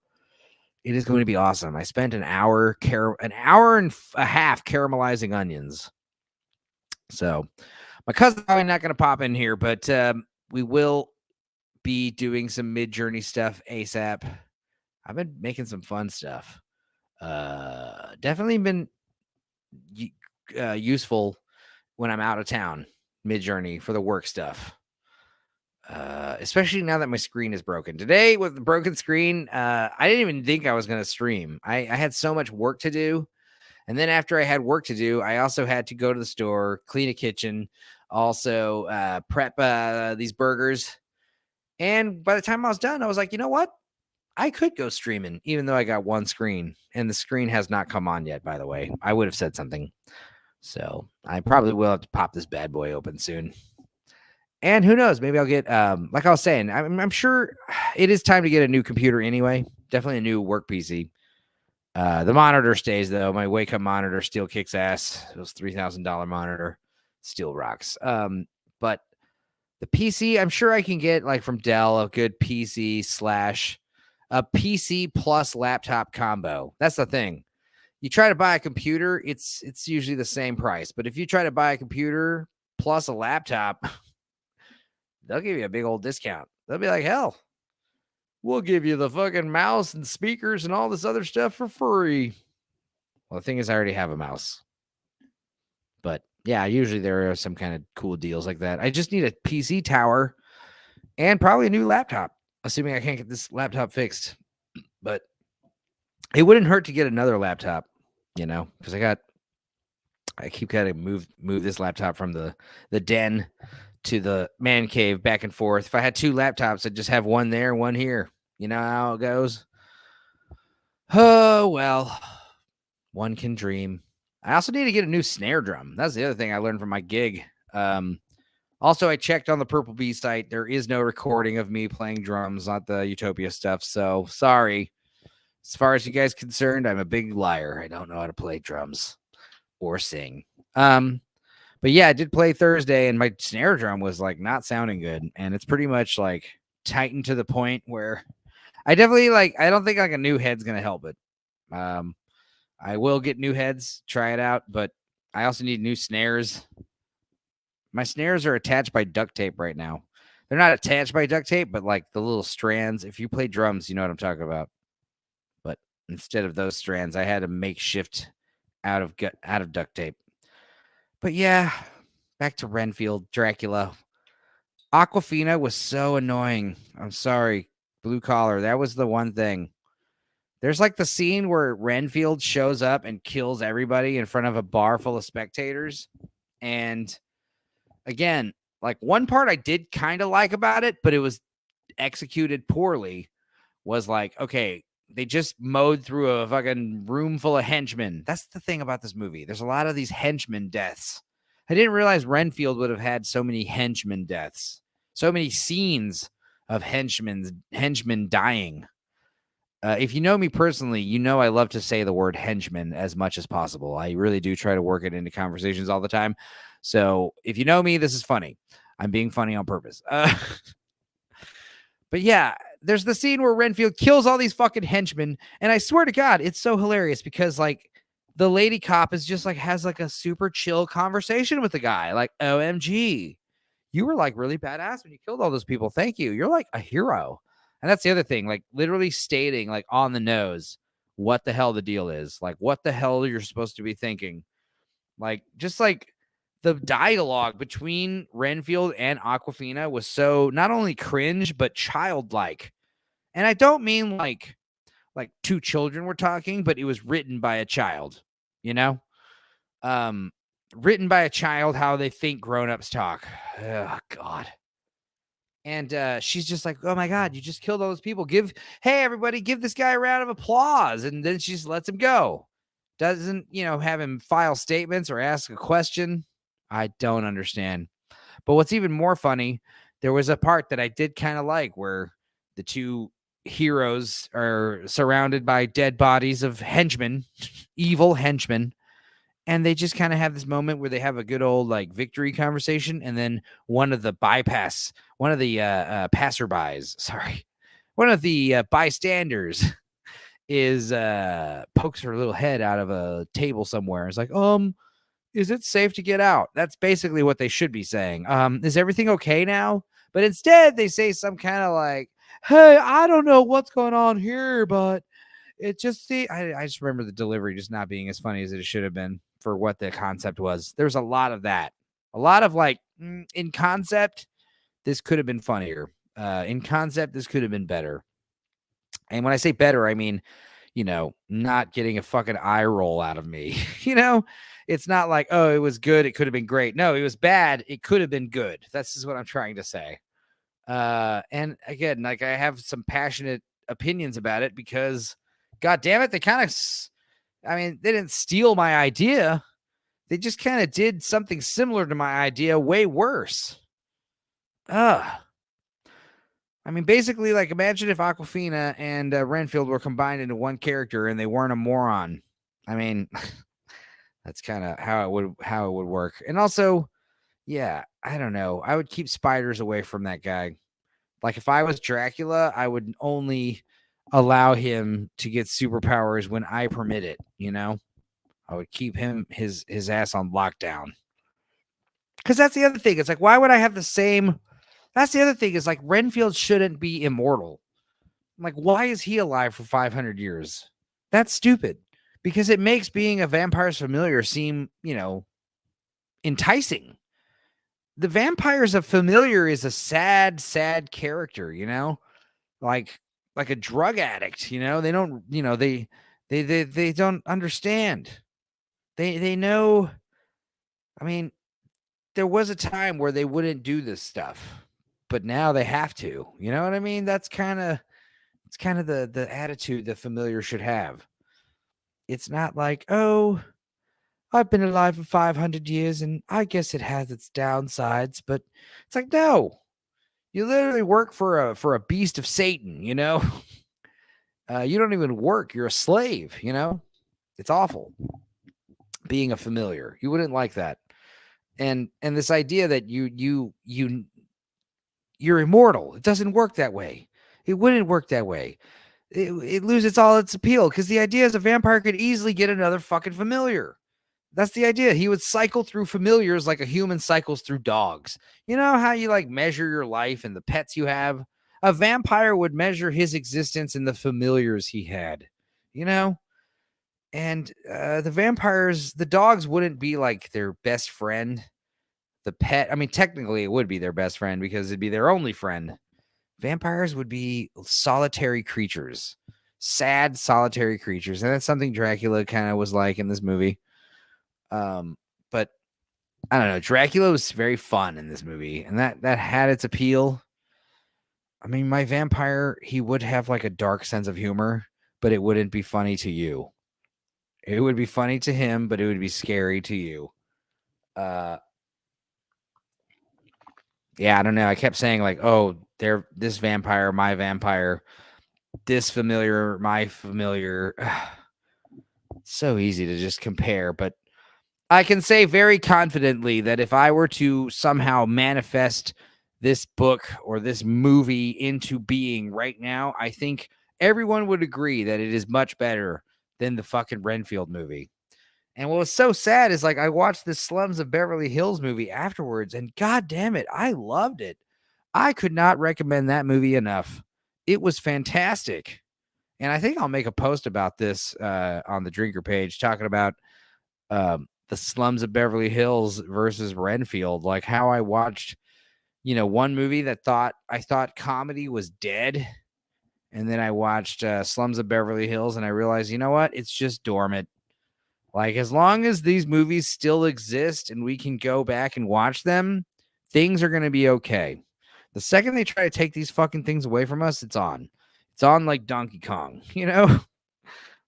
It is going to be awesome. I spent an hour and a half caramelizing onions. So my cousin's probably not going to pop in here, but we will be doing some Mid-Journey stuff ASAP. I've been making some fun stuff. Definitely been useful when I'm out of town. Mid-Journey for the work stuff. Especially now that my screen is broken. Today, with the broken screen, I didn't even think I was going to stream. I had so much work to do. And then after I had work to do, I also had to go to the store, clean a kitchen, also prep these burgers. And by the time I was done, I was like, you know what? I could go streaming, even though I got one screen. And the screen has not come on yet, by the way. I would have said something. So I probably will have to pop this bad boy open soon. And who knows? Maybe I'll get, like I was saying, I'm sure it is time to get a new computer anyway. Definitely a new work PC. The monitor stays, though. My Wake Up monitor still kicks ass. It was $3,000 monitor. Still rocks. But the PC, I'm sure I can get, like, from Dell, a good PC / a PC plus laptop combo. That's the thing. You try to buy a computer, it's usually the same price. But if you try to buy a computer plus a laptop, they'll give you a big old discount. They'll be like, hell, we'll give you the fucking mouse and speakers and all this other stuff for free. Well, the thing is, I already have a mouse. But yeah, usually there are some kind of cool deals like that. I just need a PC tower and probably a new laptop, assuming I can't get this laptop fixed. But it wouldn't hurt to get another laptop, because I keep kind of move this laptop from the den to the man cave back and forth. If I had 2 laptops, I'd just have one there, one here. You know how it goes? Oh, well, one can dream. I also need to get a new snare drum. That's the other thing I learned from my gig. Also, I checked on the Purple Bee site. There is no recording of me playing drums, not the Utopia stuff. So sorry. As far as you guys concerned, I'm a big liar. I don't know how to play drums or sing. But yeah, I did play Thursday, and my snare drum was like not sounding good, and it's pretty much like tightened to the point where I definitely I don't think like a new head's gonna help it. I will get new heads, try it out, but I also need new snares. My snares are attached by duct tape right now. They're not attached by duct tape, but like the little strands. If you play drums, you know what I'm talking about. But instead of those strands, I had a makeshift out of duct tape. But yeah, back to Renfield, Dracula. Aquafina was so annoying. I'm sorry, Blue Collar. That was the one thing. There's like the scene where Renfield shows up and kills everybody in front of a bar full of spectators. And again, like one part I did kind of like about it, but it was executed poorly, was like, okay, they just mowed through a fucking room full of henchmen. That's the thing about this movie. There's a lot of these henchman deaths. I didn't realize Renfield would have had so many henchman deaths, so many scenes of henchmen dying. If you know me personally, you know I love to say the word henchman as much as possible. I really do try to work it into conversations all the time. So if you know me, this is funny. I'm being funny on purpose. But yeah, there's the scene where Renfield kills all these fucking henchmen. And I swear to God, it's so hilarious because like the lady cop is just like has like a super chill conversation with the guy. Like, OMG, you were like really badass when you killed all those people. Thank you. You're like a hero. And that's the other thing, like literally stating like on the nose what the hell the deal is, like what the hell you're supposed to be thinking. Like just like the dialogue between Renfield and Aquafina was so not only cringe, but childlike. And I don't mean like two children were talking, but it was written by a child, you know? Written by a child, how they think grown-ups talk. Oh, God. And she's just like, oh my God, you just killed all those people. Hey, everybody, give this guy a round of applause. And then she just lets him go. Doesn't, have him file statements or ask a question. I don't understand. But what's even more funny, there was a part that I did kind of like where the two heroes are surrounded by dead bodies of henchmen, evil henchmen. And they just kind of have this moment where they have a good old like victory conversation. And then one of the passerbys, one of the bystanders is pokes her little head out of a table somewhere. It's like, is it safe to get out? That's basically what they should be saying. Is everything okay now? But instead they say some kind of like, hey, I don't know what's going on here, but it just I just remember the delivery just not being as funny as it should have been for what the concept was. There's a lot of that. A lot of like in concept, this could have been funnier. In concept, this could have been better. And when I say better, I mean, not getting a fucking eye roll out of me. It's not like, oh, it was good, it could have been great. No, it was bad, it could have been good. That's just what I'm trying to say. And again, like I have some passionate opinions about it because God damn it, they didn't steal my idea. They just kind of did something similar to my idea, way worse. Basically, like imagine if Aquafina and Renfield were combined into one character and they weren't a moron. That's kind of how it would work. And also, yeah, I don't know. I would keep spiders away from that guy. Like if I was Dracula, I would only allow him to get superpowers when I permit it, I would keep his ass on lockdown. Because that's the other thing. It's like, why would I have the same? That's the other thing is like Renfield shouldn't be immortal. Like, why is he alive for 500 years? That's stupid. Because it makes being a vampire's familiar seem, enticing. The vampires of familiar is a sad, sad character, like a drug addict, they don't, they don't understand. They know. There was a time where they wouldn't do this stuff, but now they have to, you know what I mean? It's kind of the attitude the familiar should have. It's not like, oh, I've been alive for 500 years, and I guess it has its downsides, but it's like, no, you literally work for a beast of Satan, you know? You don't even work. You're a slave, you know? It's awful being a familiar. You wouldn't like that. And this idea that you're immortal. It doesn't work that way. It wouldn't work that way. It loses all its appeal because the idea is a vampire could easily get another fucking familiar. That's the idea. He would cycle through familiars like a human cycles through dogs. You know how you like measure your life and the pets you have? A vampire would measure his existence in the familiars he had, you know? And the dogs wouldn't be like their best friend. The pet, I mean, technically it would be their best friend because it'd be their only friend. Vampires would be solitary creatures, sad, solitary creatures. And that's something Dracula kind of was like in this movie. But I don't know. Dracula was very fun in this movie, and that had its appeal. I mean, my vampire, he would have like a dark sense of humor, but it wouldn't be funny to you. It would be funny to him, but it would be scary to you. Yeah, I don't know. I kept saying like, oh, they're this vampire, my vampire, this familiar, my familiar. So easy to just compare, but I can say very confidently that if I were to somehow manifest this book or this movie into being right now, I think everyone would agree that it is much better than the fucking Renfield movie. And what was so sad is like I watched the Slums of Beverly Hills movie afterwards, and god damn it, I loved it. I could not recommend that movie enough. It was fantastic. And I think I'll make a post about this on the Drinker page talking about the Slums of Beverly Hills versus Renfield, like how I watched, one movie that I thought comedy was dead. And then I watched Slums of Beverly Hills and I realized, you know what? It's just dormant. Like, as long as these movies still exist and we can go back and watch them, things are going to be okay. The second they try to take these fucking things away from us, it's on. It's on like Donkey Kong,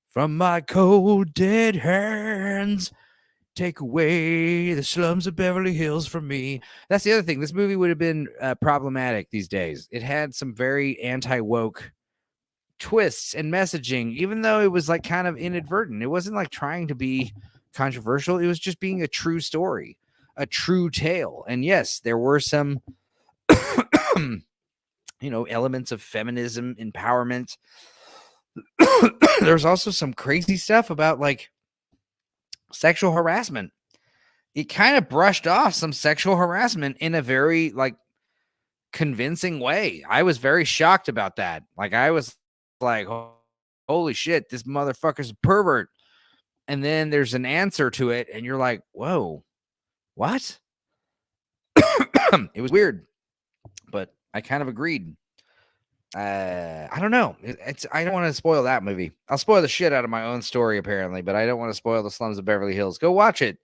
From my cold, dead hands, take away the slums of Beverly Hills from me. That's the other thing. This movie would have been problematic these days. It had some very anti-woke twists and messaging, even though it was like kind of inadvertent. It wasn't like trying to be controversial. It was just being a true story, a true tale. And yes, there were some, elements of feminism, empowerment. There's also some crazy stuff about like sexual harassment. It kind of brushed off some sexual harassment in a very like convincing way. I was very shocked about that. Like I was like, holy shit, this motherfucker's a pervert. And then there's an answer to it and you're like, whoa, what? It was weird, but I kind of agreed. I don't know. I don't want to spoil that movie. I'll spoil the shit out of my own story apparently, but I don't want to spoil the Slums of Beverly Hills. Go watch it.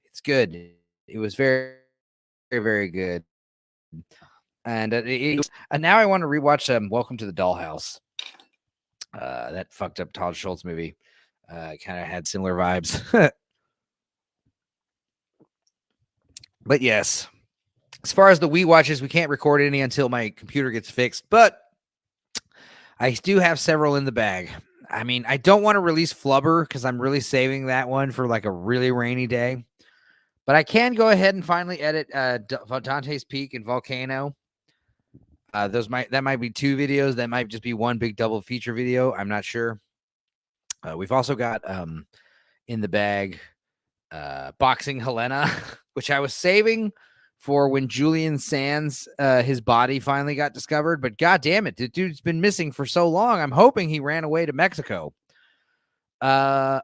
It's good. It was very, very, very good. And now I want to rewatch Welcome to the Dollhouse. That fucked up Todd Schultz movie. Kind of had similar vibes. But yes, as far as the Wii watches, we can't record any until my computer gets fixed. But I do have several in the bag. I mean, I don't want to release Flubber because I'm really saving that one for like a really rainy day. But I can go ahead and finally edit Dante's Peak and Volcano. That might be two videos. That might just be one big double feature video. I'm not sure. We've also got in the bag Boxing Helena, which I was saving for when Julian Sands, his body finally got discovered. But god damn it, the dude's been missing for so long. I'm hoping he ran away to Mexico. And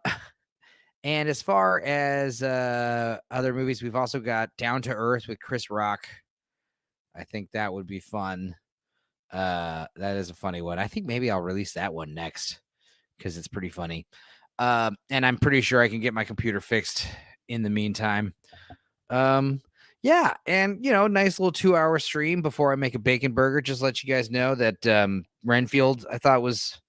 as far as other movies, we've also got Down to Earth with Chris Rock. I think that would be fun. That is a funny one. I think maybe I'll release that one next because it's pretty funny. And I'm pretty sure I can get my computer fixed in the meantime. Yeah, and nice little 2-hour stream before I make a bacon burger. Just let you guys know that Renfield I thought was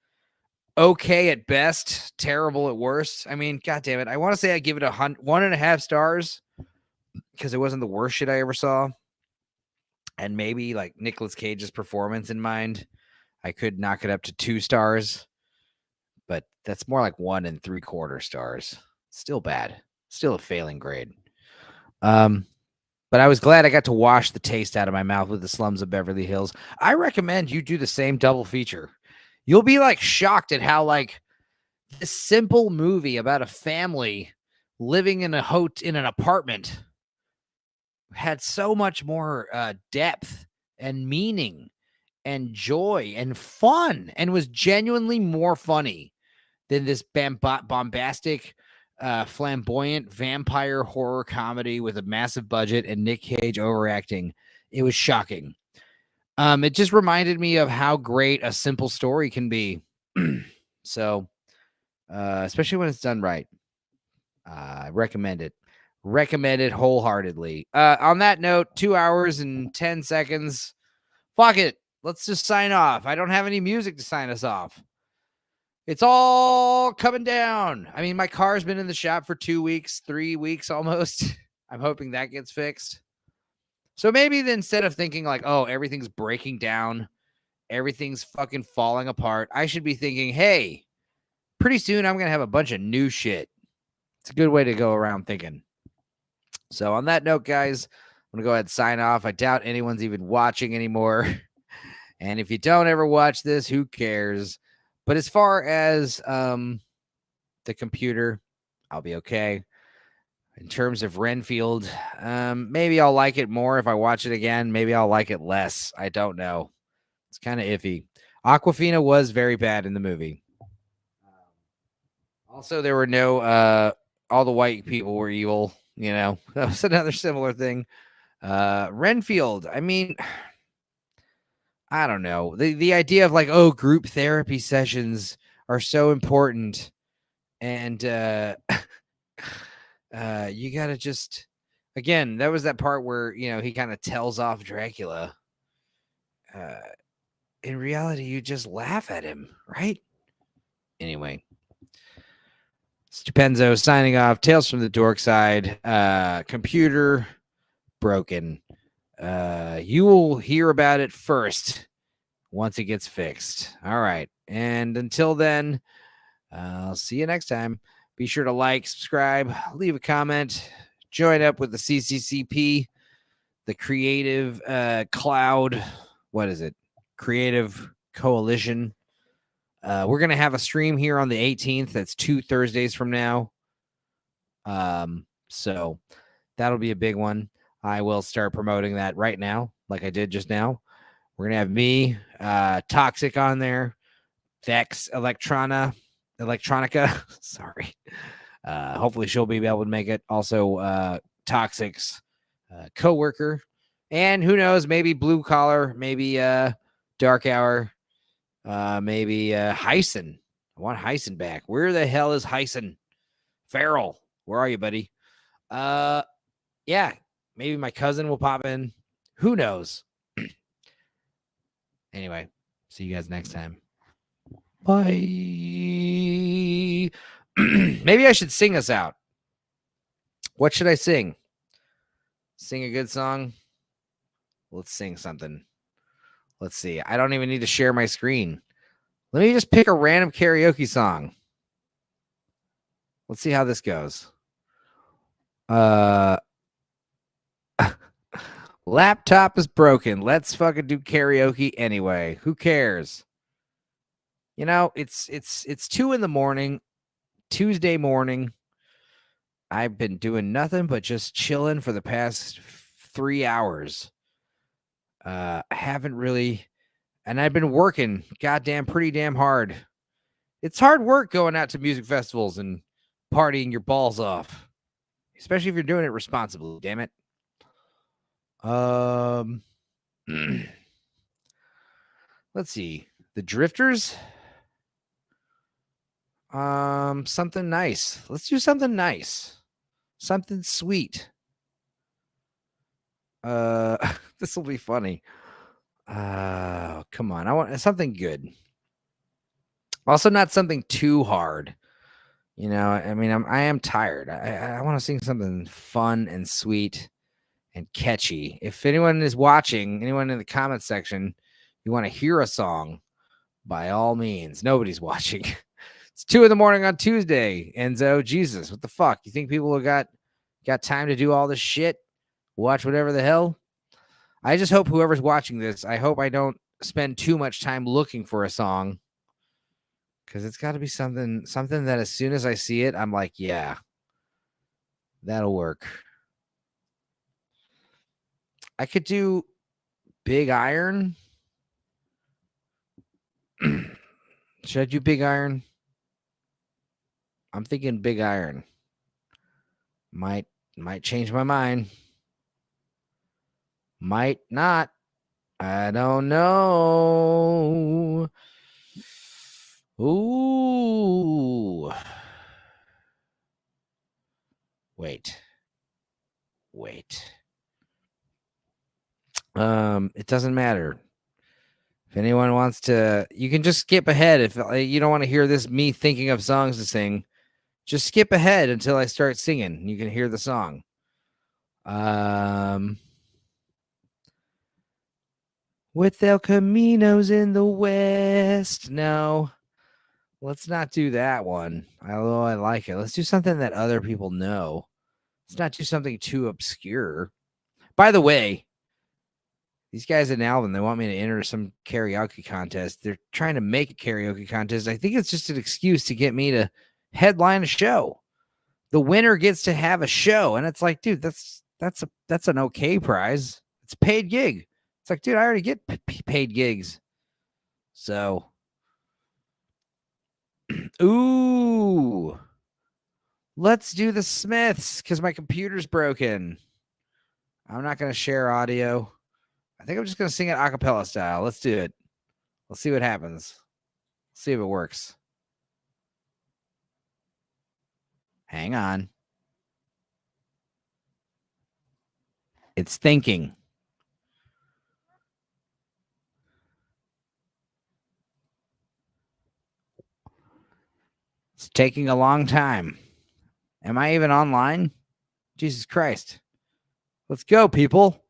okay at best, terrible at worst. I mean, God damn it. I want to say I give it 1.5 stars because it wasn't the worst shit I ever saw. And maybe like Nicolas Cage's performance in mind, I could knock it up to 2 stars, but that's more like 1.75 stars. Still bad. Still a failing grade. But I was glad I got to wash the taste out of my mouth with the Slums of Beverly Hills. I recommend you do the same double feature. You'll be like shocked at how like this simple movie about a family living in in an apartment had so much more depth and meaning and joy and fun, and was genuinely more funny than this bombastic, flamboyant vampire horror comedy with a massive budget and Nick Cage overacting. It was shocking. It just reminded me of how great a simple story can be. So, especially when it's done right. I recommend it. Recommend it wholeheartedly. On that note, 2 hours and 10 seconds. Fuck it. Let's just sign off. I don't have any music to sign us off. It's all coming down. I mean, my car's been in the shop for 2 weeks, 3 weeks almost. I'm hoping that gets fixed. So maybe instead of thinking like, oh, everything's breaking down, everything's fucking falling apart, I should be thinking, hey, pretty soon I'm going to have a bunch of new shit. It's a good way to go around thinking. So on that note, guys, I'm going to go ahead and sign off. I doubt anyone's even watching anymore. And if you don't ever watch this, who cares? But as far as the computer, I'll be okay. In terms of Renfield, maybe I'll like it more if I watch it again. Maybe I'll like it less. I don't know. It's kind of iffy. Aquafina was very bad in the movie. Also, there were no all the white people were evil. You know, that was another similar thing. Renfield, I mean, I don't know. The idea of like, oh, group therapy sessions are so important. And you gotta just, again, that was that part where, you know, he kind of tells off Dracula. In reality, you just laugh at him, right? Anyway. Stupenzo signing off. Tales from the Dorkside. Computer broken. You will hear about it first once it gets fixed. All right. And until then, I'll see you next time. Be sure to like, subscribe, leave a comment, join up with the CCCP, the Creative Cloud. What is it? Creative Coalition. We're going to have a stream here on the 18th. That's 2 Thursdays from now. So that'll be a big one. I will start promoting that right now, like I did just now. We're going to have me, Toxic on there, Vex Electronica. Sorry. Hopefully she'll be able to make it. Also, Toxic's co-worker. And who knows, maybe Blue Collar, maybe Dark Hour, maybe Heisen. I want Heisen back. Where the hell is Heisen? Farrell, where are you, buddy? Yeah, maybe my cousin will pop in. Who knows? Anyway, see you guys next time. Bye. Maybe I should sing us out. What should I sing? Sing a good song? Let's sing something. Let's see. I don't even need to share my screen. Let me just pick a random karaoke song. Let's see how this goes. Laptop is broken. Let's fucking do karaoke anyway. Who cares? You know, it's 2 a.m, Tuesday morning. I've been doing nothing but just chilling for the past 3 hours. I haven't really, and I've been working pretty damn hard. It's hard work going out to music festivals and partying your balls off, especially if you're doing it responsibly, damn it. Let's see. The Drifters. Something nice. Let's do something nice. Something sweet. This will be funny. Come on. I want something good. Also, not something too hard. You know, I mean, I am tired. I want to sing something fun and sweet and catchy. If anyone is watching, anyone in the comment section, you want to hear a song, by all means. Nobody's watching. It's 2 a.m. on Tuesday. Enzo, Jesus, what the fuck? You think people have got time to do all this shit? Watch whatever the hell? I just hope whoever's watching this, I hope I don't spend too much time looking for a song, because it's got to be something that as soon as I see it, I'm like, yeah, that'll work. I could do Big Iron. Should I do Big Iron? I'm thinking Big Iron. Might change my mind. Might not. I don't know. Ooh. Wait. It doesn't matter. If anyone wants to, you can just skip ahead. If you don't want to hear this, me thinking of songs to sing, just skip ahead until I start singing. You can hear the song. With El Caminos in the West. No, let's not do that one. Although I like it. Let's do something that other people know. Let's not do something too obscure. By the way, these guys at Alvin, they want me to enter some karaoke contest. They're trying to make a karaoke contest. I think it's just an excuse to get me to headline a show. The winner gets to have a show, and it's like, dude, that's an okay prize. It's a paid gig. It's like, dude, I already get paid gigs. So, ooh, let's do the Smiths because my computer's broken. I'm not going to share audio. I think I'm just going to sing it a cappella style. Let's do it. Let's see what happens. See if it works. Hang on. It's thinking. It's taking a long time. Am I even online? Jesus Christ. Let's go, people.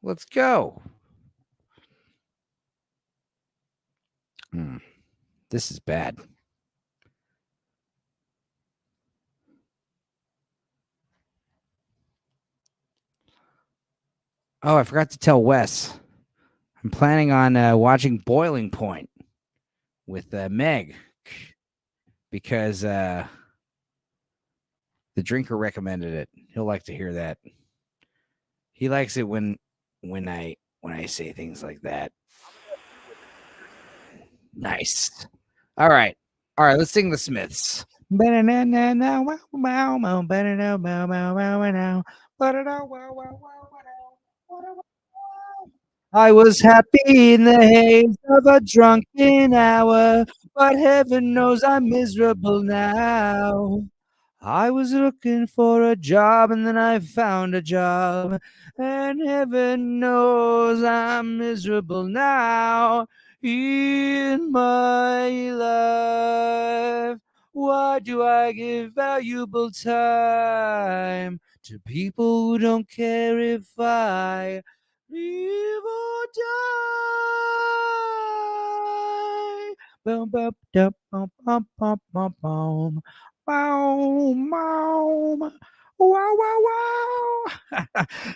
Let's go. This is bad. Oh, I forgot to tell Wes. I'm planning on watching Boiling Point with Meg because the drinker recommended it. He'll like to hear that. He likes it when I say things like that. Nice. All right. Let's sing the Smiths. I was happy in the haze of a drunken hour, but heaven knows I'm miserable now. I was looking for a job and then I found a job, and heaven knows I'm miserable now in my life. Why do I give valuable time to people who don't care if I live or die? Bum, bum, dum, bum, bum, bum, bum, bum. Wow, wow, wow, wow, wow.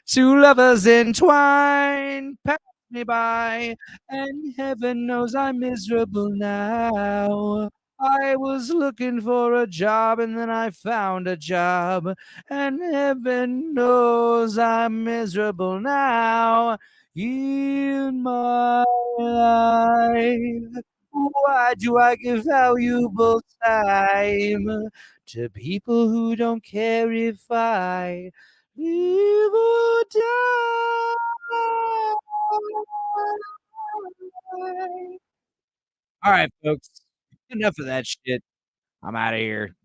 Two lovers entwined pass me by, and heaven knows I'm miserable now. I was looking for a job and then I found a job, and heaven knows I'm miserable now in my life. Why do I give valuable time to people who don't care if I live or die? All right, folks. Enough of that shit. I'm out of here.